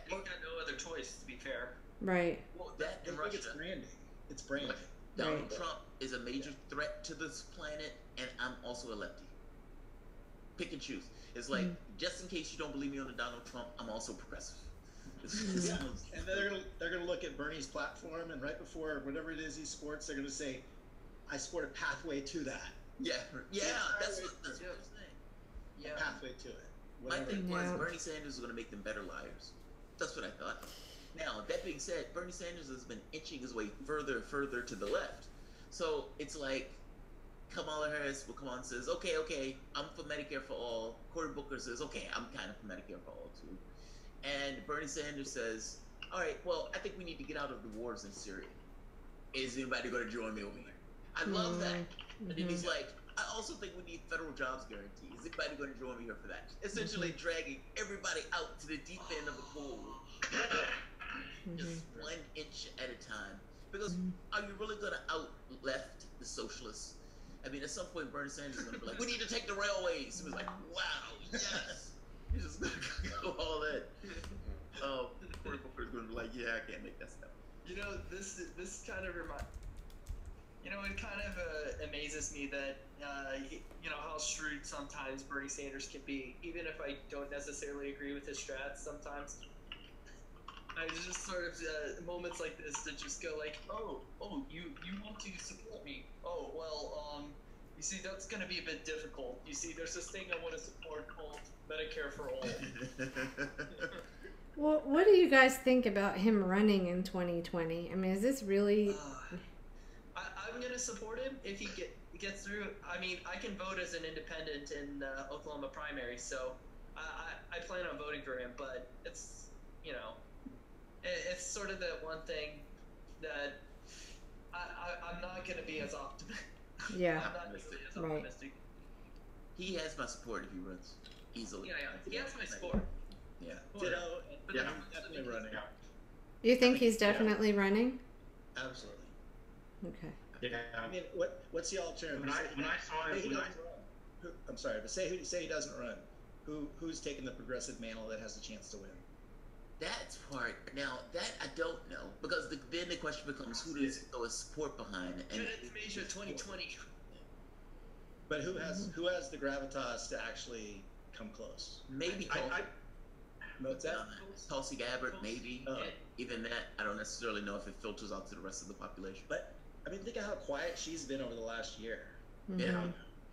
got no other choice, to be fair. Right. Well, that in I think Russia. it's branding. It's branding. Donald Right. Trump is a major threat to this planet, and I'm also a lefty. Pick and choose. It's like, just in case you don't believe me on the Donald Trump, I'm also progressive. Yeah. And they're gonna look at Bernie's platform, and right before whatever it is he supports, they're gonna say, "I support a pathway to that." Yeah, that's what I'm saying. Yeah, pathway to it. My Whatever. thing was Bernie Sanders was going to make them better liars. That's what I thought. Now, that being said, Bernie Sanders has been inching his way further and further to the left. So it's like Kamala Harris will come on and says, okay, I'm for Medicare for all. Cory Booker says, okay, I'm kind of for Medicare for all too. And Bernie Sanders says, all right, well, I think we need to get out of the wars in Syria. Is anybody going to join me over here? I love that. And then he's like, I also think we need federal jobs guarantee. Is anybody going to join me here for that? Essentially dragging everybody out to the deep end of the pool. Just 1 inch at a time. Because are you really going to out-left the socialists? I mean, at some point, Bernie Sanders is going to be like, we need to take the railways. He was like, wow, yes. He's just going to go all in. Cory Booker's going to be like, yeah, I can't make that stuff. You know, this kind of it kind of amazes me that, you know, how shrewd sometimes Bernie Sanders can be, even if I don't necessarily agree with his strats sometimes. I just sort of, moments like this that just go like, oh, you want to support me? Oh, well, you see, that's going to be a bit difficult. You see, there's this thing I want to support called Medicare for All. Well, what do you guys think about him running in 2020? I mean, is this really... I'm going to support him if he gets through. I mean, I can vote as an independent in Oklahoma primary, so I plan on voting for him, but it's, you know, it's sort of that one thing that I'm not going to be as optimistic. Yeah. I'm not going to be as optimistic. He has my support if he runs easily. Yeah, he has my support. Yeah. Ditto. Yeah, I'm definitely running. You think he's definitely running? Absolutely. Okay. Yeah. I mean, what's the alternative? When I saw it, I'm sorry, but say he doesn't run. Who's taking the progressive mantle that has a chance to win? That's part. Now that I don't know, because then the question becomes who does throw his support behind? And it's Major 2020. But who has the gravitas to actually come close? Maybe Tulsi Gabbard, maybe. Even that, I don't necessarily know if it filters out to the rest of the population. But I mean, think of how quiet she's been over the last year. Yeah.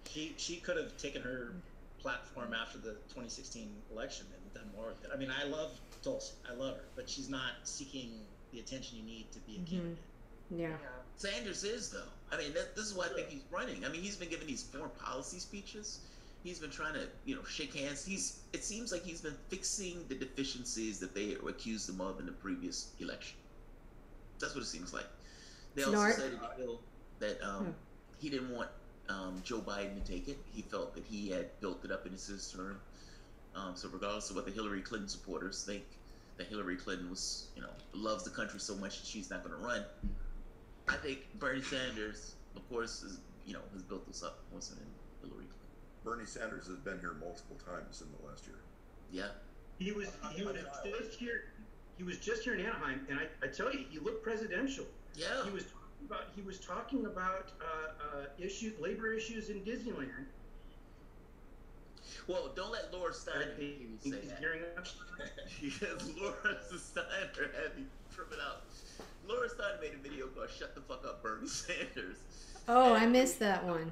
She could have taken her platform after the 2016 election and done more with it. I mean, I love Tulsi. I love her, but she's not seeking the attention you need to be a candidate. Yeah. Sanders is, though. I mean, this is why I think he's running. I mean, he's been giving these foreign policy speeches. He's been trying to, shake hands. It seems like he's been fixing the deficiencies that they accused him of in the previous election. That's what it seems like. They also said in the bill that he didn't want Joe Biden to take it. He felt that he had built it up in his term. So regardless of what the Hillary Clinton supporters think, that Hillary Clinton was, loves the country so much that she's not going to run. I think Bernie Sanders, of course, is, has built this up. Wasn't in Hillary Clinton. Bernie Sanders has been here multiple times in the last year. Yeah. He was just here. He was just here in Anaheim, and I tell you, he looked presidential. Yeah. He was talking about labor issues in Disneyland. Well, don't let Laura Steiner hear you say that. Because Laura Steiner had me tripping out. Laura Steiner made a video called "Shut the Fuck Up, Bernie Sanders." Oh, I missed that one.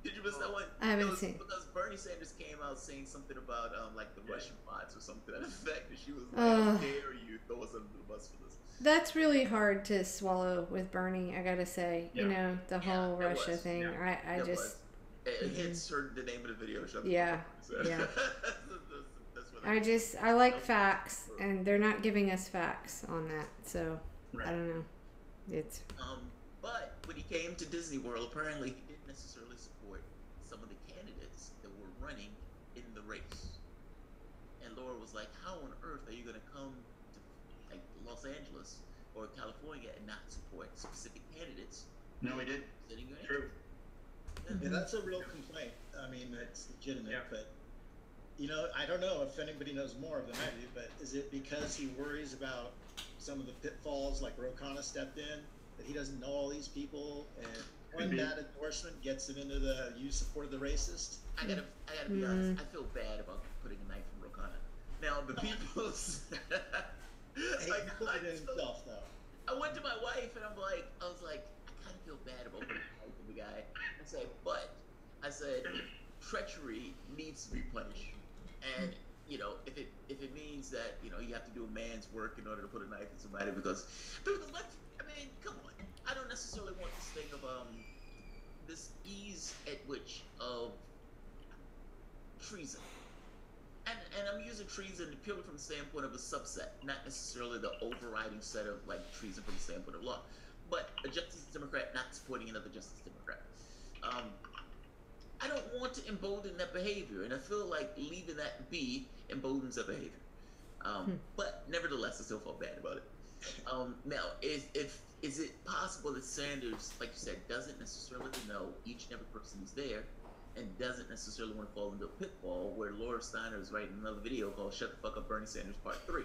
Did you miss that one? I haven't seen. Because Bernie Sanders came out saying something about like the Russian bots or something to that effect, and she was like, "How dare you throw us under the bus for this?" That's really hard to swallow with Bernie. I gotta say, the whole Russia thing. I just. It hits her the name of the video. Yeah. I like facts, and they're not giving us facts on that, so I don't know. It's. But when he came to Disney World, apparently he didn't necessarily support some of the candidates that were running in the race. And Laura was like, "How on earth are you going to come to like Los Angeles or California and not support specific candidates?" No, he did. True. Yeah, that's a real complaint. I mean, it's legitimate, but I don't know if anybody knows more than I do, but is it because he worries about some of the pitfalls like Ro Khanna stepped in, that he doesn't know all these people, and one bad endorsement gets him into the "you support the racist"? I gotta be honest. I feel bad about putting a knife in Ro Khanna. Now the people's he put it in himself though. I went to my wife and I was like, I kind of feel bad about putting a knife in the guy. I said, treachery needs to be punished, and if it means that you have to do a man's work in order to put a knife in somebody, because come on, I don't necessarily want this thing of this ease at which of treason, and I'm using treason purely from the standpoint of a subset, not necessarily the overriding set of like treason from the standpoint of law, but a Justice Democrat not supporting another Justice Democrat. I don't want to embolden that behavior, and I feel like leaving that be emboldens that behavior. But nevertheless, I still feel bad about it. Now, is it possible that Sanders, like you said, doesn't necessarily know each and every person who's there, and doesn't necessarily want to fall into a pitfall where Laura Steiner is writing another video called "Shut the Fuck Up, Bernie Sanders Part 3"?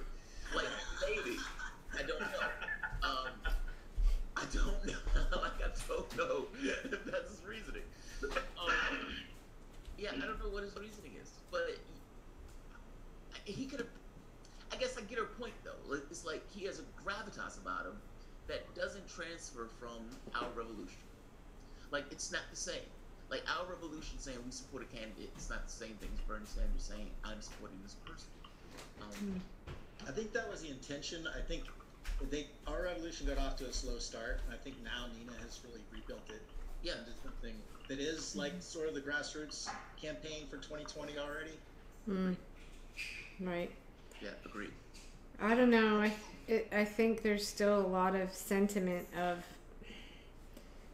Like, maybe. I don't know. I don't know. Like, I don't know if that's his reasoning. I don't know what his reasoning is, but he could have. I guess I get her point though. It's like he has a gravitas about him that doesn't transfer from our revolution. Like, it's not the same. Like, our revolution saying we support a candidate, it's not the same thing as Bernie Sanders saying I'm supporting this person. I think that was the intention. I think our revolution got off to a slow start, and I think now Nina has really rebuilt it into something that is like sort of the grassroots campaign for 2020 already. Right. Yeah, agreed. I don't know. I think there's still a lot of sentiment of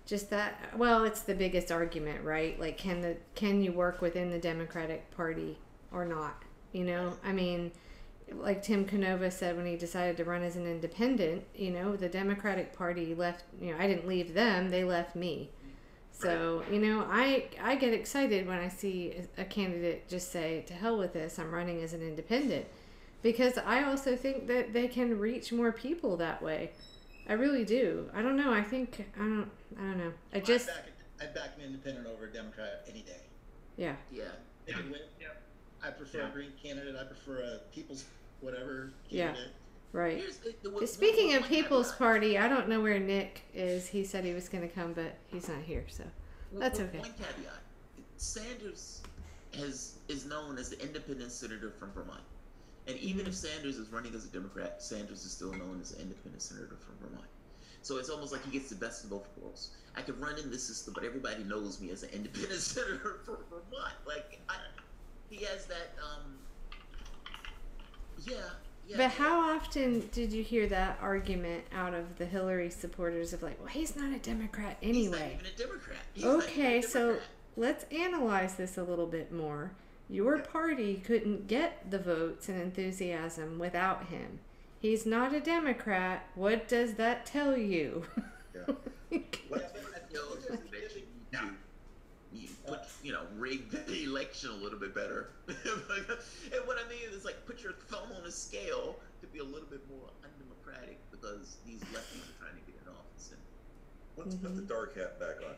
just that. Well, it's the biggest argument, right? Like, can you work within the Democratic Party or not? I mean, like Tim Canova said when he decided to run as an independent, the Democratic Party left, I didn't leave them, they left me. So, I get excited when I see a candidate just say, to hell with this, I'm running as an independent. Because I also think that they can reach more people that way. I really do. I don't know. I don't know. I'd back an independent over a Democrat any day. Yeah. Yeah. I prefer a green candidate. I prefer a people's whatever candidate. Yeah. Right. Speaking of People's Party, I don't know where Nick is. He said he was going to come, but he's not here, so that's okay. One caveat. Sanders is known as the independent senator from Vermont. And even if Sanders is running as a Democrat, Sanders is still known as an independent senator from Vermont. So it's almost like he gets the best of both worlds. I could run in this system, but everybody knows me as an independent senator from Vermont. Like, he has that, yeah. But how often did you hear that argument out of the Hillary supporters of like, well, he's not a Democrat anyway? He's not even a Democrat. Okay, so let's analyze this a little bit more. Your party couldn't get the votes and enthusiasm without him. He's not a Democrat. What does that tell you? Rig the election a little bit better. And what I mean is, like, put your thumb on a scale to be a little bit more undemocratic because these lefties are trying to get in office. And let's put the dark hat back on.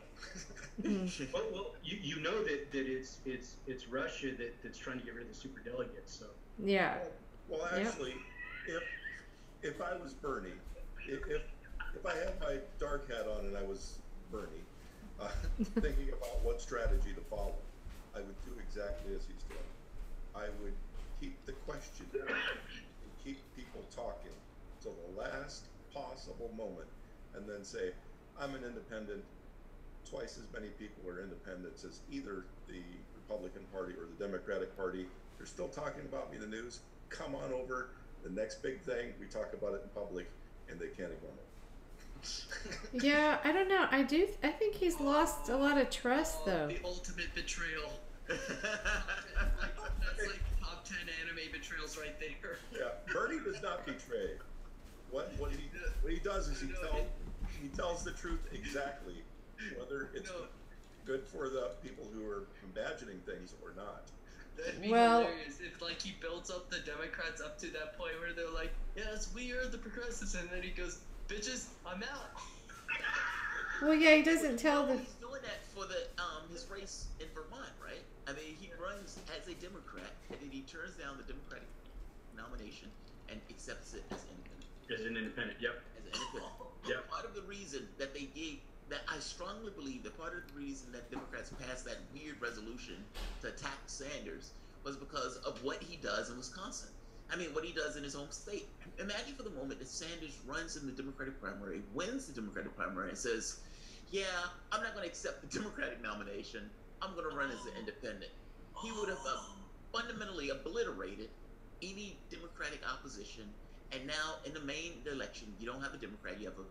Well, you know that it's Russia that's trying to get rid of the superdelegates. So yeah. Well, actually, if I was Bernie, if I had my dark hat on and I was Bernie, thinking about what strategy to follow, I would do exactly as he's doing. I would keep the question and keep people talking till the last possible moment, and then say, I'm an independent. Twice as many people are independents as either the Republican Party or the Democratic Party. They're still talking about me in the news. Come on over. The next big thing, we talk about it in public, and they can't ignore it. Yeah, I don't know. I think he's lost a lot of trust, though. The ultimate betrayal. That's like top 10 anime betrayals right there. Yeah, Bernie does not betray. What he does is he tells the truth exactly, whether it's good for the people who are imagining things or not. That'd be hilarious if, like, he builds up the Democrats up to that point where they're like, yes, we are the progressives, and then he goes, bitches, I'm out. Well, yeah, he doesn't tell the... He's doing that for the his race in Vermont, right? I mean, he runs as a Democrat, and then he turns down the Democratic nomination and accepts it as independent. As an independent, yep. As an independent. Yep. Part of the reason that they gave, that I strongly believe that part of the reason that Democrats passed that weird resolution to attack Sanders was because of what he does in Wisconsin. I mean, what he does in his home state. Imagine for the moment that Sanders runs in the Democratic primary, wins the Democratic primary, and says, yeah, I'm not going to accept the Democratic nomination. I'm going to run as an independent. He would have fundamentally obliterated any Democratic opposition. And now, in the main election, you don't have a Democrat, you have an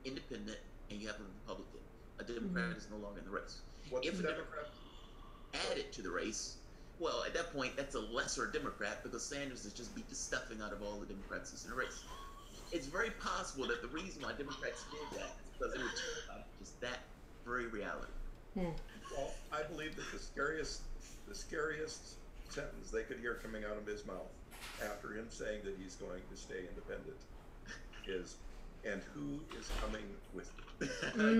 independent, and you have a Republican. A Democrat is no longer in the race. If a Democrat added to the race, well, at that point, that's a lesser Democrat because Sanders has just beat the stuffing out of all the Democrats that's in the race. It's very possible that the reason why Democrats did that is because they were terrified of just that very reality. Well, I believe that the scariest sentence they could hear coming out of his mouth after him saying that he's going to stay independent is, and who is coming with me?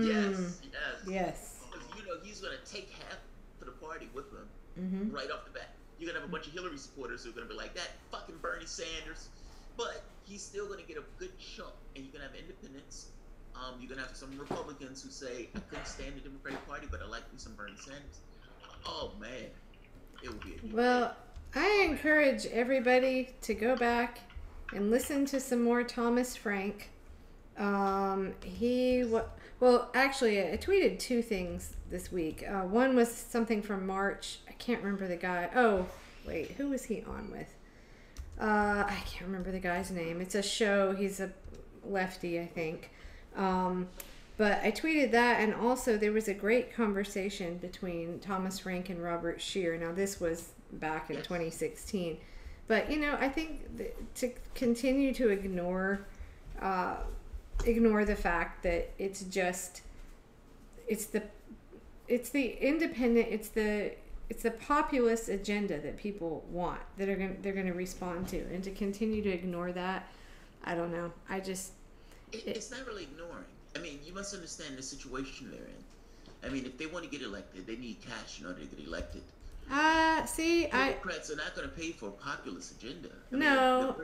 Yes. Because, he's going to take half of the party with him. Right off the bat. You're going to have a bunch of Hillary supporters who are going to be like, that fucking Bernie Sanders. But he's still going to get a good chunk. And you're going to have independents. You're going to have some Republicans who say, I couldn't stand the Democratic Party, but I like me some Bernie Sanders. Oh, man. It would be a Well, I encourage everybody to go back and listen to some more Thomas Frank. Well, actually, I tweeted two things this week. One was something from March. I can't remember the guy. Oh, wait, who was he on with? I can't remember the guy's name. It's a show. He's a lefty, I think. But I tweeted that, and also there was a great conversation between Thomas Frank and Robert Scheer. Now, this was back in 2016. But, I think to continue to ignore the fact that it's the independent, it's the populist agenda that people want, that they're going to respond to, and to continue to ignore that, I don't know. It's not really ignoring. I mean, you must understand the situation they're in. I mean, if they want to get elected, they need cash in order to get elected. Democrats are not going to pay for a populist agenda. No.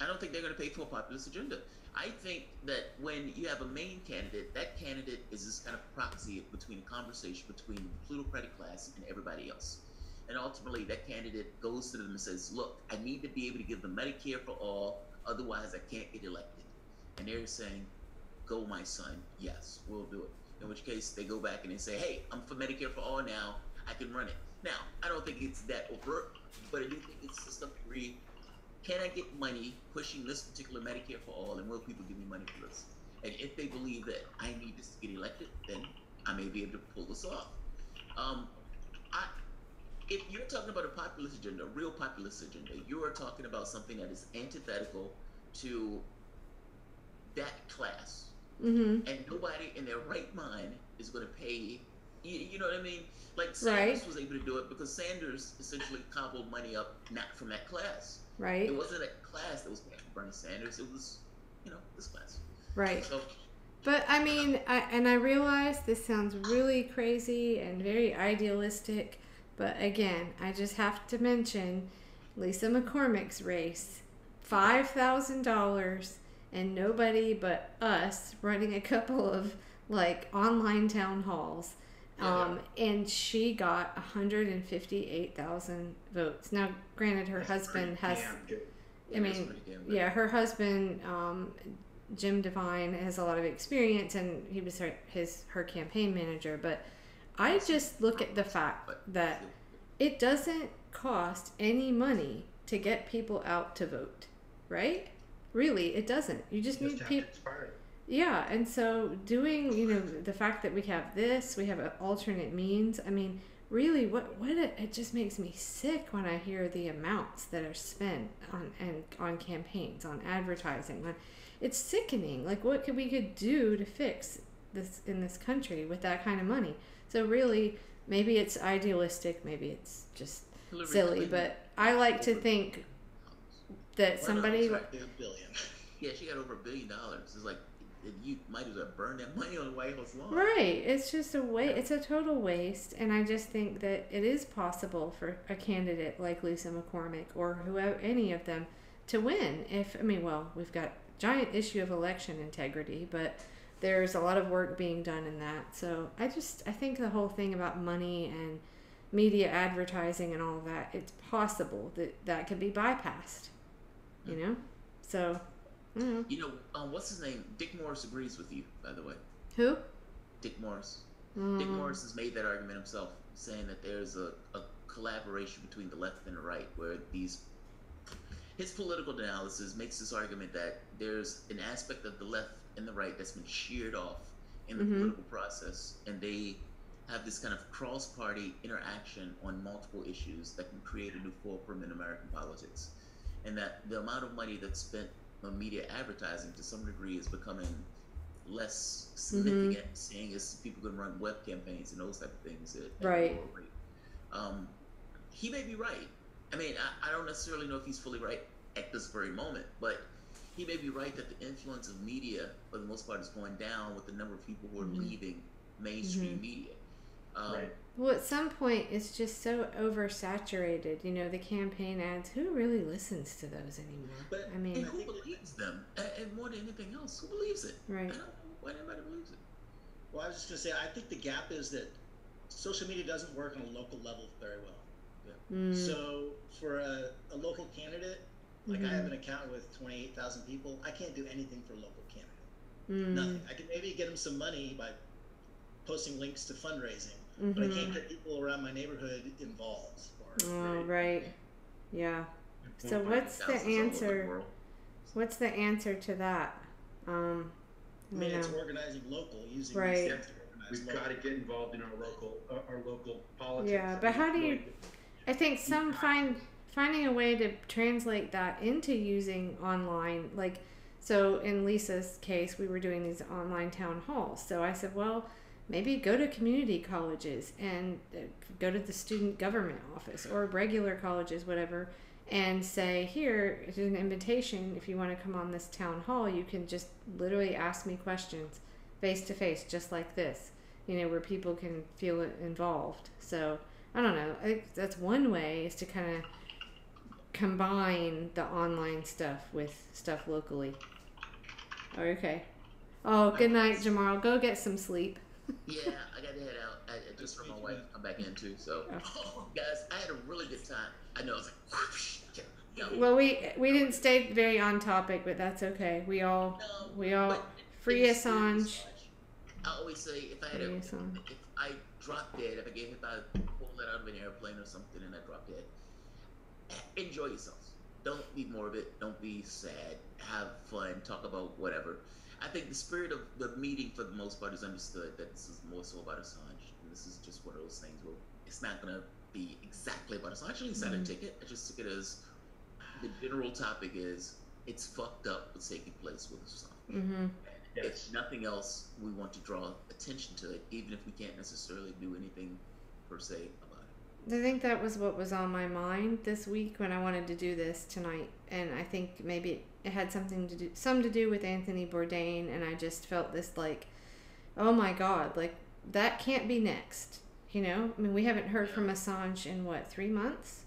I don't think they're going to pay for a populist agenda. I think that when you have a main candidate, that candidate is this kind of proxy between a conversation between the plutocratic class and everybody else. And ultimately, that candidate goes to them and says, look, I need to be able to give them Medicare for all, otherwise I can't get elected. And they're saying, go, my son, yes, we'll do it. In which case, they go back and they say, hey, I'm for Medicare for all now, I can run it. Now, I don't think it's that overt, but I do think it's to some degree, can I get money pushing this particular Medicare for all, and will people give me money for this? And if they believe that I need this to get elected, then I may be able to pull this off. If you're talking about a populist agenda, a real populist agenda, you are talking about something that is antithetical to that class. Mm-hmm. And nobody in their right mind is going to pay, you know what I mean? Like Sanders was able to do it because Sanders essentially cobbled money up not from that class. Right. It wasn't that class that was paying for Bernie Sanders. It was, this class. Right. So, but I mean, I realize this sounds really crazy and very idealistic, but again, I just have to mention Lisa McCormick's race, $5,000 and nobody but us running a couple of like online town halls. And she got 158,000 votes. Now, granted, her husband has, her husband, Jim Devine, has a lot of experience, and he was her campaign manager. But I just look at the fact that it doesn't cost any money to get people out to vote, right? Really, it doesn't. You just need people. Yeah, and so doing, the fact that we have this, we have an alternate means. I mean, really, it just makes me sick when I hear the amounts that are spent on campaigns, on advertising. It's sickening. Like, what we could do to fix this in this country with that kind of money? So really, maybe it's idealistic, maybe it's just silly, but I like to think that somebody. $1 billion. Yeah, she got over $1 billion. It's like, you might as well burn that money on the White House lawn. Right. It's just it's a total waste. And I just think that it is possible for a candidate like Lisa McCormick or whoever, any of them, to win. We've got a giant issue of election integrity, but there's a lot of work being done in that. So I think the whole thing about money and media advertising and all of that, it's possible that could be bypassed, So... what's his name? Dick Morris agrees with you, by the way. Who? Dick Morris. Dick Morris has made that argument himself, saying that there's a collaboration between the left and the right, where his political analysis makes this argument that there's an aspect of the left and the right that's been sheared off in the political process, and they have this kind of cross-party interaction on multiple issues that can create a new fulcrum in American politics, and that the amount of money that's spent media advertising to some degree is becoming less significant, seeing as people can run web campaigns and those type of things at a lower rate. He may be right. I mean, I don't necessarily know if he's fully right at this very moment, but he may be right that the influence of media, for the most part, is going down with the number of people who are leaving mainstream media. Well, at some point, it's just so oversaturated. The campaign ads. Who really listens to those anymore? But who believes them? And more than anything else, who believes it? Right. I don't know why anybody believes it. Well, I was just going to say, I think the gap is that social media doesn't work on a local level very well. So for a local candidate, like I have an account with 28,000 people, I can't do anything for a local candidate. Nothing. I can maybe get them some money by posting links to fundraising. But I can't get people around my neighborhood involved. Right. Yeah. So what's the answer? What's the answer to that? It's organizing local, using these things to organize We've got to get involved in our local politics. Yeah, but how do you? I think finding a way to translate that into using online, like, so in Lisa's case, we were doing these online town halls. So I said, well, maybe go to community colleges and go to the student government office or regular colleges, whatever, and say, here is an invitation. If you want to come on this town hall, you can just literally ask me questions face to face, just like this, where people can feel involved. So I don't know. I think that's one way, is to kind of combine the online stuff with stuff locally. Okay. Oh, good night, Jamal. Go get some sleep. Yeah, I got to head out. I just for my wife to come back in too. So, guys, I had a really good time. I know. It's like, whoosh, well, we didn't stay very on topic, but that's okay. We all free Assange. I always say if I drop dead, if I get hit by pulled out of an airplane or something and I drop dead, enjoy yourselves. Don't be morbid. Don't be sad. Have fun. Talk about whatever. I think the spirit of the meeting, for the most part, is understood that this is more so about Assange. And this is just one of those things where it's not going to be exactly about Assange. I actually signed a ticket. I just took it as the general topic is it's fucked up what's taking place with Assange. Mm-hmm. If nothing else, we want to draw attention to it, even if we can't necessarily do anything per se about it. I think that was what was on my mind this week when I wanted to do this tonight, and I think maybe it had something to do with Anthony Bourdain, and I just felt this like, oh my God, like that can't be next. You know, I mean, we haven't heard from Assange in what, 3 months,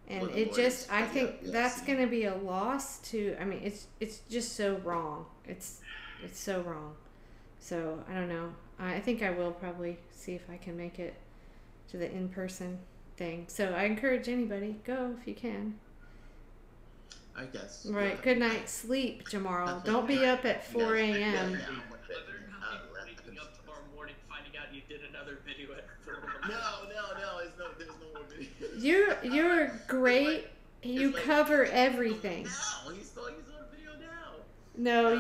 and it just, I think that's going to be a loss to. I mean, it's just so wrong. It's so wrong. So I don't know. I think I will probably see if I can make it to the in-person thing. So I encourage anybody, go if you can. I guess. Right. Yeah. Good night. Sleep, Jamal. Don't be up at 4 a.m. Waking up tomorrow morning, finding out you did another video at 4. No, there's no more video. You're great. You cover everything. No, he's on video now. No,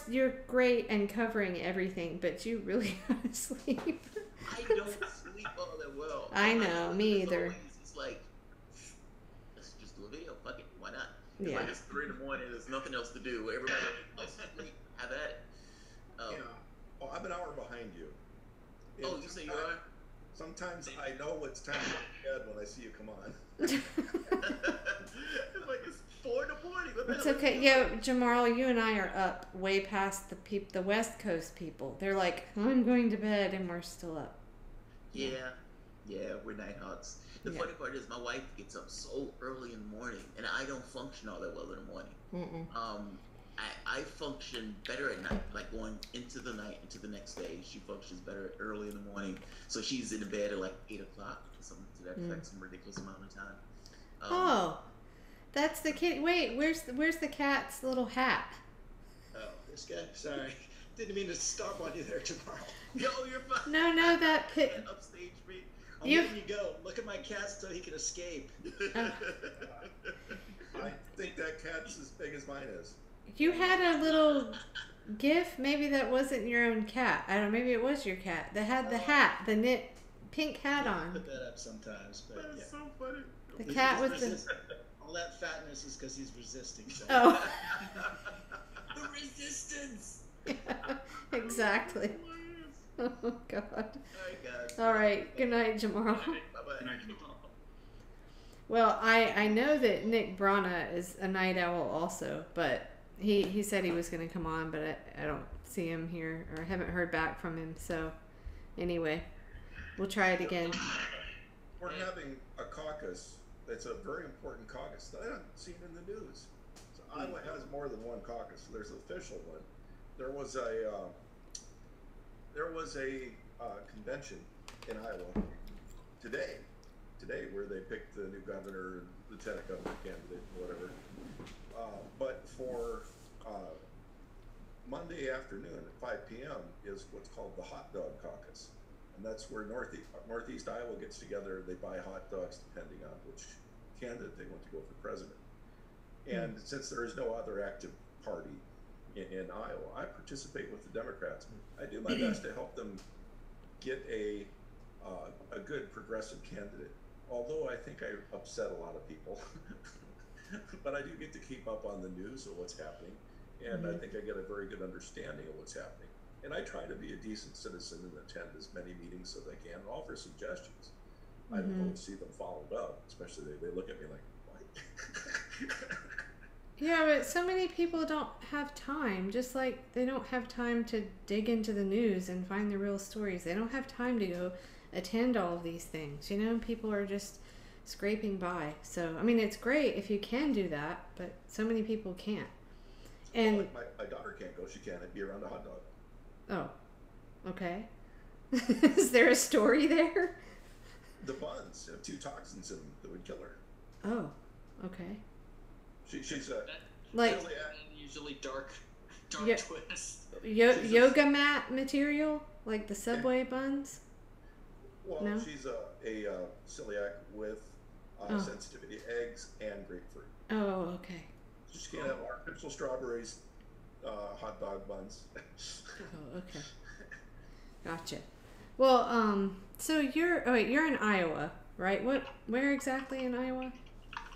you're great and covering everything, but you really gotta sleep. I don't sleep all that well. I know, me either. It's like, let's just do a video. Fuck it, why not? It's Yeah. like it's 3 in the morning. There's nothing else to do. Everybody else sleep. Have at it. Oh, I'm an hour behind you. Oh, you say you are? Sometimes I know it's time to go to bed when I see you come on. It's like it's 4 in the morning. It's okay. Yeah, Jamal, you and I are up way past the West Coast people. They're like, I'm going to bed, and we're still up. Yeah, we're nighthawks. The funny part is my wife gets up so early in the morning, and I don't function all that well in the morning. I function better at night, like going into the night, into the next day. She functions better early in the morning. So she's in bed at like 8 o'clock, something to that effect, some ridiculous amount of time. Oh, that's the kid. Wait, where's the cat's little hat? Oh, this guy? Sorry. Didn't mean to stop on you there, tomorrow. Yo, you're fine. No, that pit. Upstage me. I'm letting you go. Look at my cat so he can escape. I think that cat's as big as mine is. You had a little GIF. Maybe that wasn't your own cat. I don't know. Maybe it was your cat that had the hat, the knit pink hat on. I put that up sometimes, but That's so funny. The cat with the... All that fatness is because he's resisting. So. Oh. The resistance. Yeah, exactly. Oh, God. All right, guys. All right. Good night, Jamal. Bye-bye. Well, I know that Nick Brana is a night owl also, but he said he was going to come on, but I don't see him here, or haven't heard back from him. So anyway, we'll try it again. We're having a caucus. It's a very important caucus that I haven't seen in the news. So Iowa has more than one caucus. There's an official one. There was a convention in Iowa today where they picked the new governor, lieutenant governor candidate, whatever. But for Monday afternoon at 5 p.m. is what's called the hot dog caucus. And that's where Northeast Iowa gets together. They buy hot dogs depending on which candidate they want to go for president. And since there is no other active party in Iowa, I participate with the Democrats. I do my best to help them get a good progressive candidate. Although I think I upset a lot of people, but I do get to keep up on the news of what's happening, and I think I get a very good understanding of what's happening. And I try to be a decent citizen and attend as many meetings as I can and offer suggestions. I don't see them followed up, especially they look at me like, what? Yeah, but so many people don't have time. Just like they don't have time to dig into the news and find the real stories. They don't have time to go attend all of these things. You know, people are just scraping by. So, I mean, it's great if you can do that, but so many people can't. And like my daughter can't go. She can't be around a hot dog. Oh, okay. Is there a story there? The buns have 2 toxins in them that would kill her. Oh, okay. She's a like usually dark twist. Yoga mat material, like the Subway buns. Well, No? she's a celiac with sensitivity to eggs and grapefruit. Oh, okay. She can't have artificial strawberries, hot dog buns. Oh, okay. Gotcha. Well, so you're in Iowa, right? Where exactly in Iowa?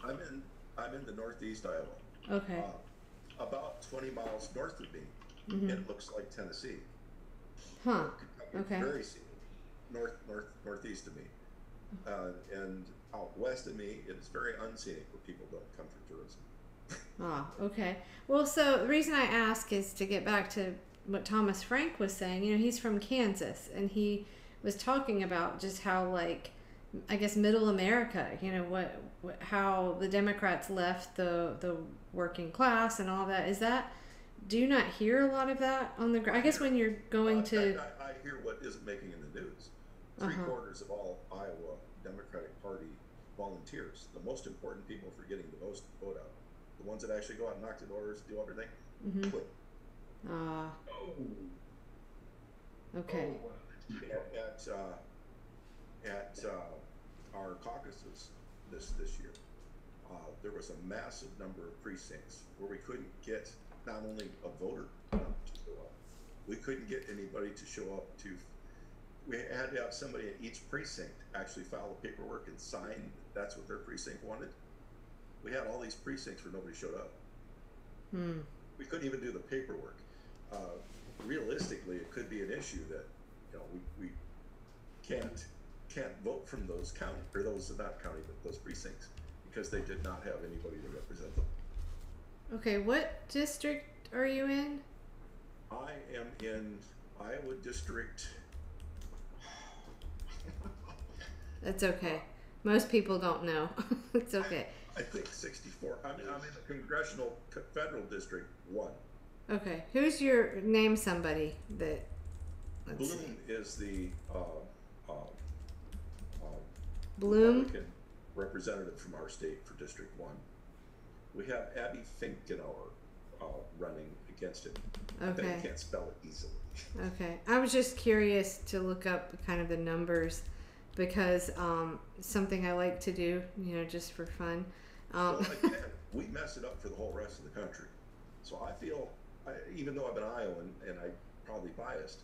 I'm in the northeast Iowa. Okay. About 20 miles north of me. Mhm. It looks like Tennessee. Huh. Okay. Very scenic. Northeast of me. And out west of me, it is very unscenic where people don't come for tourism. Ah, okay. Well, so the reason I ask is to get back to what Thomas Frank was saying. You know, he's from Kansas, and he was talking about just how, like, I guess middle America, you know, how the Democrats left the working class and all that. Is that, do you not hear a lot of that on the, I guess when you're going to... I hear what isn't making in the news. 3/4 of all Iowa Democratic Party volunteers, the most important people for getting the vote out, the ones that actually go out and knock the doors, do everything, quit. Okay. At our caucuses this year, there was a massive number of precincts where we couldn't get not only a voter to show up, we couldn't get anybody to show up to. We had to have somebody at each precinct actually file the paperwork and sign that's what their precinct wanted. We had all these precincts where nobody showed up. We couldn't even do the paperwork. Realistically, it could be an issue that, you know, we can't vote from those county, or those not county, but those precincts, because they did not have anybody to represent them. Okay, what district are you in? I am in Iowa District. That's okay. Most people don't know. It's okay. I think 64. I'm in the Congressional Federal District 1. Okay. Who's your, name somebody that... Bloom is the Bloom? Republican representative from our state for District 1. We have Abby Finkenauer running against him. Okay. I can't spell it easily. Okay. I was just curious to look up kind of the numbers because something I like to do, you know, just for fun. Well, again, we mess it up for the whole rest of the country. So I feel, even though I'm an Iowan and I'm probably biased,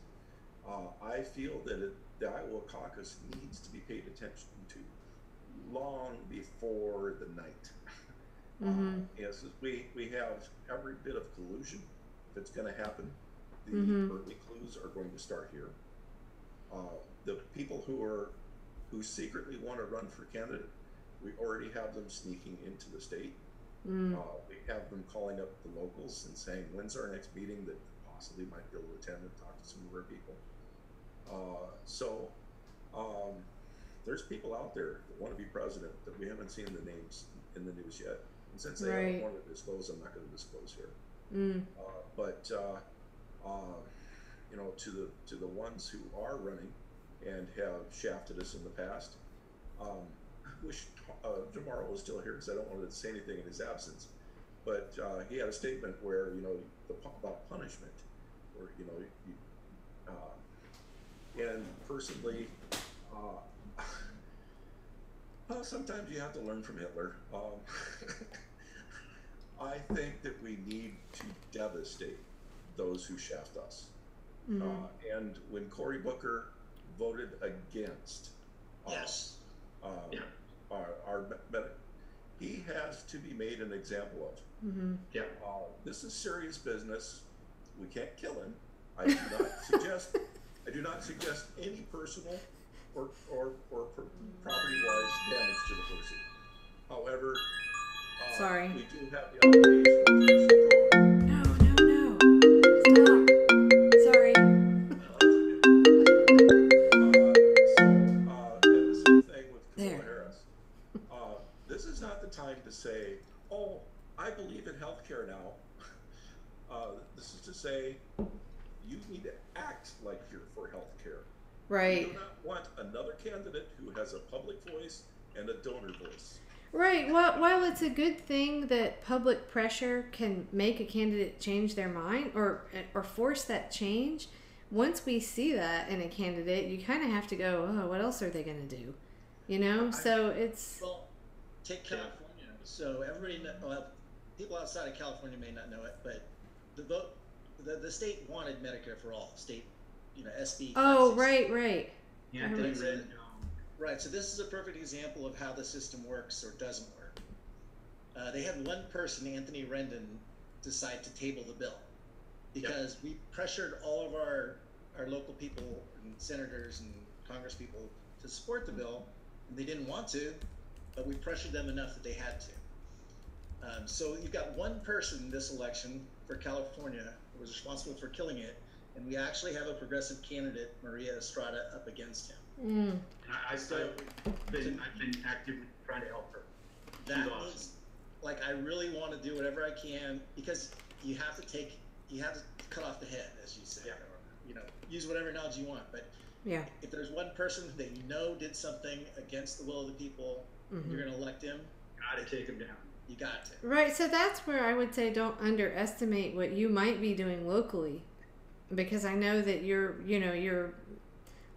I feel that the Iowa caucus needs to be paid attention to long before the night. Yes, we have every bit of collusion. If it's going to happen, the early clues are going to start here. The people who secretly want to run for candidate, we already have them sneaking into the state. We have them calling up the locals and saying, when's our next meeting that possibly might be able to attend and talk to some of our people. There's people out there that want to be president that we haven't seen the names in the news yet. And since they don't want to disclose, I'm not going to disclose here. But you know, to the ones who are running and have shafted us in the past, I wish Jamaro was still here because I don't want to say anything in his absence. But he had a statement where, you know, about punishment, where, you know, and personally, sometimes you have to learn from Hitler. I think that we need to devastate those who shaft us. And when Cory Booker voted against our he has to be made an example of. This is serious business. We can't kill him. I do not suggest any personal or property-wise damage to the person. However, we do have the obligation to Stop. Sorry. And the same thing with Kamala Harris. This is not the time to say, oh, I believe in healthcare now. Right. We do not want another candidate who has a public voice and a donor voice. Right. Well, while it's a good thing that public pressure can make a candidate change their mind or force that change, once we see that in a candidate, you kind of have to go, oh, what else are they going to do? You know? So it's... Well, take California. So everybody, well, people outside of California may not know it, but the state wanted Medicare for all. State, SB. Oh, right. Yeah, right. So this is a perfect example of how the system works or doesn't work. They had one person, Anthony Rendon, decide to table the bill because we pressured all of our local people and senators and Congress people to support the bill, and they didn't want to, but we pressured them enough that they had to. So you've got one person this election for California who was responsible for killing it, and we actually have a progressive candidate, Maria Estrada, up against him. I've been actively trying to help her. That means, like, I really want to do whatever I can because you have to cut off the head, as you say, or use whatever analogy you want. But if there's one person that did something against the will of the people, you're going to elect him. Got to take him down. You got to. Right. So that's where I would say don't underestimate what you might be doing locally, because I know that you're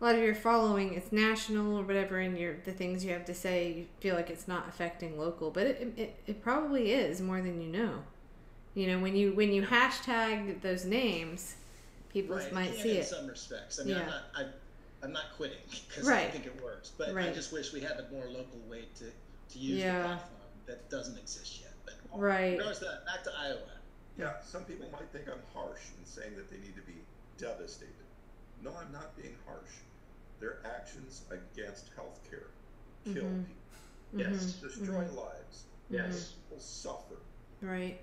a lot of your following is national or whatever, and the things you have to say, you feel like it's not affecting local, but it probably is more than you know. When you hashtag those names, people might see it. In some respects, I mean, I'm not quitting because I think it works, but I just wish we had a more local way to use the platform that doesn't exist yet. But regardless of that, back to Iowa. Yeah, some people might think I'm harsh in saying that they need to be devastated. No, I'm not being harsh. Their actions against healthcare kill people. Yes. Destroy lives. Yes. People suffer. Right.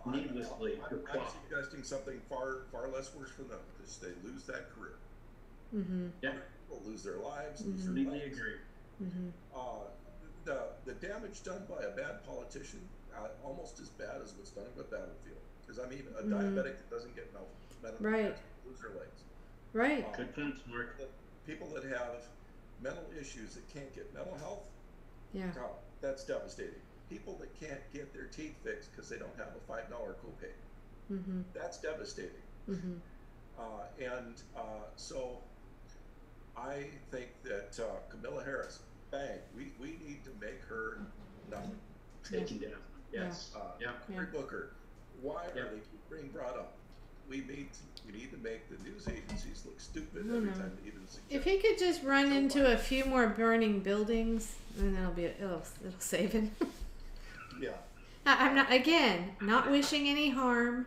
Needlessly. I'm suggesting something far less worse for them because they lose that career. People lose their lives. Completely agree. The damage done by a bad politician, almost as bad as what's done on the battlefield. Because I mean, a diabetic that doesn't get medical care lose their legs. Right. Good point, Mark. People that have mental issues that can't get mental health, that's devastating. People that can't get their teeth fixed because they don't have a $5 copay, that's devastating. So I think that Camilla Harris, bang, we need to make her nothing. Taken down. Yes. Cory Booker, why are they being brought up? We need to make the news agencies look stupid every time they even suggest. If he could just run into a few more burning buildings, then it'll save him. I'm not wishing any harm.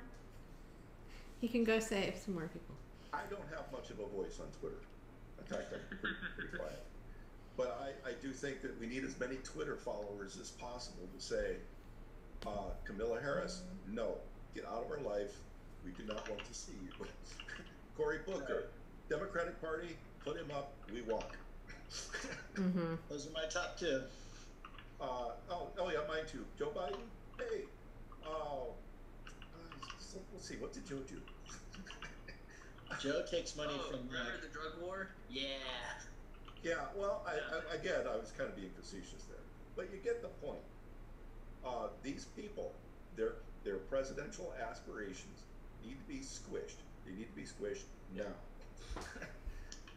He can go save some more people. I don't have much of a voice on Twitter. In fact, I'm pretty quiet. But I do think that we need as many Twitter followers as possible to say, Camilla Harris, no, get out of our life. We do not want to see you. Cory Booker, Democratic Party, put him up, we walk. Those are my top two. Mine too. Joe Biden, hey, let's see, what did Joe do? Joe takes money from remember the drug war? Yeah, well, I was kind of being facetious there. But you get the point. These people, their presidential aspirations need to be squished. They need to be squished now.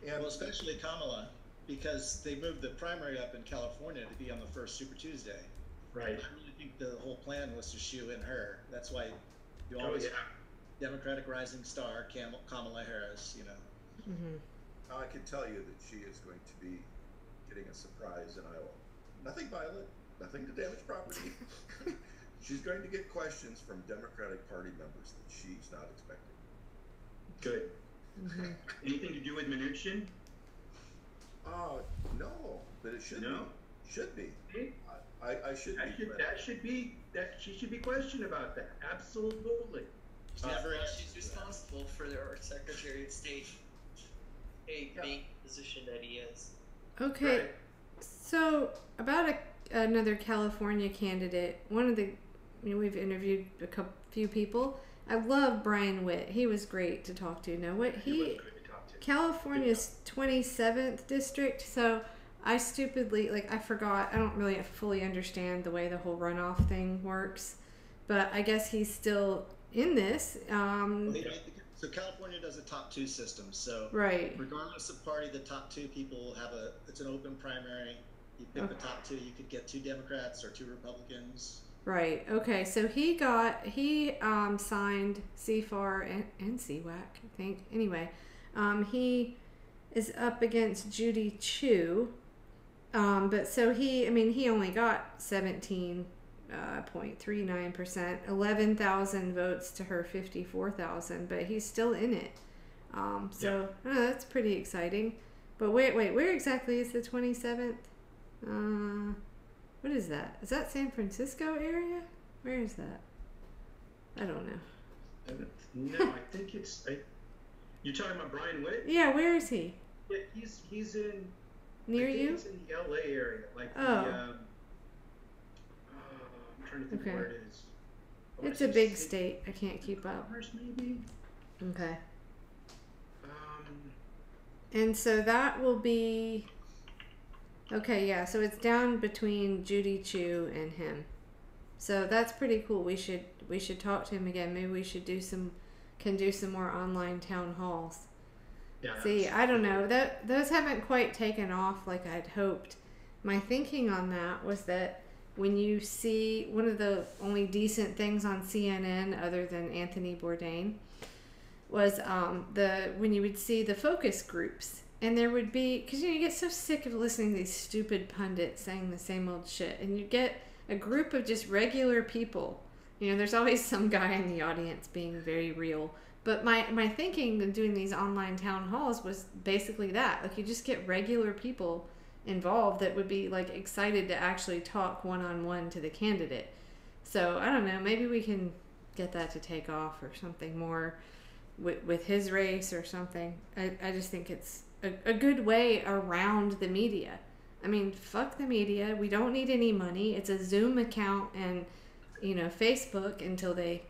Well, especially Kamala, because they moved the primary up in California to be on the first Super Tuesday. Right. I really think the whole plan was to shoe in her. That's why you always Democratic rising star Kamala Harris. I can tell you that she is going to be getting a surprise in Iowa. Nothing violent, nothing to damage property. She's going to get questions from Democratic Party members that she's not expecting. Good. Anything to do with Mnuchin? No, but it should be. Should be. I should be. She should be questioned about that. Absolutely. She's responsible for our Secretary of State, a big position that he is. Okay, right. So about another California candidate, we've interviewed few people. I love Brian Witt. He was great to talk to. Now, he was good to talk to. California's 27th district, so I stupidly, like, I forgot. I don't really fully understand the way the whole runoff thing works, but I guess he's still in this. So California does a top two system. So right. Regardless of party, the top two people have it's an open primary. You pick the top two. You could get 2 Democrats or 2 Republicans. Right. Okay. So he signed CFAR and CWAC, I think. Anyway, he is up against Judy Chu. But so he only got 17.39%, 11,000 votes to her 54,000, but he's still in it. That's pretty exciting. But wait, where exactly is the 27th? What is that? Is that San Francisco area? Where is that? I don't know. No, I think it's. You're talking about Brian Witt? Yeah, where is he? Yeah, he's in. Near I think you? It's in the LA area, like oh. I'm trying to think where it is. It's a big state. I can't keep up. Maybe. Okay. And so that will be. Okay, yeah. So it's down between Judy Chu and him. So that's pretty cool. We should talk to him again. Maybe we should do some more online town halls. Yeah, see, I don't know. Those haven't quite taken off like I'd hoped. My thinking on that was that when you see one of the only decent things on CNN other than Anthony Bourdain was when you would see the focus groups, and there would be, because you get so sick of listening to these stupid pundits saying the same old shit, and you get a group of just regular people. There's always some guy in the audience being very real. But my thinking of doing these online town halls was basically that. Like, you just get regular people involved that would be, like, excited to actually talk one-on-one to the candidate. So, I don't know. Maybe we can get that to take off or something more with his race or something. I just think it's a good way around the media. I mean, fuck the media. We don't need any money. It's a Zoom account and, Facebook until they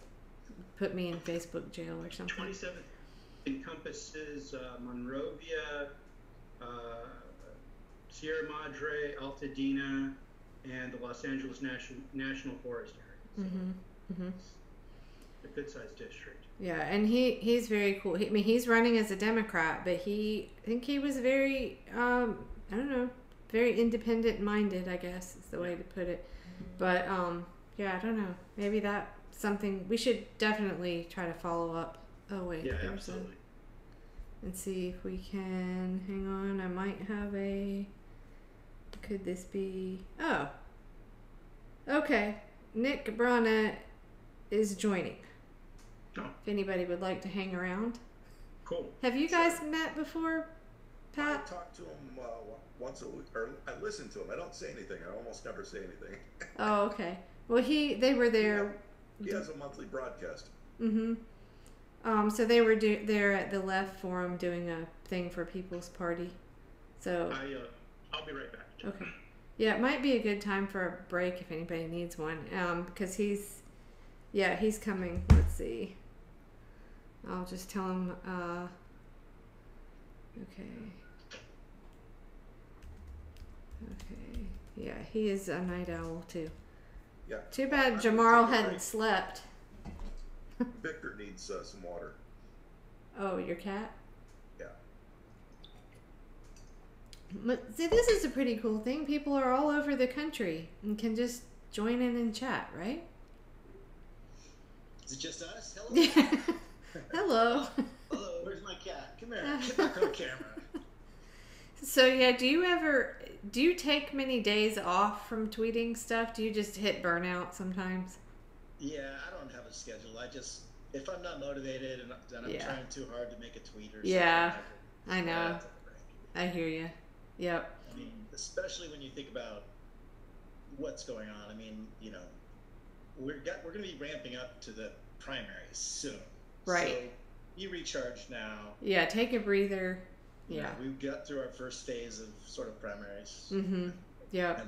put me in Facebook jail or something. 27th encompasses Monrovia, Sierra Madre, Altadena, and the Los Angeles National Forest area. So a good-sized district. Yeah, and he's very cool. He's running as a Democrat, but I think he was very, I don't know, very independent-minded, I guess is the way to put it. But, yeah, I don't know. Maybe that's something we should definitely try to follow up. Oh, wait. Yeah, absolutely. And see if we can, hang on, I might have could this be, oh. Okay, Nick Brana is joining. Oh. If anybody would like to hang around. Cool. Have you guys met before, Pat? I talked to him once a week, or I listen to him. I don't say anything. I almost never say anything. Oh, okay. Well, they were there. He has a monthly broadcast. So they were there at the Left Forum doing a thing for People's Party. So I'll be right back. Okay. Yeah, it might be a good time for a break if anybody needs one. Because he's coming. Let's see. I'll just tell him. Okay. Yeah, he is a night owl too. Yeah. Too bad Jamarl hadn't slept. Victor needs some water. Oh, your cat? Yeah. But see, this is a pretty cool thing. People are all over the country and can just join in and chat, right? Is it just us? Hello? Hello. Hello, where's my cat? Come here. Get back on camera. So, yeah, do you take many days off from tweeting stuff? Do you just hit burnout sometimes? Yeah, I don't have a schedule. If I'm not motivated and I'm trying too hard to make a tweet or something. Yeah, I know. I hear you. Yep. I mean, especially when you think about what's going on. I mean, we're going to be ramping up to the primaries soon. Right. So you recharge now. Yeah, take a breather. Yeah. We got through our first phase of sort of primaries. Yeah.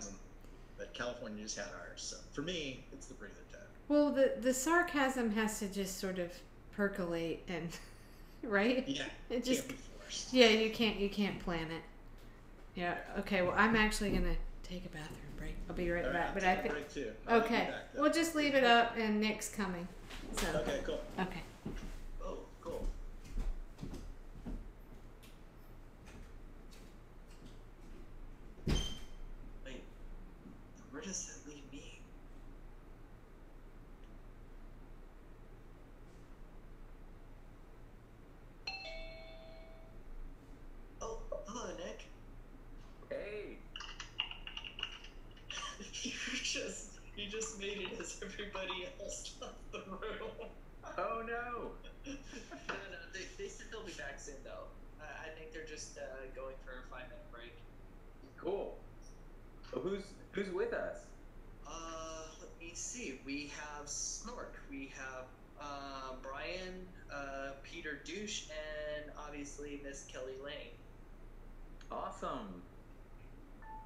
But California just had ours. So for me, it's the breather time. Well, the sarcasm has to just sort of percolate and, right? Yeah. It just first. Yeah, you can't plan it. Yeah. Okay. Well, I'm actually gonna take a bathroom break. I'll be right back. But I think. Break too. I'll be Okay. back then. We'll just leave it up, and Nick's coming. So. Okay. Cool. Okay. Oh, cool. Wait, where does that leave me? Oh, hello, Nick. Hey. You just made it as everybody else left the room. Oh no. No, they said they'll be back soon though. I think they're just going for a 5-minute break. Cool. Well, who's with us? Let me see. We have Snork. We have Brian, Peter Douche, and obviously Miss Kelly Lane. Awesome.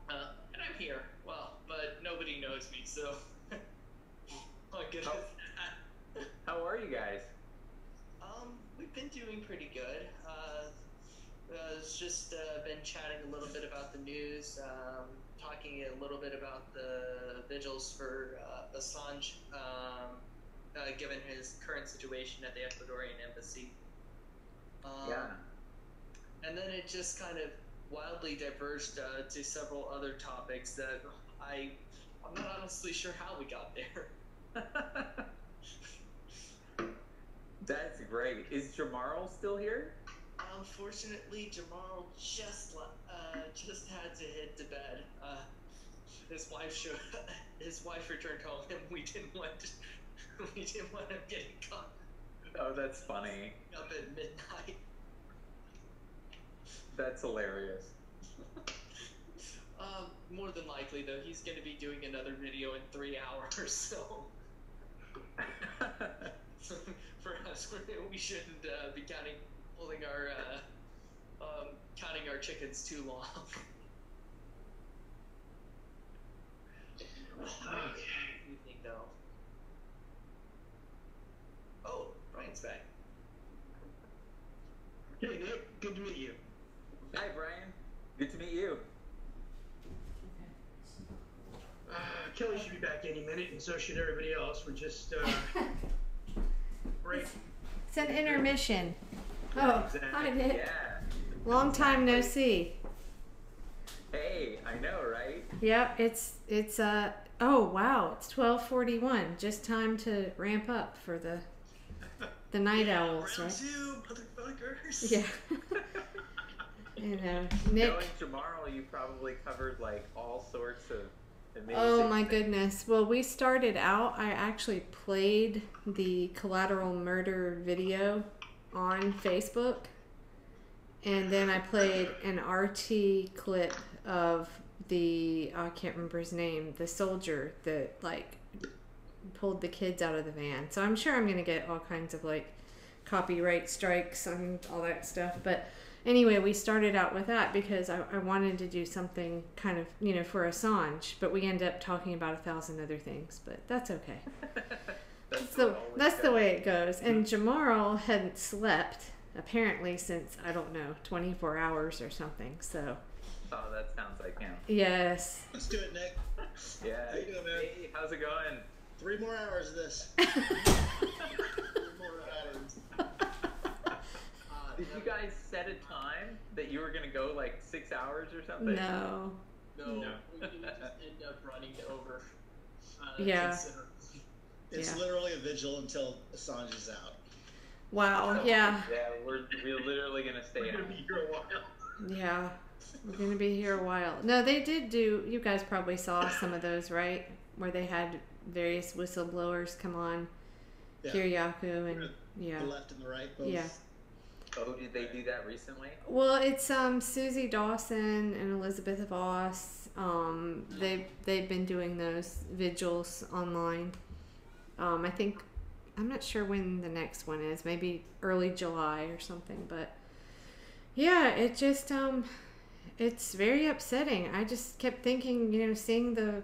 And I'm here. Well, but nobody knows me, so I'll get it. How are you guys? We've been doing pretty good. Was just been chatting a little bit about the news, talking a little bit about the vigils for Assange, given his current situation at the Ecuadorian embassy. Yeah. And then it just kind of wildly diverged to several other topics that I'm not honestly sure how we got there. That's great. Is Jamarl still here? Unfortunately, Jamal just had to hit to bed. His wife returned home, and we didn't want him getting caught. Oh, that's funny. Up at midnight. That's hilarious. More than likely, though, he's going to be doing another video in 3 hours, so for us, we shouldn't be counting our chickens too long. Okay. Evening, though. Oh, Brian's back. Hey, Nick. Good to meet you. Hi, Brian. Good to meet you. Kelly should be back any minute, and so should everybody else. We're just break. It's an intermission. Oh, Exactly. hi, Nick. Yeah. Long time no see. Hey, I know, right? Yep, it's oh wow, it's 12:41. Just time to ramp up for the night owls, Round right? 2, motherfuckers. Yeah. You know, Nick. Knowing Jamarl, you probably covered like all sorts of amazing Oh my things. goodness. Well, we started out, I actually played the collateral murder video on Facebook. And then I played an RT clip of the, I can't remember his name, the soldier that like pulled the kids out of the van. So I'm sure I'm going to get all kinds of like copyright strikes and all that stuff. But anyway, we started out with that because I wanted to do something kind of, you know, for Assange. But we end up talking about 1,000 other things. But that's okay. That's the way it goes. And Jamarl hadn't slept apparently since, I don't know, 24 hours or something. So Oh, that sounds like him. yes. Let's do it, Nick. Yeah. How you doing, man? Hey, how's it going? 3 more hours of this. 3 more hours. Did you guys set a time that you were gonna go like 6 hours or something? No. No, we just end up running over. Yeah. considerably. It's Yeah. literally a vigil until Assange is out. Wow. Yeah. Yeah, we're literally gonna stay We're out. gonna be here a while. Yeah. We're going to be here a while. No, they did do, you guys probably saw some of those, right? Where they had various whistleblowers come on. Yeah. Kiriakou and, yeah. The left and the right both. Yeah. Oh, did they do that recently? Well, it's Susie Dawson and Elizabeth Voss. They've been doing those vigils online. I think, I'm not sure when the next one is. Maybe early July or something. But yeah, it just it's very upsetting. I just kept thinking, you know, seeing the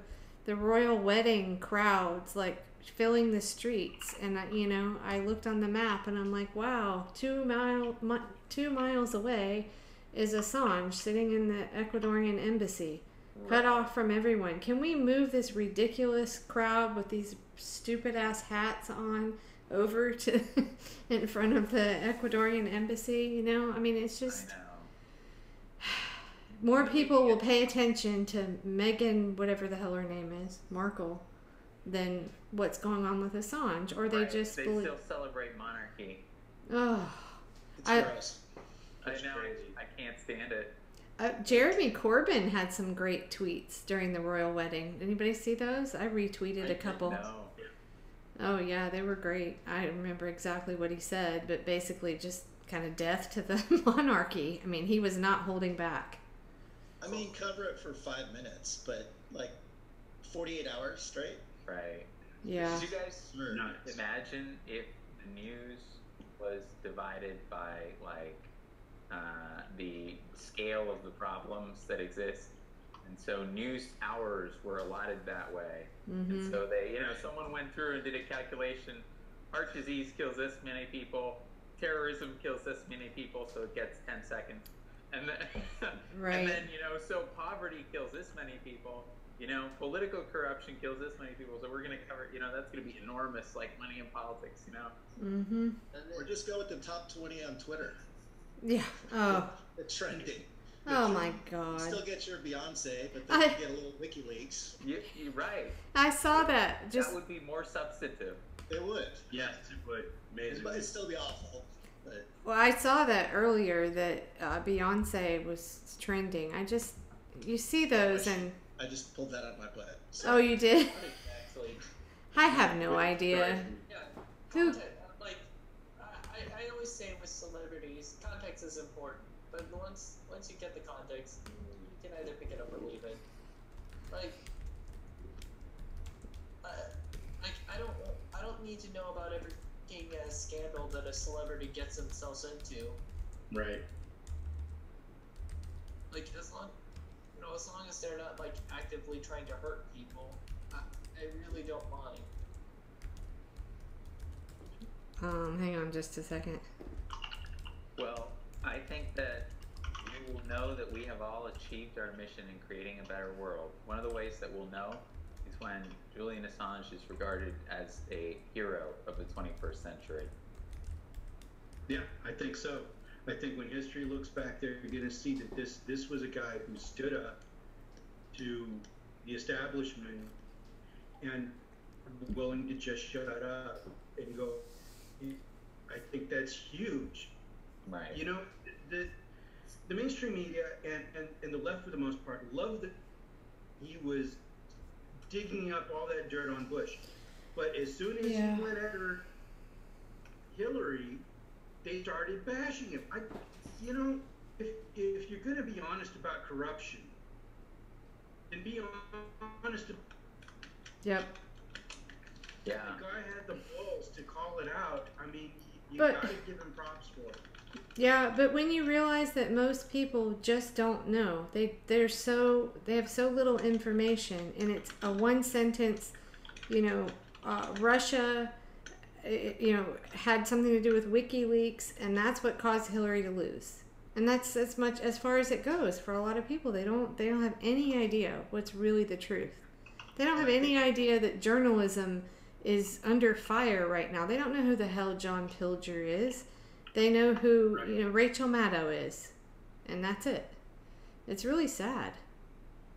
royal wedding crowds like filling the streets. And I looked on the map and I'm like, wow, 2 miles away is Assange sitting in the Ecuadorian embassy, cut off from everyone. Can we move this ridiculous crowd with these stupid ass hats on over to in front of the Ecuadorian embassy? I mean, it's just more people will pay attention to Meghan, whatever the hell her name is, Markle, than what's going on with Assange, or they just they still celebrate monarchy. Oh, it's gross. I know. I can't stand it. Jeremy Corbyn had some great tweets during the royal wedding. Anybody see those? I retweeted a couple. No. Oh yeah, they were great. I don't remember exactly what he said, but basically just kind of death to the monarchy. I mean, he was not holding back. I mean, cover it for 5 minutes, but like 48 hours straight. Right. Yeah. Did you guys imagine if the news was divided by like the scale of the problems that exist? And so news hours were allotted that way. And so they, someone went through and did a calculation. Heart disease kills this many people. Terrorism kills this many people, so it gets 10 seconds. And then, and then so poverty kills this many people. Political corruption kills this many people. So we're going to cover, that's going to be enormous, like money in politics, Or just go with the top 20 on Twitter. Yeah. Oh. The trending. Oh my God. You still get your Beyonce, but then you get a little WikiLeaks. You're right. I saw that. That would be more substantive. It would. Yes, it would. Amazing. It'd still be awful. But. Well, I saw that earlier that Beyonce was trending. You see those and. I just pulled that out of my butt. So. Oh, you did? Actually. I have no idea. Yeah. Who? Like, I always say with celebrities, context is important. But once you get the context, you can either pick it up or leave it. Like, I don't need to know about every scandal that a celebrity gets themselves into. Right. Like, as long as they're not like actively trying to hurt people, I really don't mind. Hang on just a second. Well, I think that we will know that we have all achieved our mission in creating a better world. One of the ways that we'll know is when Julian Assange is regarded as a hero of the 21st century. Yeah, I think so. I think when history looks back, they're going to see that this was a guy who stood up to the establishment and willing to just shut up and go. I think that's huge. Right. The mainstream media and the left, for the most part, loved that he was digging up all that dirt on Bush. But as soon as he went after Hillary, they started bashing him. If you're going to be honest about corruption, then be honest. Yep. Yeah. The guy had the balls to call it out. I mean, you got to give him props for it. Yeah, but when you realize that most people just don't know, they have so little information, and it's a one sentence, Russia, had something to do with WikiLeaks, and that's what caused Hillary to lose. And that's as much as far as it goes for a lot of people. They don't have any idea what's really the truth. They don't have any idea that journalism is under fire right now. They don't know who the hell John Pilger is. They know who Rachel Maddow is, and that's it. It's really sad.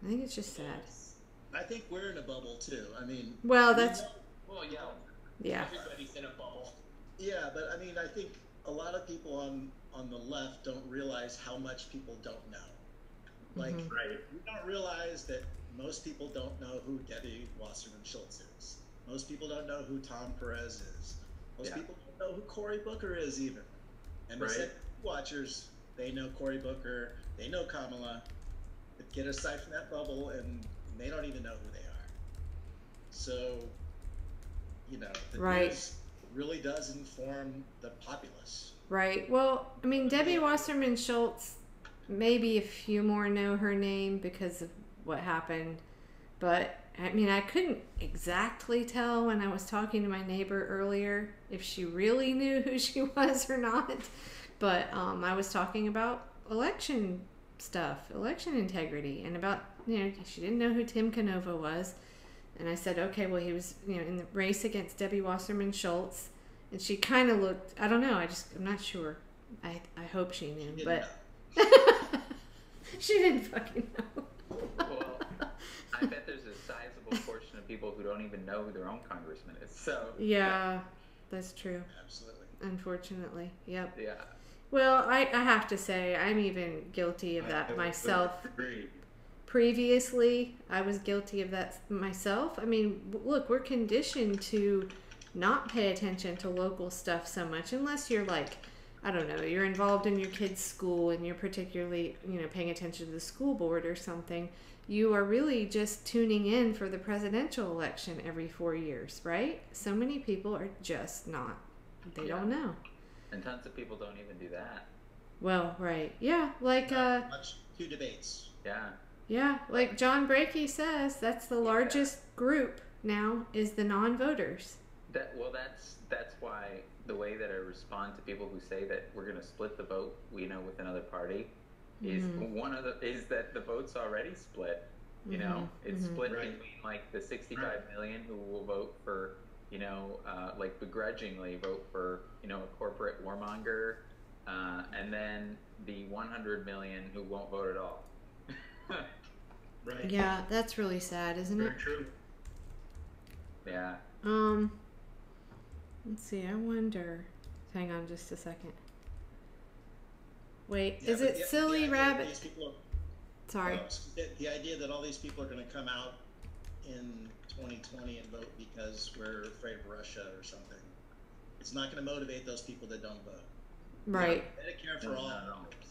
I think it's just sad. I think we're in a bubble too. I mean, well, that's yeah. Everybody's in a bubble. Yeah, but I mean, I think a lot of people on the left don't realize how much people don't know. Like, we don't realize that most people don't know who Debbie Wasserman Schultz is. Most people don't know who Tom Perez is. Most people don't know who Cory Booker is even. And the watchers, they know Cory Booker, they know Kamala, but get aside from that bubble and they don't even know who they are. So, the news really does inform the populace. Right. Well, I mean, Debbie Wasserman Schultz, maybe a few more know her name because of what happened But I mean, I couldn't exactly tell when I was talking to my neighbor earlier if she really knew who she was or not. But I was talking about election stuff, election integrity, and about, she didn't know who Tim Canova was. And I said, okay, well, he was, in the race against Debbie Wasserman Schultz. And she kind of looked, I don't know, I'm not sure. I hope she knew, but she didn't fucking know. Well, I bet there's a sizable portion of people who don't even know who their own congressman is. So yeah, that's true. Absolutely. Unfortunately, yep. Yeah. Well, I have to say, I'm even guilty of that myself. Previously, I was guilty of that myself. I mean, look, we're conditioned to not pay attention to local stuff so much unless you're like, I don't know, you're involved in your kid's school and you're particularly, paying attention to the school board or something. You are really just tuning in for the presidential election every 4 years, right? So many people are just not. They don't know. And tons of people don't even do that. Well, right. Yeah, like... two debates. Yeah. Yeah, like John Brakey says, that's the largest group now is the non-voters. That's why the way that I respond to people who say that we're going to split the vote, with another party, is is that the vote's already split. It's split between like the 65 million who will vote for, like begrudgingly vote for, a corporate warmonger, and then the 100 million who won't vote at all. Right. Yeah, that's really sad, isn't it? Very true. Yeah. Let's see, I wonder. Hang on just a second. Wait, Yeah, is it Silly Rabbit? Sorry. The idea that all these people are going to come out in 2020 and vote because we're afraid of Russia or something, it's not going to motivate those people that don't vote. Right. Medicare for all,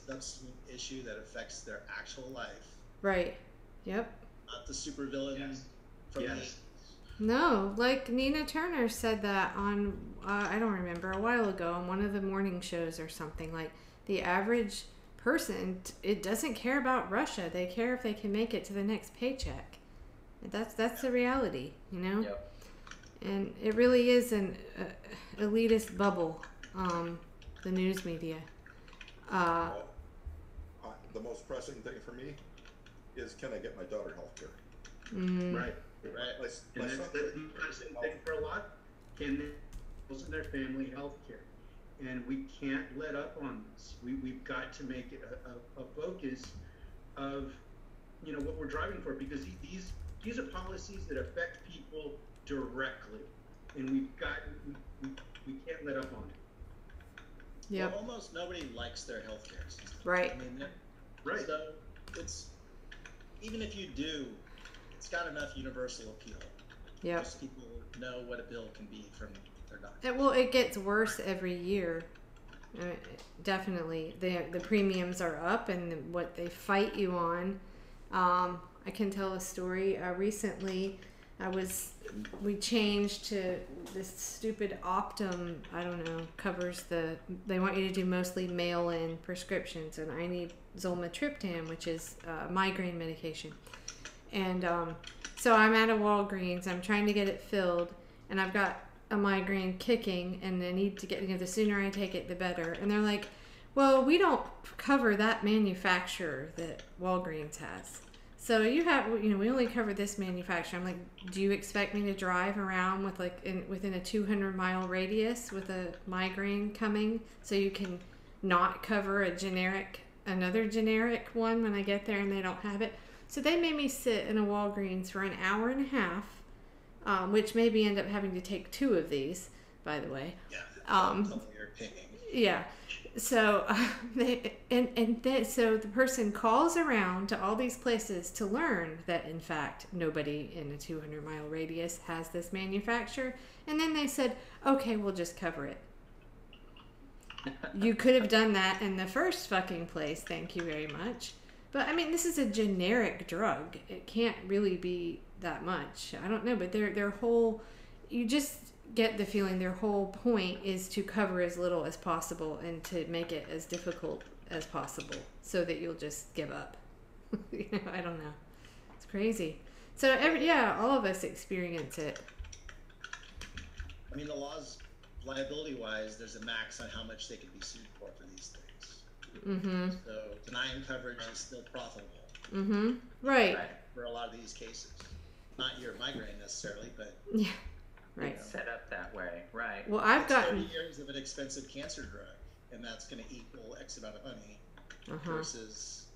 that's an issue that affects their actual life. Right. Yep. Not the supervillain from the... No, like Nina Turner said that on, I don't remember, a while ago on one of the morning shows or something. Like, the average person, it doesn't care about Russia. They care if they can make it to the next paycheck. That's the reality, Yep. And it really is an elitist bubble, the news media. The most pressing thing for me is, can I get my daughter health care? Right. My And son, that's the pressing thing for a lot. Can they listen to their family health care? And we can't let up on this. We've got to make it a focus of, what we're driving for, because these are policies that affect people directly, and we can't let up on it. Yeah. Well, almost nobody likes their health care system. Right. I mean, right. So it's, even if you do, it's got enough universal appeal. Yep. Most people know what a bill can be from their doctor. Well, it gets worse every year. Definitely. The premiums are up, and what they fight you on. I can tell a story. Recently, we changed to this stupid Optum, I don't know, covers they want you to do mostly mail-in prescriptions, and I need zolmitriptan, which is migraine medication. And so I'm at a Walgreens, I'm trying to get it filled, and I've got a migraine kicking, and I need to get, the sooner I take it, the better. And they're like, well, we don't cover that manufacturer that Walgreens has. So you have, we only cover this manufacturer. I'm like, do you expect me to drive around with within a 200-mile radius with a migraine coming so you can not cover another generic one when I get there and they don't have it? So they made me sit in a Walgreens for an hour and a half, which maybe end up having to take 2 of these, by the way. Yeah. So so the person calls around to all these places to learn that in fact nobody in a 200-mile radius has this manufacturer, and then they said, okay, we'll just cover it. You could have done that in the first fucking place, thank you very much. But I mean, this is a generic drug. It can't really be that much. I don't know, but their whole, you just get the feeling their whole point is to cover as little as possible and to make it as difficult as possible so that you'll just give up. I don't know. It's crazy. So all of us experience it. I mean, the laws, liability-wise, there's a max on how much they can be sued for these things. Mm-hmm. So denying coverage is still profitable. Mm-hmm. Right. For a lot of these cases. Not your migraine necessarily, but yeah, right. It's set up that way, right? Well, I've gotten 30 years of an expensive cancer drug, and that's going to equal X amount of money versus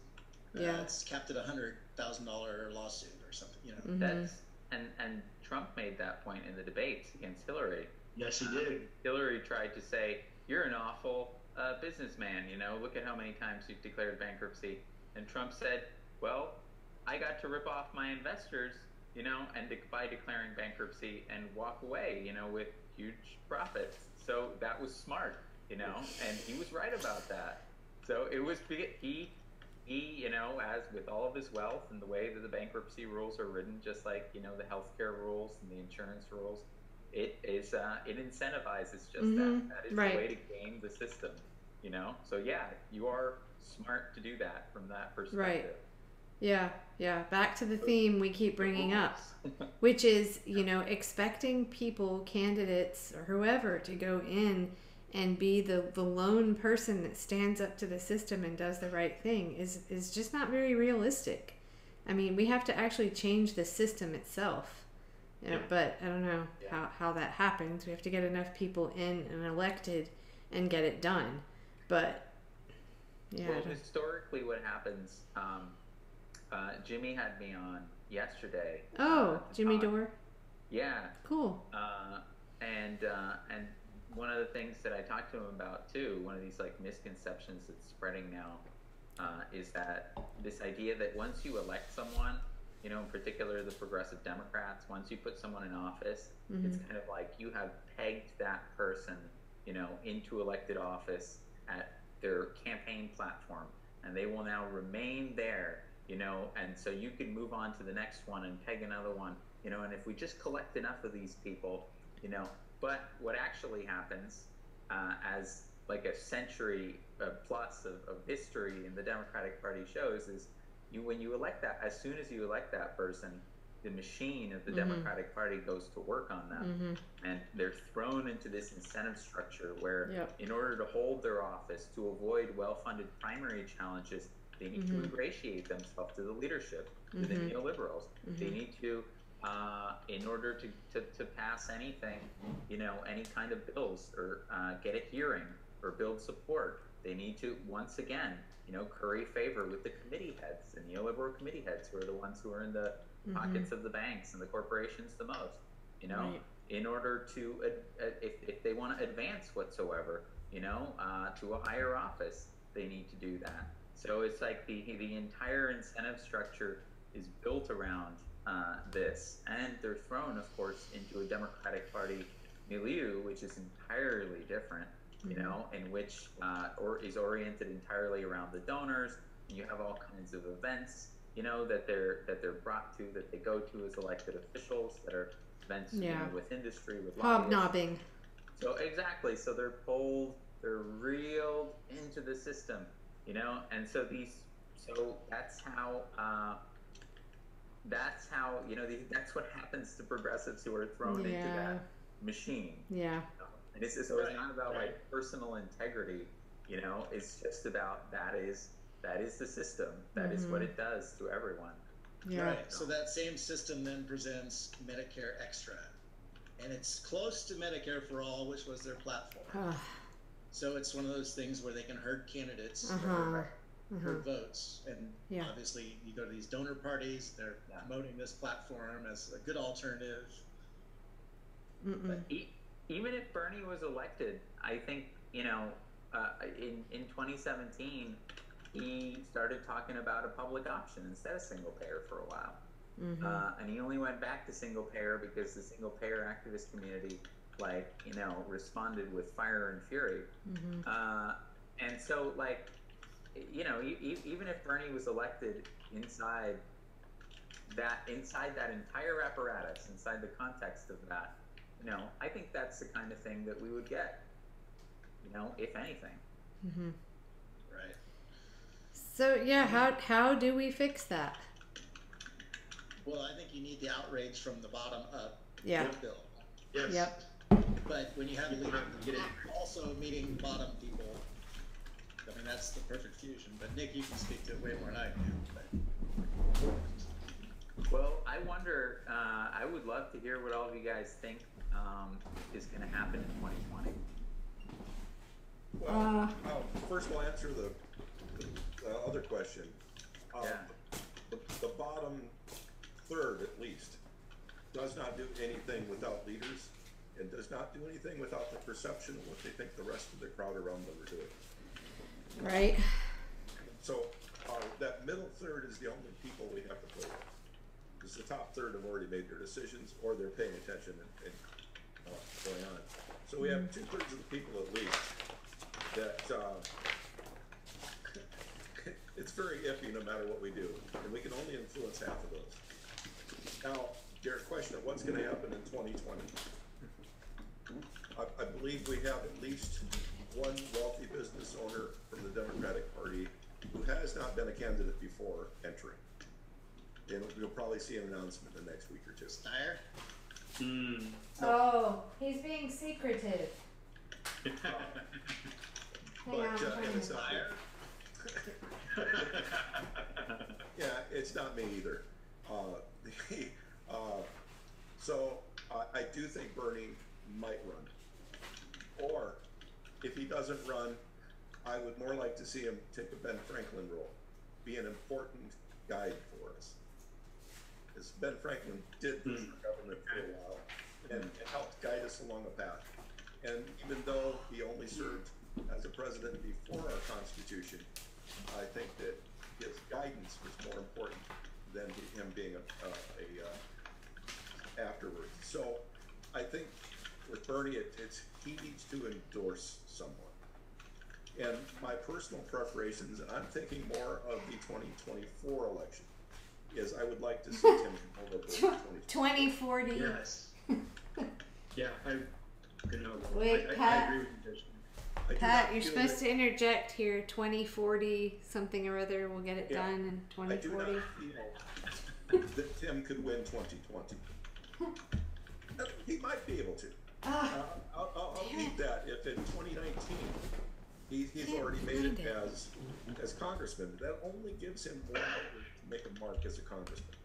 it's capped at $100,000 lawsuit or something. You know, that's and Trump made that point in the debates against Hillary. Yes, he did. Hillary tried to say, "You're an awful businessman. You know, look at how many times you've declared bankruptcy." And Trump said, "Well, I got to rip off my investors, you know, and by declaring bankruptcy and walk away, you know, with huge profits. So that was smart, you know, and he was right about that. So it was he, you know, as with all of his wealth and the way that the bankruptcy rules are written, just like, you know, the healthcare rules and the insurance rules, it incentivizes just that. That is the way to game the system, you know. So yeah, you are smart to do that from that perspective. Right. Yeah. Back to the theme we keep bringing up, which is, you know, expecting people, candidates, or whoever to go in and be the lone person that stands up to the system and does the right thing is just not very realistic. I mean, we have to actually change the system itself. But I don't know how that happens. We have to get enough people in and elected and get it done. But, Well, historically what happens... Jimmy had me on yesterday. Oh, Jimmy Dore? Yeah. Cool. And one of the things that I talked to him about too, one of these like misconceptions that's spreading now, is that this idea that once you elect someone, you know, in particular the progressive Democrats, once you put someone in office, it's kind of like you have pegged that person, you know, into elected office at their campaign platform, and they will now remain there. You know, and so you can move on to the next one and peg another one, you know, and if we just collect enough of these people, you know, but what actually happens as like a century plus of history in the Democratic Party shows is when you elect that, as soon as you elect that person, the machine of the Democratic Party goes to work on them, and they're thrown into this incentive structure where in order to hold their office, to avoid well-funded primary challenges, they need to ingratiate themselves to the leadership, to the neoliberals. They need to, in order to pass anything, you know, any kind of bills or get a hearing or build support, they need to, once again, you know, curry favor with the committee heads, the neoliberal committee heads, who are the ones who are in the pockets of the banks and the corporations the most, you know, in order to, if they want to advance whatsoever, you know, to a higher office, they need to do that. So it's like the entire incentive structure is built around this, and they're thrown, of course, into a Democratic Party milieu, which is entirely different, you know, in which is oriented entirely around the donors. And you have all kinds of events, you know, that they're brought to, that they go to as elected officials, that are events you know, with industry, with hobnobbing. So exactly, so they're they're reeled into the system. You know, and so that's how you know, that's what happens to progressives who are thrown into that machine. Yeah. You know? And it's not about like personal integrity. You know, it's just about that is the system. That is what it does to everyone. Yeah. Right. So that same system then presents Medicare Extra, and it's close to Medicare for All, which was their platform. So it's one of those things where they can herd candidates for votes. And obviously you go to these donor parties, they're promoting this platform as a good alternative. But even if Bernie was elected, I think, you know, in 2017, he started talking about a public option instead of single payer for a while. And he only went back to single payer because the single payer activist community, like, you know, responded with fire and fury. And so, like, you know, even if Bernie was elected inside that entire apparatus, inside the context of that, you know, I think that's the kind of thing that we would get, you know, if anything. Right. So, yeah, how do we fix that? Well, I think you need the outrage from the bottom up. Yeah. Bill. Yes. Yep. But when you have a leader also meeting bottom people, I mean, that's the perfect fusion. But Nick, you can speak to it way more than I can. Well, I wonder, I would love to hear what all of you guys think is going to happen in 2020. Well, first we'll answer the other question. The bottom third, at least, does not do anything without leaders and does not do anything without the perception of what they think the rest of the crowd around them are doing. Right. So that middle third is the only people we have to play with. Because the top third have already made their decisions or they're paying attention and what's going on. So we have 2/3 of the people at least that it's very iffy no matter what we do. And we can only influence half of those. Now, your question of what's going to happen in 2020. I believe we have at least one wealthy business owner from the Democratic Party who has not been a candidate before entering. And you'll probably see an announcement in the next week or two. Steyer? Oh, he's being secretive. And it's not yeah, it's not me either. So I do think Bernie might run. Or if he doesn't run, I would more like to see him take a Ben Franklin role, be an important guide for us. Because Ben Franklin did this for government for a while and helped guide us along a path. And even though he only served as a president before our Constitution, I think that his guidance was more important than him being afterwards. So I think with Bernie, he needs to endorse someone. And my personal preparations, and I'm thinking more of the 2024 election, is I would like to see Tim come over for 2040. Yes. Yeah, Wait, I Pat. agree with you. Pat, you're supposed to interject here. 2040 something or other. We'll get it done in 2040. I do not feel that Tim could win 2020. He might be able to. I'll read that if in 2019 he's already made it as congressman. That only gives him more to make a mark as a congressman.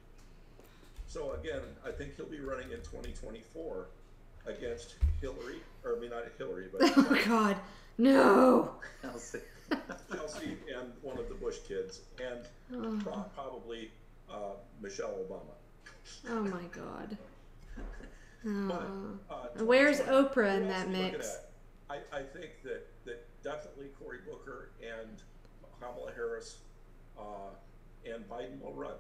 So again, I think he'll be running in 2024 against Hillary, or I mean not Hillary, but oh God, no. Chelsea and one of the Bush kids, and probably Michelle Obama. Oh my God. Where's Oprah in that mix? I think that definitely Cory Booker and Kamala Harris and Biden will run.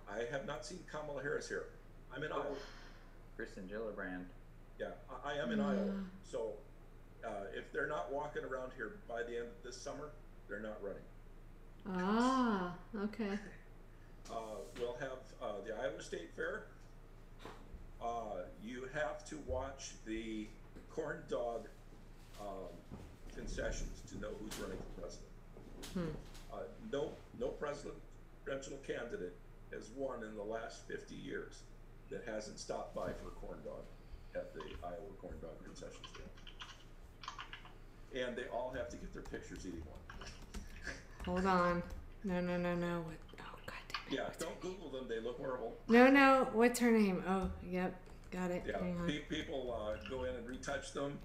I have not seen Kamala Harris here. I'm in Iowa. Kristen Gillibrand. Yeah, I am in Iowa. So if they're not walking around here by the end of this summer, they're not running. Ah, okay. We'll have the Iowa State Fair. You have to watch the corn dog concessions to know who's running for president. No presidential candidate has won in the last 50 years that hasn't stopped by for a corn dog at the Iowa corn dog concession stand. And they all have to get their pictures eating one. Hold on. No. What? Oh, God damn it. Yeah, don't Google them. They look horrible. No. What's her name? Oh, yep. Got it. Yeah, people go in and retouch them.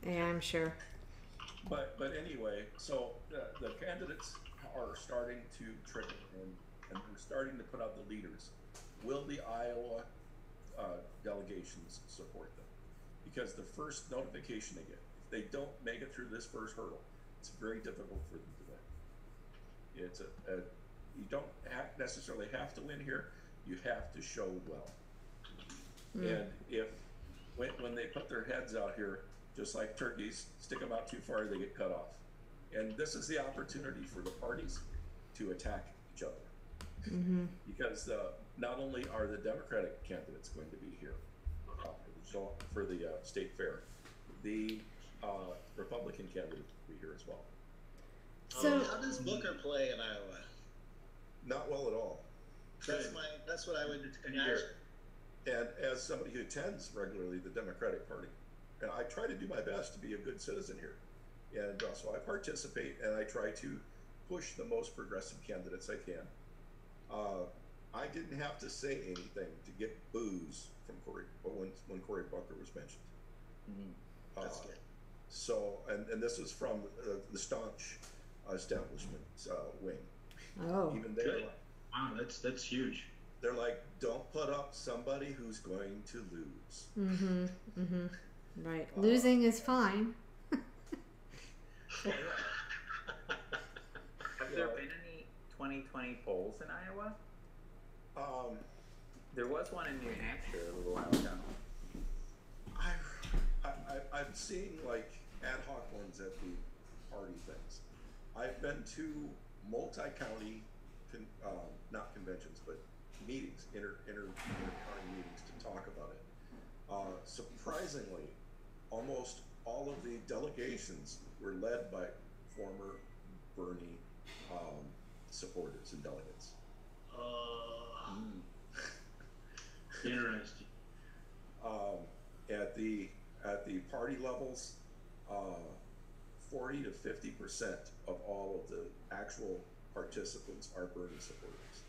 Yeah, I'm sure. But anyway, so the candidates are starting to trickle, and they're starting to put out the leaders. Will the Iowa delegations support them? Because the first notification they get, if they don't make it through this first hurdle, it's very difficult for them to win. It's you don't necessarily have to win here. You have to show well. And when they put their heads out here, just like turkeys, stick them out too far, they get cut off. And this is the opportunity for the parties to attack each other. Because not only are the Democratic candidates going to be here for the state fair, the Republican candidate will be here as well. So how does Booker play in Iowa? Not well at all. That's what I would imagine. And as somebody who attends regularly the Democratic Party, and I try to do my best to be a good citizen here. And so I participate and I try to push the most progressive candidates I can. I didn't have to say anything to get boos from Cory, when Cory Booker was mentioned. That's good. So, and this was from the staunch establishment wing. Oh, even they good. Wow, that's huge. They're like, don't put up somebody who's going to lose. Mm-hmm. Mm-hmm. Right. Losing is fine. Have there been any 2020 polls in Iowa? There was one in New Hampshire a little while ago. I'm seeing like ad hoc ones at the party things. I've been to multi-county, not conventions, but meetings, inter-county meetings to talk about it. Surprisingly, almost all of the delegations were led by former Bernie supporters and delegates. Interesting. At the party levels, 40 to 50% of all of the actual participants are Bernie supporters,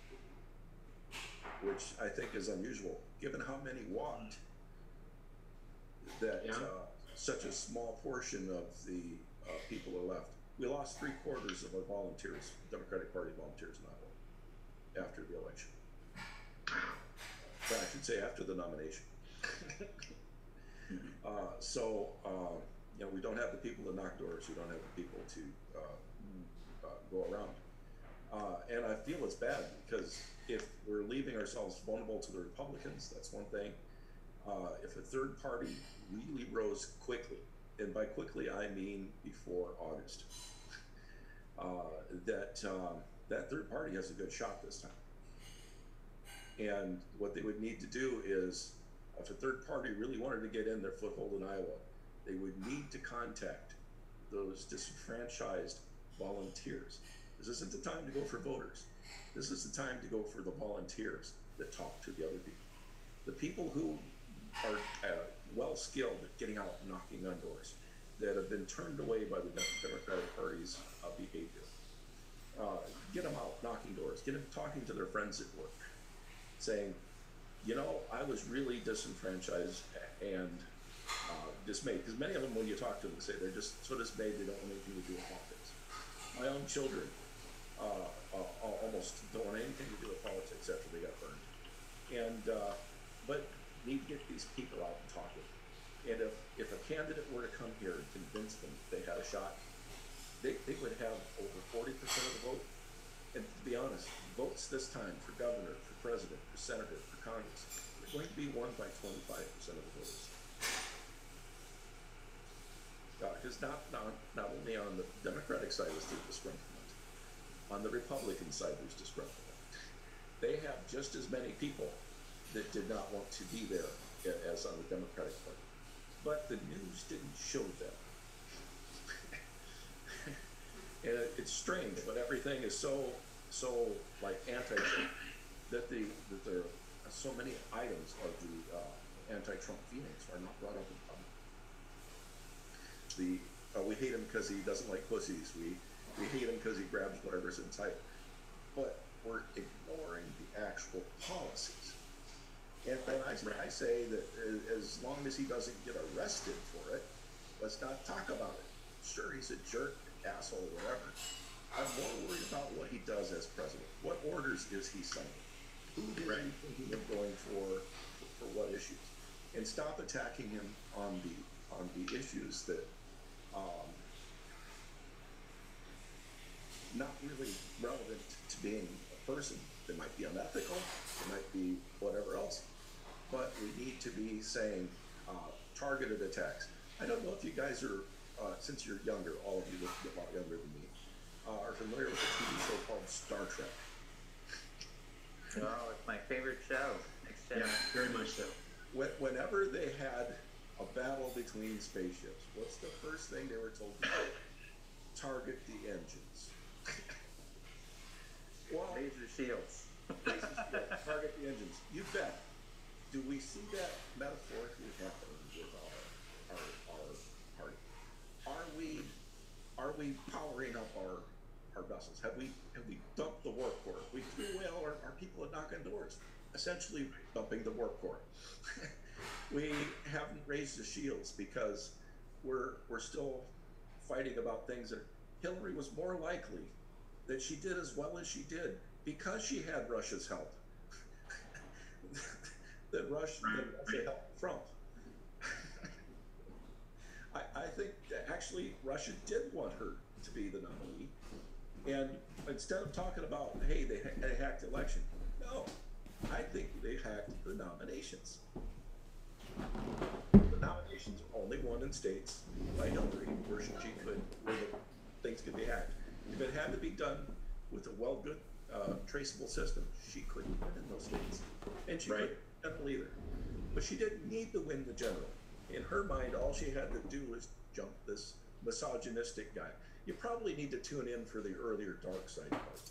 which I think is unusual, given how many walked. That such a small portion of the people are left. We lost 3/4 of our volunteers, Democratic Party volunteers in Iowa, after the election. But I should say after the nomination. We don't have the people to knock doors. We don't have the people to go around. And I feel it's bad because if we're leaving ourselves vulnerable to the Republicans, that's one thing. If a third party really rose quickly, and by quickly I mean before August, that third party has a good shot this time. And what they would need to do is, if a third party really wanted to get in their foothold in Iowa, they would need to contact those disenfranchised volunteers. This isn't the time to go for voters. This is the time to go for the volunteers that talk to the other people. The people who are well skilled at getting out and knocking on doors, that have been turned away by the Democratic Party's behavior. Get them out knocking doors, get them talking to their friends at work, saying, I was really disenfranchised and dismayed, because many of them, when you talk to them, say they're just so dismayed they don't want anything to do with politics. My own children almost don't want anything to do with politics after they got burned. But need to get these people out and talking. And if a candidate were to come here and convince them they had a shot, they would have over 40% of the vote. And to be honest, votes this time for governor, for president, for senator, for Congress, are going to be won by 25% of the voters. Because not only on the Democratic side is there disgruntlement, on the Republican side there's disgruntlement. They have just as many people that did not want to be there as on the Democratic Party. But the news didn't show them. And it's strange, but everything is so like anti-Trump that there are so many items of the anti-Trump feelings are not brought up in public. We hate him because he doesn't like pussies. We hate him because he grabs whatever's in sight. But we're ignoring the actual policies. And I say that as long as he doesn't get arrested for it, let's not talk about it. Sure, he's a jerk, asshole, whatever. I'm more worried about what he does as president. What orders is he signing? Who is he thinking of going for what issues? And stop attacking him on the issues that not really relevant to being a person. They might be unethical, they might be whatever else, but we need to be saying targeted attacks. I don't know if you guys are, since you're younger, all of you look a lot younger than me, are familiar with a TV show called Star Trek. Oh, it's my favorite show. Yeah, very much so. Whenever they had a battle between spaceships, what's the first thing they were told to do? Target the engines. Well, laser shields. the engines. You bet. Do we see that metaphorically happening with our party? Are we powering up our vessels? Have we dumped the work core? We threw away all our people at knocking doors, essentially dumping the work core. We haven't raised the shields because we're still fighting about things that Hillary was more likely that she did as well as she did because she had Russia's help. that Russia helped Trump. I think that actually Russia did want her to be the nominee. And instead of talking about, hey, they hacked the election, no, I think they hacked the nominations. The nominations are only won in states by Hillary where things could be hacked. If it had to be done with a good traceable system, she couldn't win in those states. And she couldn't general either. But she didn't need to win the general. In her mind, all she had to do was jump this misogynistic guy. You probably need to tune in for the earlier dark side part.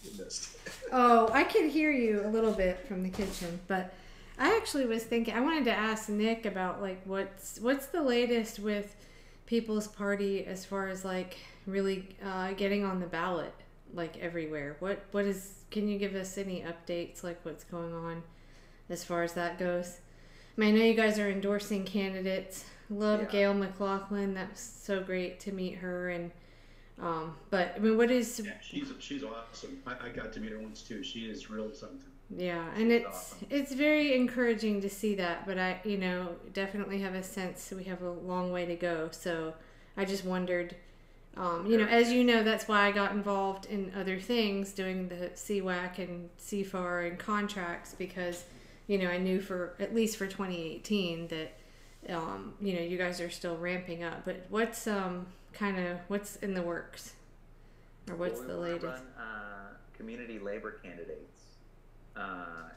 You missed. Oh, I could hear you a little bit from the kitchen, but I actually was thinking, I wanted to ask Nick about like what's the latest with People's Party as far as like really getting on the ballot like everywhere. What is, can you give us any updates like what's going on as far as that goes? I mean, I know you guys are endorsing candidates. Love Gail McLaughlin. That was so great to meet her. And but I mean, what is? Yeah, she's awesome. I got to meet her once too. She is really something. Yeah, and it's very encouraging to see that. But I definitely have a sense we have a long way to go. So I just wondered, as you know, that's why I got involved in other things, doing the CWAC and CFAR and contracts, because I knew for at least for 2018 that you guys are still ramping up. But what's what's in the works, or what's the latest? Run community labor candidates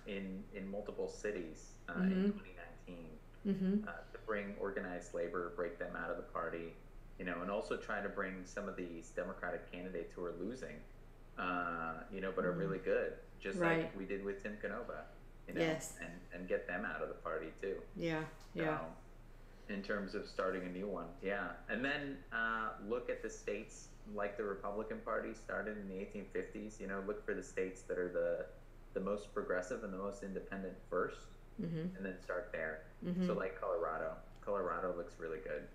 in multiple cities in 2019 to bring organized labor, break them out of the party, and also try to bring some of these Democratic candidates who are losing, but are really good, just like we did with Tim Canova. Yes. And get them out of the party too. Yeah. In terms of starting a new one, and then look at the states like the Republican Party started in the 1850s. Look for the states that are the most progressive and the most independent first, and then start there. So like Colorado looks really good.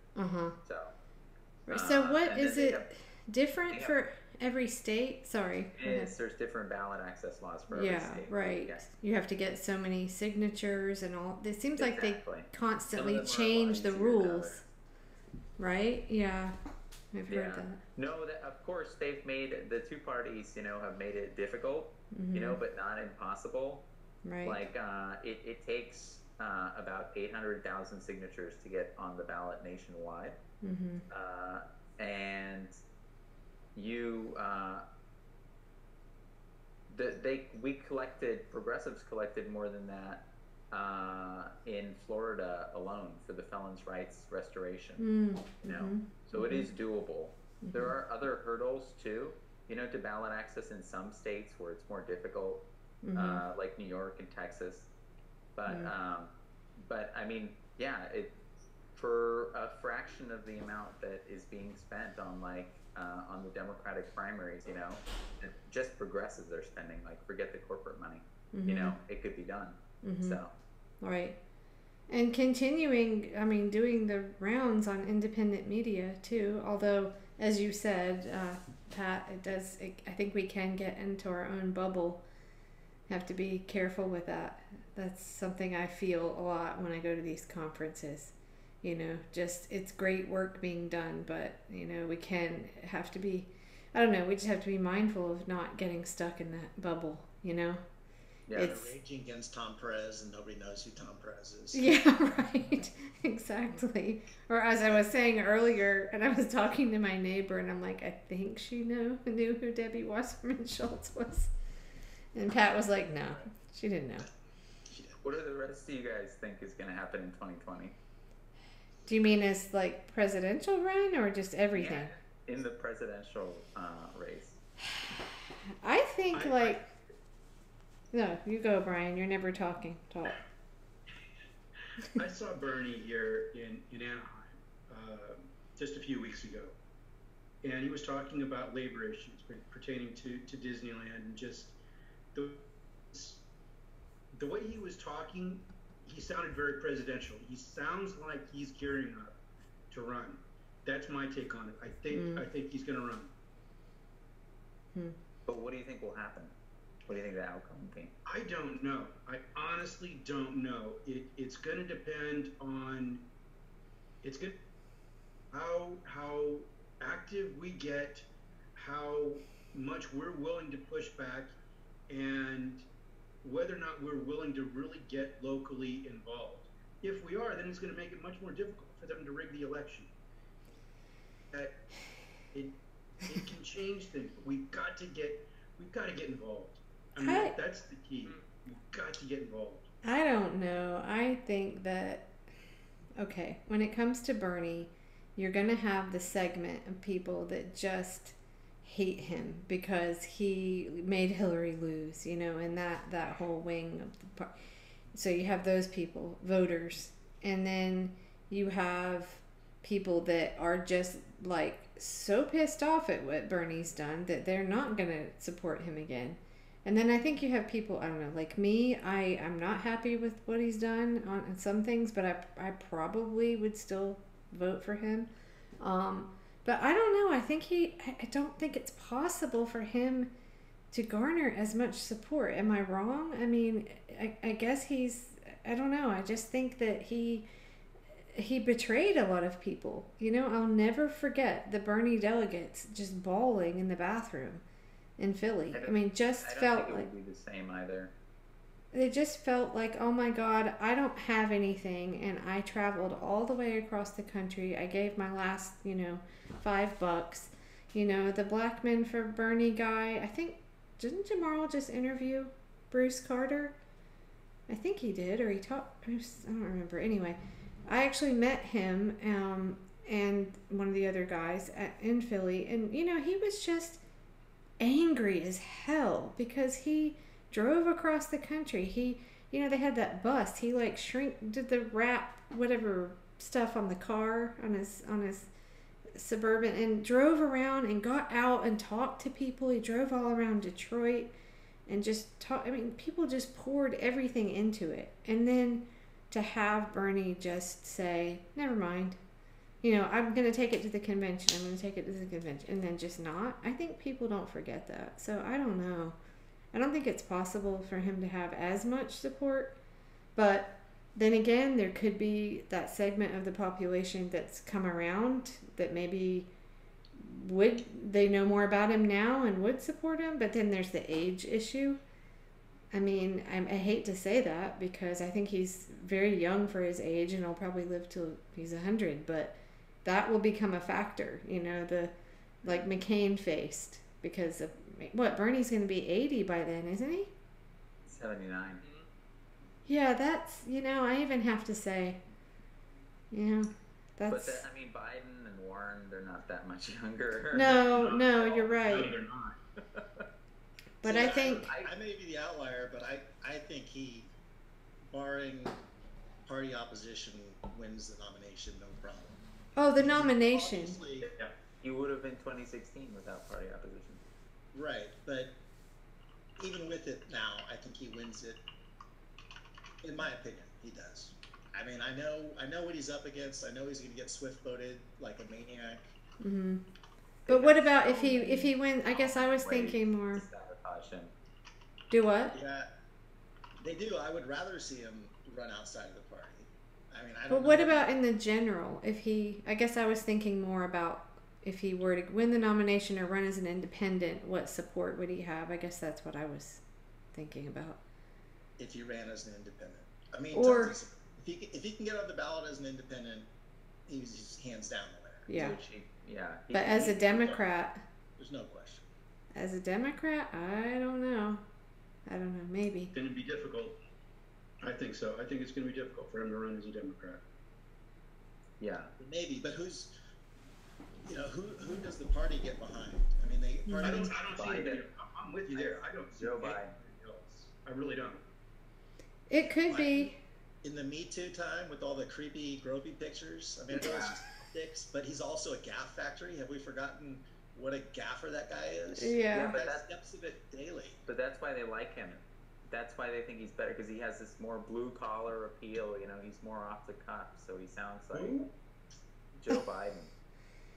So what is it different for every state? Sorry. Yes, there's different ballot access laws for every state. Right. Yes. You have to get so many signatures and all. It seems like they constantly change the rules. Right? Yeah. I've heard that. No, of course they've made the two parties, have made it difficult, but not impossible. Right. Like it takes about 800,000 signatures to get on the ballot nationwide. And progressives collected more than that in Florida alone for the felons' rights restoration. So it is doable. There are other hurdles too, to ballot access in some states where it's more difficult, like New York and Texas. But I mean, for a fraction of the amount that is being spent on on the Democratic primaries, just progressives are spending, forget the corporate money, it could be done. So. Right. And continuing, doing the rounds on independent media too, although, as you said, Pat, I think we can get into our own bubble. Have to be careful with that. That's something I feel a lot when I go to these conferences. It's great work being done, but, we have to be, we just have to be mindful of not getting stuck in that bubble, Yeah, it's raging against Tom Perez and nobody knows who Tom Perez is. Yeah, right. Exactly. Or as I was saying earlier, and I was talking to my neighbor, and I'm like, I think she knew who Debbie Wasserman Schultz was. And Pat was like, no, she didn't know. What do the rest of you guys think is going to happen in 2020? Do you mean as presidential run or just everything? Yeah, in the presidential race. I think No, you go, Brian. You're never talking. Talk. I saw Bernie here in Anaheim just a few weeks ago, and he was talking about labor issues pertaining to Disneyland, and just the way he was talking, he sounded very presidential. He sounds like he's gearing up to run. That's my take on it. I think he's going to run. But what do you think will happen? What do you think the outcome will be? I don't know. I honestly don't know. It's going to depend on how active we get, how much we're willing to push back, and whether or not we're willing to really get locally involved. If we are, then it's going to make it much more difficult for them to rig the election. It can change things, but we've got to get involved. I mean, that's the key. We've got to get involved. I don't know. I think that, okay, when it comes to Bernie, you're going to have the segment of people that just hate him because he made Hillary lose, you know, and that whole wing of the party. So you have those people, voters, and then you have people that are just like so pissed off at what Bernie's done that they're not going to support him again. And then I think you have people, I don't know, like me, I'm not happy with what he's done on some things, but I probably would still vote for him. But I don't know. I don't think it's possible for him to garner as much support. Am I wrong? I mean, I guess I don't know. I just think that he betrayed a lot of people. You know, I'll never forget the Bernie delegates just bawling in the bathroom in Philly. I mean, just felt like it would be the same either. They just felt like, oh my God, I don't have anything, and I traveled all the way across the country. I gave my last, $5. The Black Men for Bernie guy. I think, didn't Jamal just interview Bruce Carter? I think he did, or he talked. I don't remember. Anyway, I actually met him and one of the other guys in Philly, and he was just angry as hell because he drove across the country. They had that bus. He did the wrap whatever stuff on the car on his Suburban and drove around and got out and talked to people. He drove all around Detroit and just talked. I mean, people just poured everything into it. And then to have Bernie just say, never mind, I'm going to take it to the convention. I'm going to take it to the convention. And then just not. I think people don't forget that. So I don't know. I don't think it's possible for him to have as much support. But then again, there could be that segment of the population that's come around that maybe they know more about him now and would support him. But then there's the age issue. I mean, I hate to say that because I think he's very young for his age and he'll probably live till he's 100. But that will become a factor, like McCain faced because of Bernie's going to be 80 by then, isn't he? 79. Yeah, that's, I even have to say, that's... But Biden and Warren, they're not that much younger. No, you're right. No, they're not. But I think... I may be the outlier, but I think he, barring party opposition, wins the nomination, no problem. Oh, the nomination. Yeah. He would have been 2016 without party opposition. Right, but even with it now, I think he wins it. In my opinion, he does. I mean, I know what he's up against. I know he's going to get swift voted like a maniac. Mm-hmm. But what about if he wins? I guess I was thinking more. Do what? Yeah, they do. I would rather see him run outside of the party. I mean, I don't. But what about in the general? I guess I was thinking more about if he were to win the nomination or run as an independent, what support would he have? I guess that's what I was thinking about. If he ran as an independent, I mean, or if he can get on the ballot as an independent, he's hands down the winner. Yeah. But as a Democrat, there's no question. As a Democrat, I don't know. Maybe. It's going to be difficult. I think so. I think it's going to be difficult for him to run as a Democrat. Yeah. Maybe, but who does the party get behind? I mean, I don't see it. I'm with you there. I don't see Joe Biden. I really don't. It could be. In the Me Too time with all the creepy, gropey pictures, I mean, I know it's just dicks, but he's also a gaff factory. Have we forgotten what a gaffer that guy is? Yeah. but That steps of it daily. But that's why they like him. That's why they think he's better, because he has this more blue collar appeal. You know, he's more off the cuff, so he sounds like Joe Biden.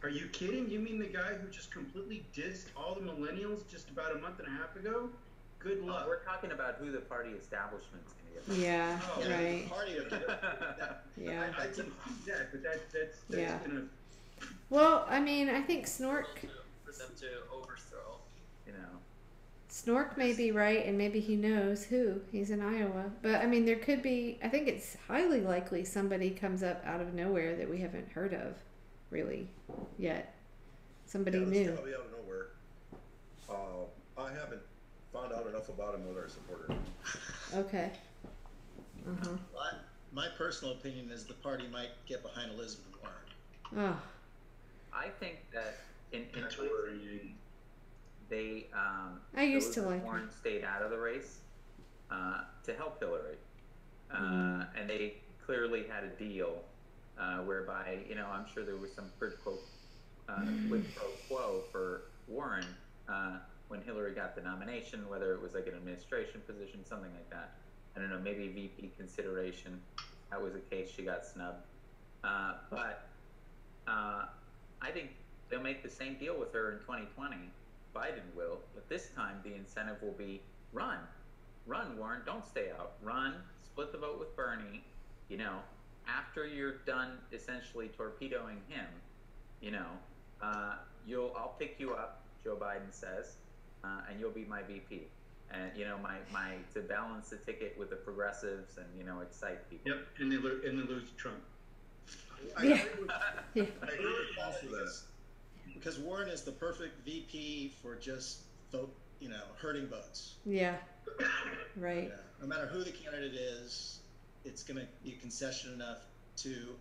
Are you kidding? You mean the guy who just completely dissed all the millennials just about a month and a half ago? Good luck. We're talking about who the party establishment's going to get. Yeah, right. The party would get that. Yeah. I can see that, but that's Yeah. gonna. Well, I mean, I think Snork For them to overthrow. You know. Snork may be right, and maybe he knows who. He's in Iowa. But, I mean, there could be, I think it's highly likely somebody comes up out of nowhere that we haven't heard of, really, yet. Somebody new. It's gotta be out of nowhere. I haven't found out enough about him whether I support him. Okay. My personal opinion is the party might get behind Elizabeth Warren. Oh. I think that in they I used to like Warren stayed out of the race to help Hillary, and they clearly had a deal whereby, you know, I'm sure there was some quid pro quo for Warren when Hillary got the nomination, whether it was like an administration position, something like that. I don't know, maybe VP consideration. That was the case, she got snubbed. But I think they'll make the same deal with her in 2020. Biden will, but this time the incentive will be run, Warren, don't stay out, run, split the vote with Bernie, you know, after you're done essentially torpedoing him, you know, I'll pick you up, Joe Biden says, and you'll be my VP. And, you know, my to balance the ticket with the progressives and, you know, excite people. Yep, and they lose to Trump. I agree with both of this. Because Warren is the perfect VP for just vote, you know, hurting votes. Yeah. Right. Yeah. No matter who the candidate is, it's going to be concession enough to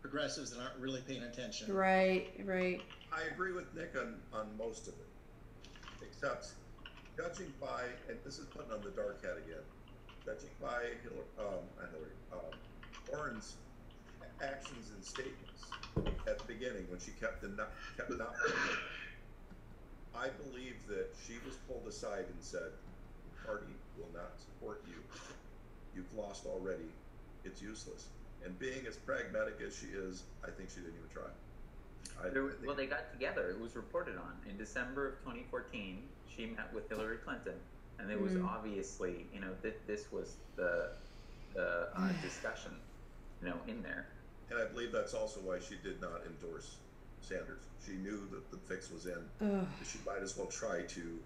progressives that aren't really paying attention. Right. I agree with Nick on most of it, except judging by, and this is putting on the dark hat again, judging by Warren's actions and statements at the beginning when she kept not I believe that she was pulled aside and said, the party will not support you. You've lost already. It's useless. And being as pragmatic as she is, I think she didn't even try. Well, they got together. It was reported on. In December of 2014, she met with Hillary Clinton. And there was obviously, you know, this was the discussion, you know, in there. And I believe that's also why she did not endorse Sanders. She knew that the fix was in. She might as well try to.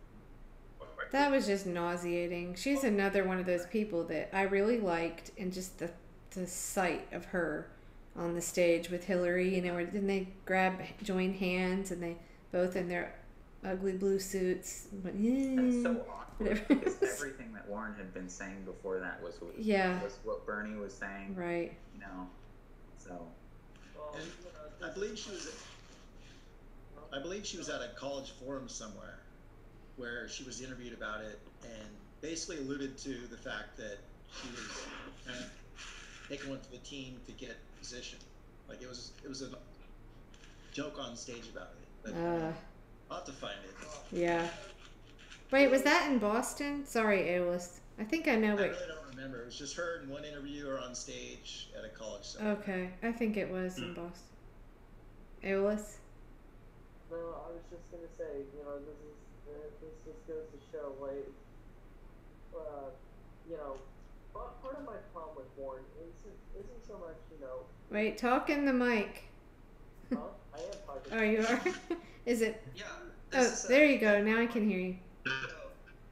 That was just nauseating. She's another one of those people that I really liked, and just the sight of her on the stage with Hillary, you know, where then they join hands, and they both in their ugly blue suits. But, That's so awkward because everything that Warren had been saying before that was what Bernie was saying. Right. You know. So. And I believe she was at a college forum somewhere where she was interviewed about it and basically alluded to the fact that she was kind of taking one for the team to get position. Like it was a joke on stage about it. But I'll have to find it. Yeah. Wait, was that in Boston? Sorry, Ailist. I think I know I what. really don't remember. It was just her and one interviewer on stage at a college somewhere. Okay, I think it was in Boston. Ailist? No, I was just gonna say, you know, this just goes to show, like, you know, part of my problem with Warren isn't so much, you know. Wait, talk in the mic. Huh? I am talking. Oh, you are? Is it? Yeah. Oh, there you go. Now I can hear you.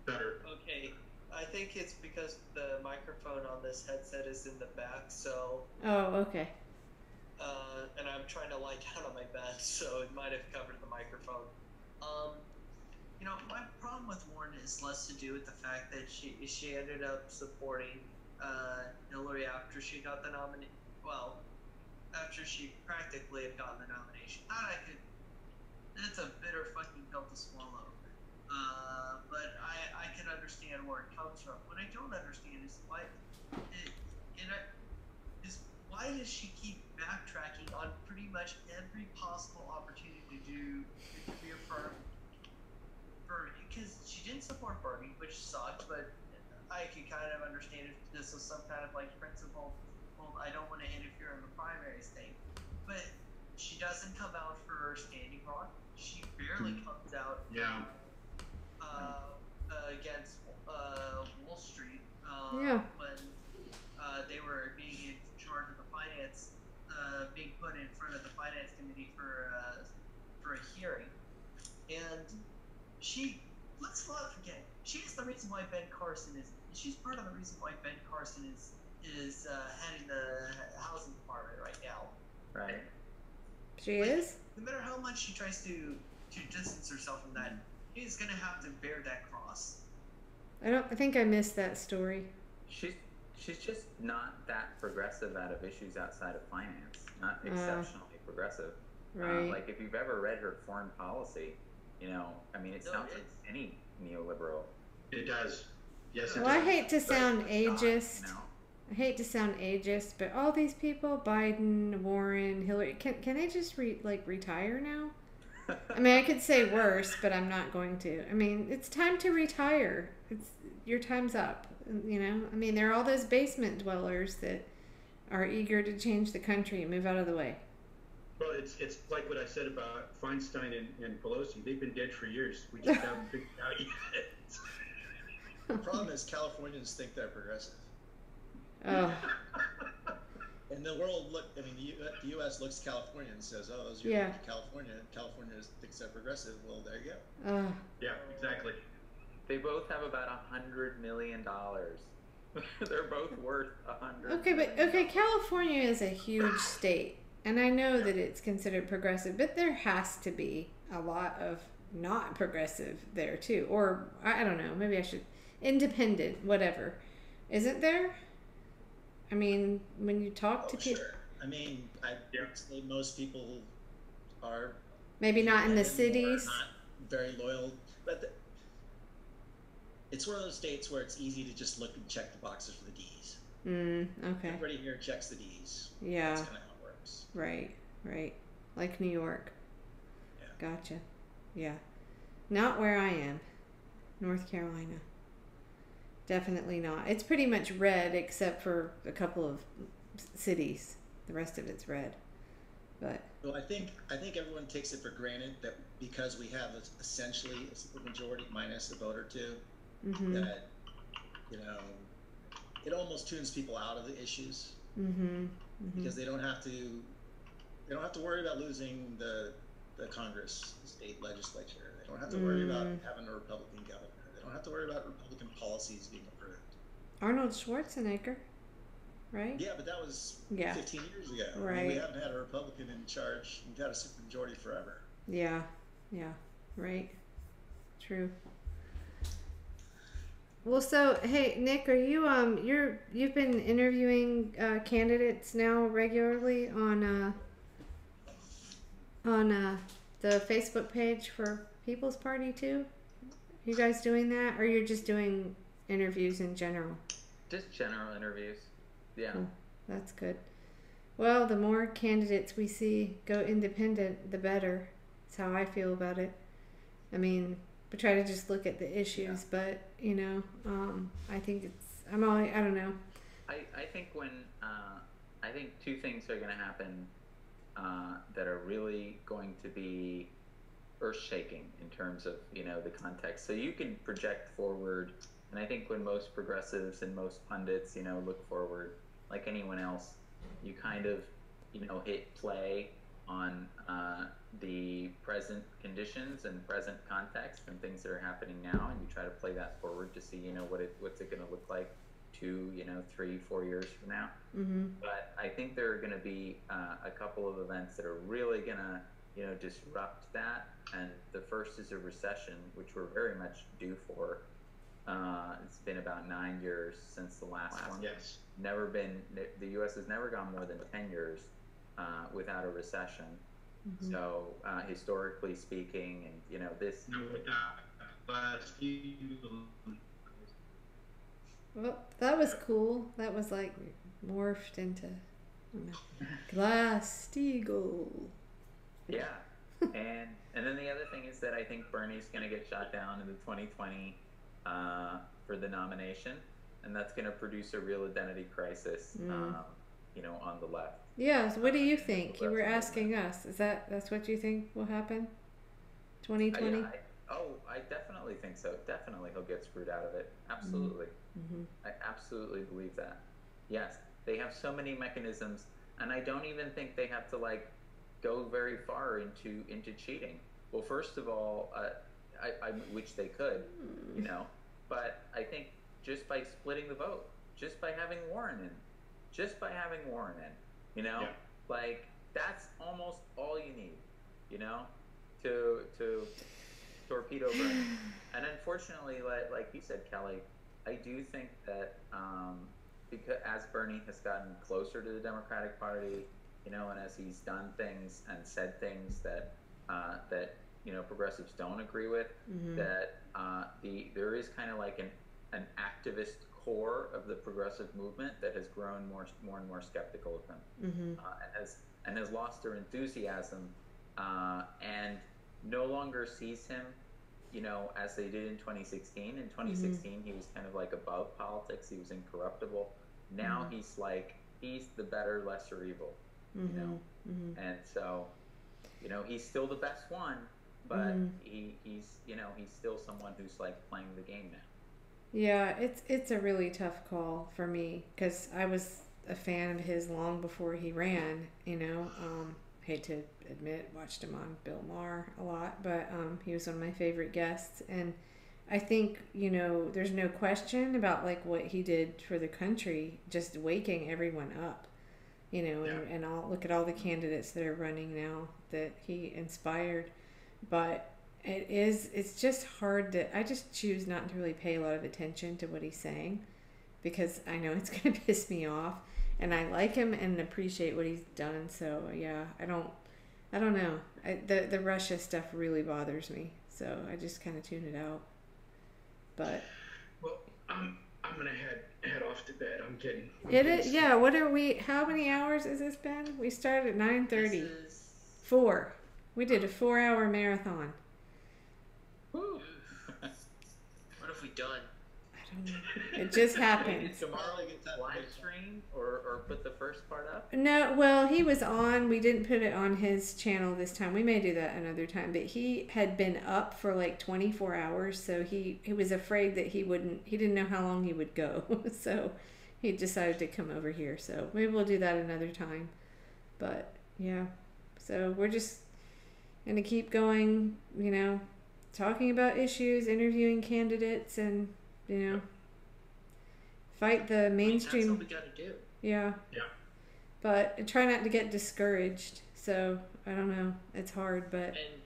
Better. Okay. I think it's because the microphone on this headset is in the back, so. Oh, okay. And I'm trying to lie down on my bed, so it might have covered the microphone. You know, my problem with Warren is less to do with the fact that she ended up supporting Hillary after she got the nomination. Well, after she practically had gotten the nomination. That's a bitter fucking pill to swallow. But I can understand where it comes from. What I don't understand is why, why does she keep backtracking on pretty much every possible opportunity to reaffirm Bernie? Because she didn't support Bernie, which sucked, but I could kind of understand if this was some kind of like principle. Well, I don't want to interfere in the primaries thing, but she doesn't come out for Standing Rock. She barely comes out against Wall Street when they were being in charge of the finance, being put in front of the finance committee for a hearing. And let's not forget, she's the reason why Ben Carson she's part of the reason why Ben Carson is heading the housing department right now. Right. She is? No matter how much she tries to distance herself from that, she's gonna have to bear that cross. I think I missed that story. She's just not that progressive out of issues outside of finance. Not exceptionally progressive. Right. Like if you've ever read her foreign policy, it sounds like any neoliberal. It does. Yes. Well, I hate to sound ageist. I hate to sound ageist, but all these people, Biden, Warren, Hillary, can they just retire now? I mean, I could say worse, but I'm not going to. I mean, it's time to retire. Your time's up. I mean, there are all those basement dwellers that are eager to change the country and move out of the way. Well, it's like what I said about Feinstein and Pelosi. They've been dead for years. We just haven't figured it out yet. The problem is Californians think they're progressive. Oh. And the world the U.S. looks at California and says, "Oh, those are California." California thinks they're progressive. Well, there you go. Yeah, exactly. They both have about $100 million. They're both worth $100. Okay, California is a huge state, and I know that it's considered progressive, but there has to be a lot of not progressive there too, or I don't know. Maybe I should independent, whatever. Isn't there? I mean, when you talk to people, sure. I mean, I'd say most people are maybe not in the cities, not very loyal, but it's one of those states where it's easy to just look and check the boxes for the D's. Okay. Everybody here checks the D's. Yeah. That's kind of how it works. Right. Like New York. Yeah. Gotcha. Yeah. Not where I am. North Carolina. Definitely not. It's pretty much red except for a couple of cities. The rest of it's red. But well, I think everyone takes it for granted that because we have essentially a super majority minus a vote or two, that it almost tunes people out of the issues because they don't have to worry about losing the Congress, the state legislature. They don't have to worry about having a Republican governor. They don't have to worry about Republican policies being approved. Arnold Schwarzenegger, right? Yeah, but that was 15 years ago. Right. I mean, we haven't had a Republican in charge. We've had a supermajority forever. Yeah. Right. True. Well, so hey, Nick, are you you've been interviewing candidates now regularly on the Facebook page for People's Party too? You guys doing that, or you're just doing interviews in general? Just general interviews. Yeah. Oh, that's good. Well, the more candidates we see go independent, the better. That's how I feel about it. I mean, we try to just look at the issues, but I think I don't know. I think I think two things are going to happen that are really going to be earth-shaking in terms of the context. So you can project forward, and I think when most progressives and most pundits look forward, like anyone else, you kind of hit play on the present conditions and present context and things that are happening now, and you try to play that forward to see what's it going to look like 2, 3, 4 years from now. But I think there are going to be a couple of events that are really going to disrupt that, and the first is a recession, which we're very much due for. It's been about 9 years since the last one. Yes. The U.S. has never gone more than 10 years without a recession. So historically speaking, and this. No, last few. Well, that was cool. That was like morphed into Glass-Steagall. Yeah. and then the other thing is that I think Bernie's going to get shot down in the 2020 for the nomination, and that's going to produce a real identity crisis, you know, on the left. Yeah, so what do you think? You were asking us. That's what you think will happen? 2020? I definitely think so. Definitely he'll get screwed out of it. Absolutely. I absolutely believe that. Yes, they have so many mechanisms, and I don't even think they have to like go very far into cheating. Well, first of all, which they could, you know, but I think just by splitting the vote, just by having Warren in, you know, like that's almost all you need, you know, to torpedo Bernie. And unfortunately, like you said, Kelly, I do think that because as Bernie has gotten closer to the Democratic Party, you know, and as he's done things and said things that that you know progressives don't agree with, that there is kind of like an activist core of the progressive movement that has grown more and more skeptical of him, and has lost their enthusiasm, and no longer sees him, you know, as they did in 2016. In 2016, he was kind of like above politics. He was incorruptible. Now he's like, he's the better, lesser evil, you know? And so, you know, he's still the best one, but he's, you know, he's still someone who's like playing the game now. Yeah, it's a really tough call for me because I was a fan of his long before he ran, you know. Hate to admit, watched him on Bill Maher a lot, but he was one of my favorite guests, and I think, you know, there's no question about like what he did for the country, just waking everyone up, you know, and I'll look at all the candidates that are running now that he inspired, but it's just hard I just choose not to really pay a lot of attention to what he's saying because I know it's going to piss me off. And I like him and appreciate what he's done. So yeah, I don't know. The Russia stuff really bothers me. So I just kind of tune it out. But well, I'm gonna head off to bed. I'm getting. Yeah. What are we? How many hours has this been? We started at 9:30. 4. We did a 4-hour marathon. What have we done? It just happened. Tomorrow get that live stream or put the first part up? No, well, he was on. We didn't put it on his channel this time. We may do that another time. But he had been up for like 24 hours, so he was afraid that he didn't know how long he would go. So he decided to come over here. So maybe we'll do that another time. But yeah, so we're just going to keep going, you know, talking about issues, interviewing candidates, and you know, fight the mainstream. That's what we gotta do. Yeah. Yeah. But try not to get discouraged. So I don't know. It's hard, but. And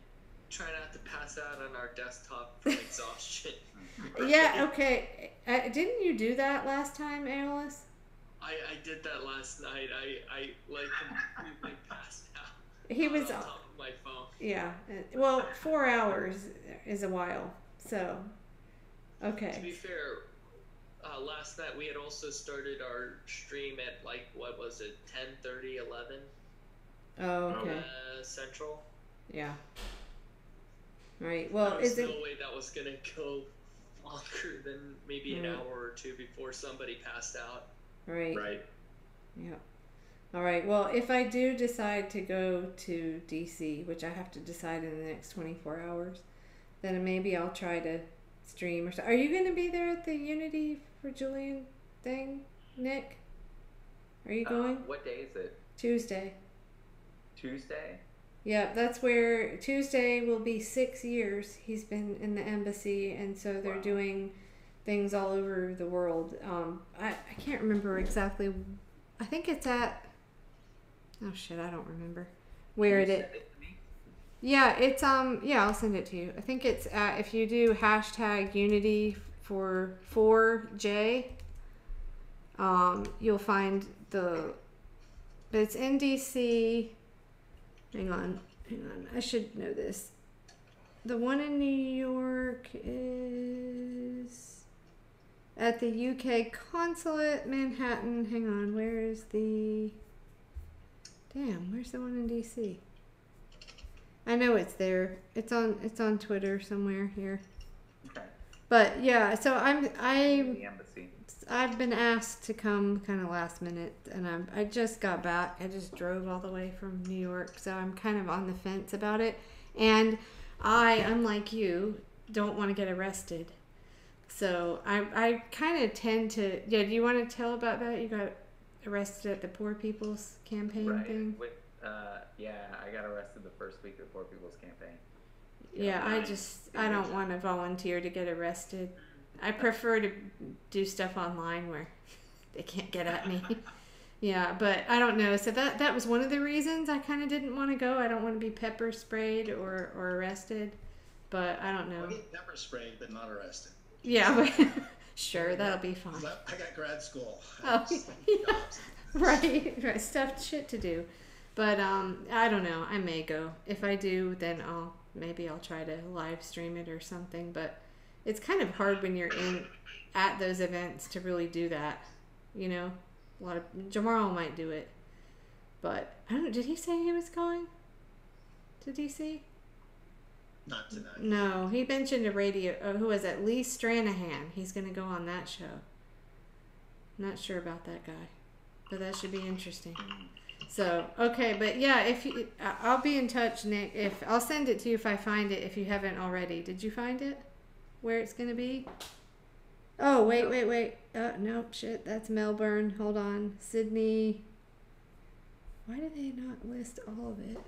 try not to pass out on our desktop from exhaustion. Yeah. Okay. Didn't you do that last time, Alice? I did that last night. I like completely passed out. He was on top of my phone. Yeah. Well, 4 hours is a while. So. Okay. To be fair, last night we had also started our stream at like, what was it, 10:30, 11? Oh, okay. Central. Yeah. Right. Well, there was no way that was gonna go longer than maybe an hour or two before somebody passed out. Right. Right. Yeah. All right. Well, if I do decide to go to DC, which I have to decide in the next 24 hours, then maybe I'll try to stream or so. Are you going to be there at the Unity for Julian thing, Nick? Are you going? What day is it? Tuesday. Tuesday? Yeah, that's where Tuesday will be 6 years he's been in the embassy, and so they're doing things all over the world. I can't remember exactly. I think it's at. Oh shit! I don't remember where it is. Yeah, it's yeah, I'll send it to you. I think it's if you do hashtag Unity for 4J, you'll find but it's in DC. Hang on. I should know this. The one in New York is at the UK consulate, Manhattan. Hang on, where is the... Damn, where's the one in DC? I know it's there. It's on Twitter somewhere here. Okay. But yeah, so The embassy. I've been asked to come kind of last minute, and I just got back. I just drove all the way from New York, so I'm kind of on the fence about it. And I, unlike you, don't want to get arrested. So I kind of tend to... Yeah, do you want to tell about that? You got arrested at the Poor People's Campaign thing? Yeah, I got arrested the first week of the Poor People's Campaign. Yeah, I don't want to volunteer to get arrested. I prefer to do stuff online where they can't get at me. Yeah, but I don't know. So that was one of the reasons I kind of didn't want to go. I don't want to be pepper sprayed or arrested. But I don't know. I'll get pepper sprayed, but not arrested. Yeah, but sure, that'll be fine. I got grad school. Oh, yeah. Right. Shit to do. But I don't know. I may go. If I do, then maybe I'll try to live stream it or something. But it's kind of hard when you're at those events to really do that. You know, Jamal might do it, but I don't know. Did he say he was going to DC? Not tonight. No, he mentioned a radio. Who was it? Lee Stranahan. He's going to go on that show. Not sure about that guy, but that should be interesting. So okay, but yeah, I'll be in touch, Nick. I'll send it to you if I find it. If you haven't already, did you find it? Where it's going to be? Oh wait. Nope. Shit, that's Melbourne. Hold on, Sydney. Why do they not list all of it?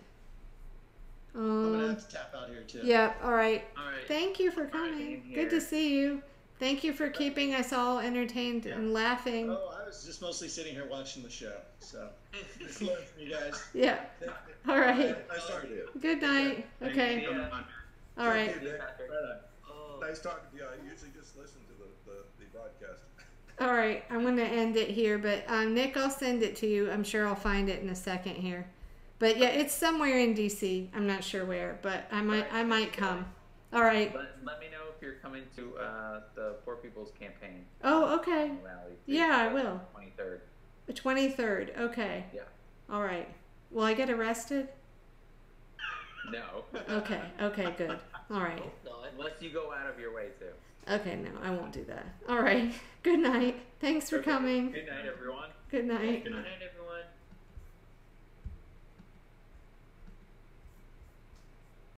I'm gonna have to tap out here too. Yeah. All right. Thank you for coming. Good to see you. Thank you for keeping us all entertained and laughing. Oh, I was just mostly sitting here watching the show. So, just learn from you guys. Yeah. All right. Nice talking to you. Good night. Okay. All right. Thank you, Nick. Nice talking to you. I usually just listen to the broadcast. All right. I'm going to end it here, but Nick, I'll send it to you. I'm sure I'll find it in a second here. But yeah, it's somewhere in DC. I'm not sure where, but I might come. All right. Let me know if you're coming to the Poor People's Campaign. Oh, okay. Rally. Yeah, I will. 23rd. The 23rd. Okay. Yeah. All right. Will I get arrested? No. Okay. Okay, good. All right. Unless you go out of your way to. Okay, no, I won't do that. All right. Good night. Thanks for coming. Good night, everyone. Good night. Good night, everyone.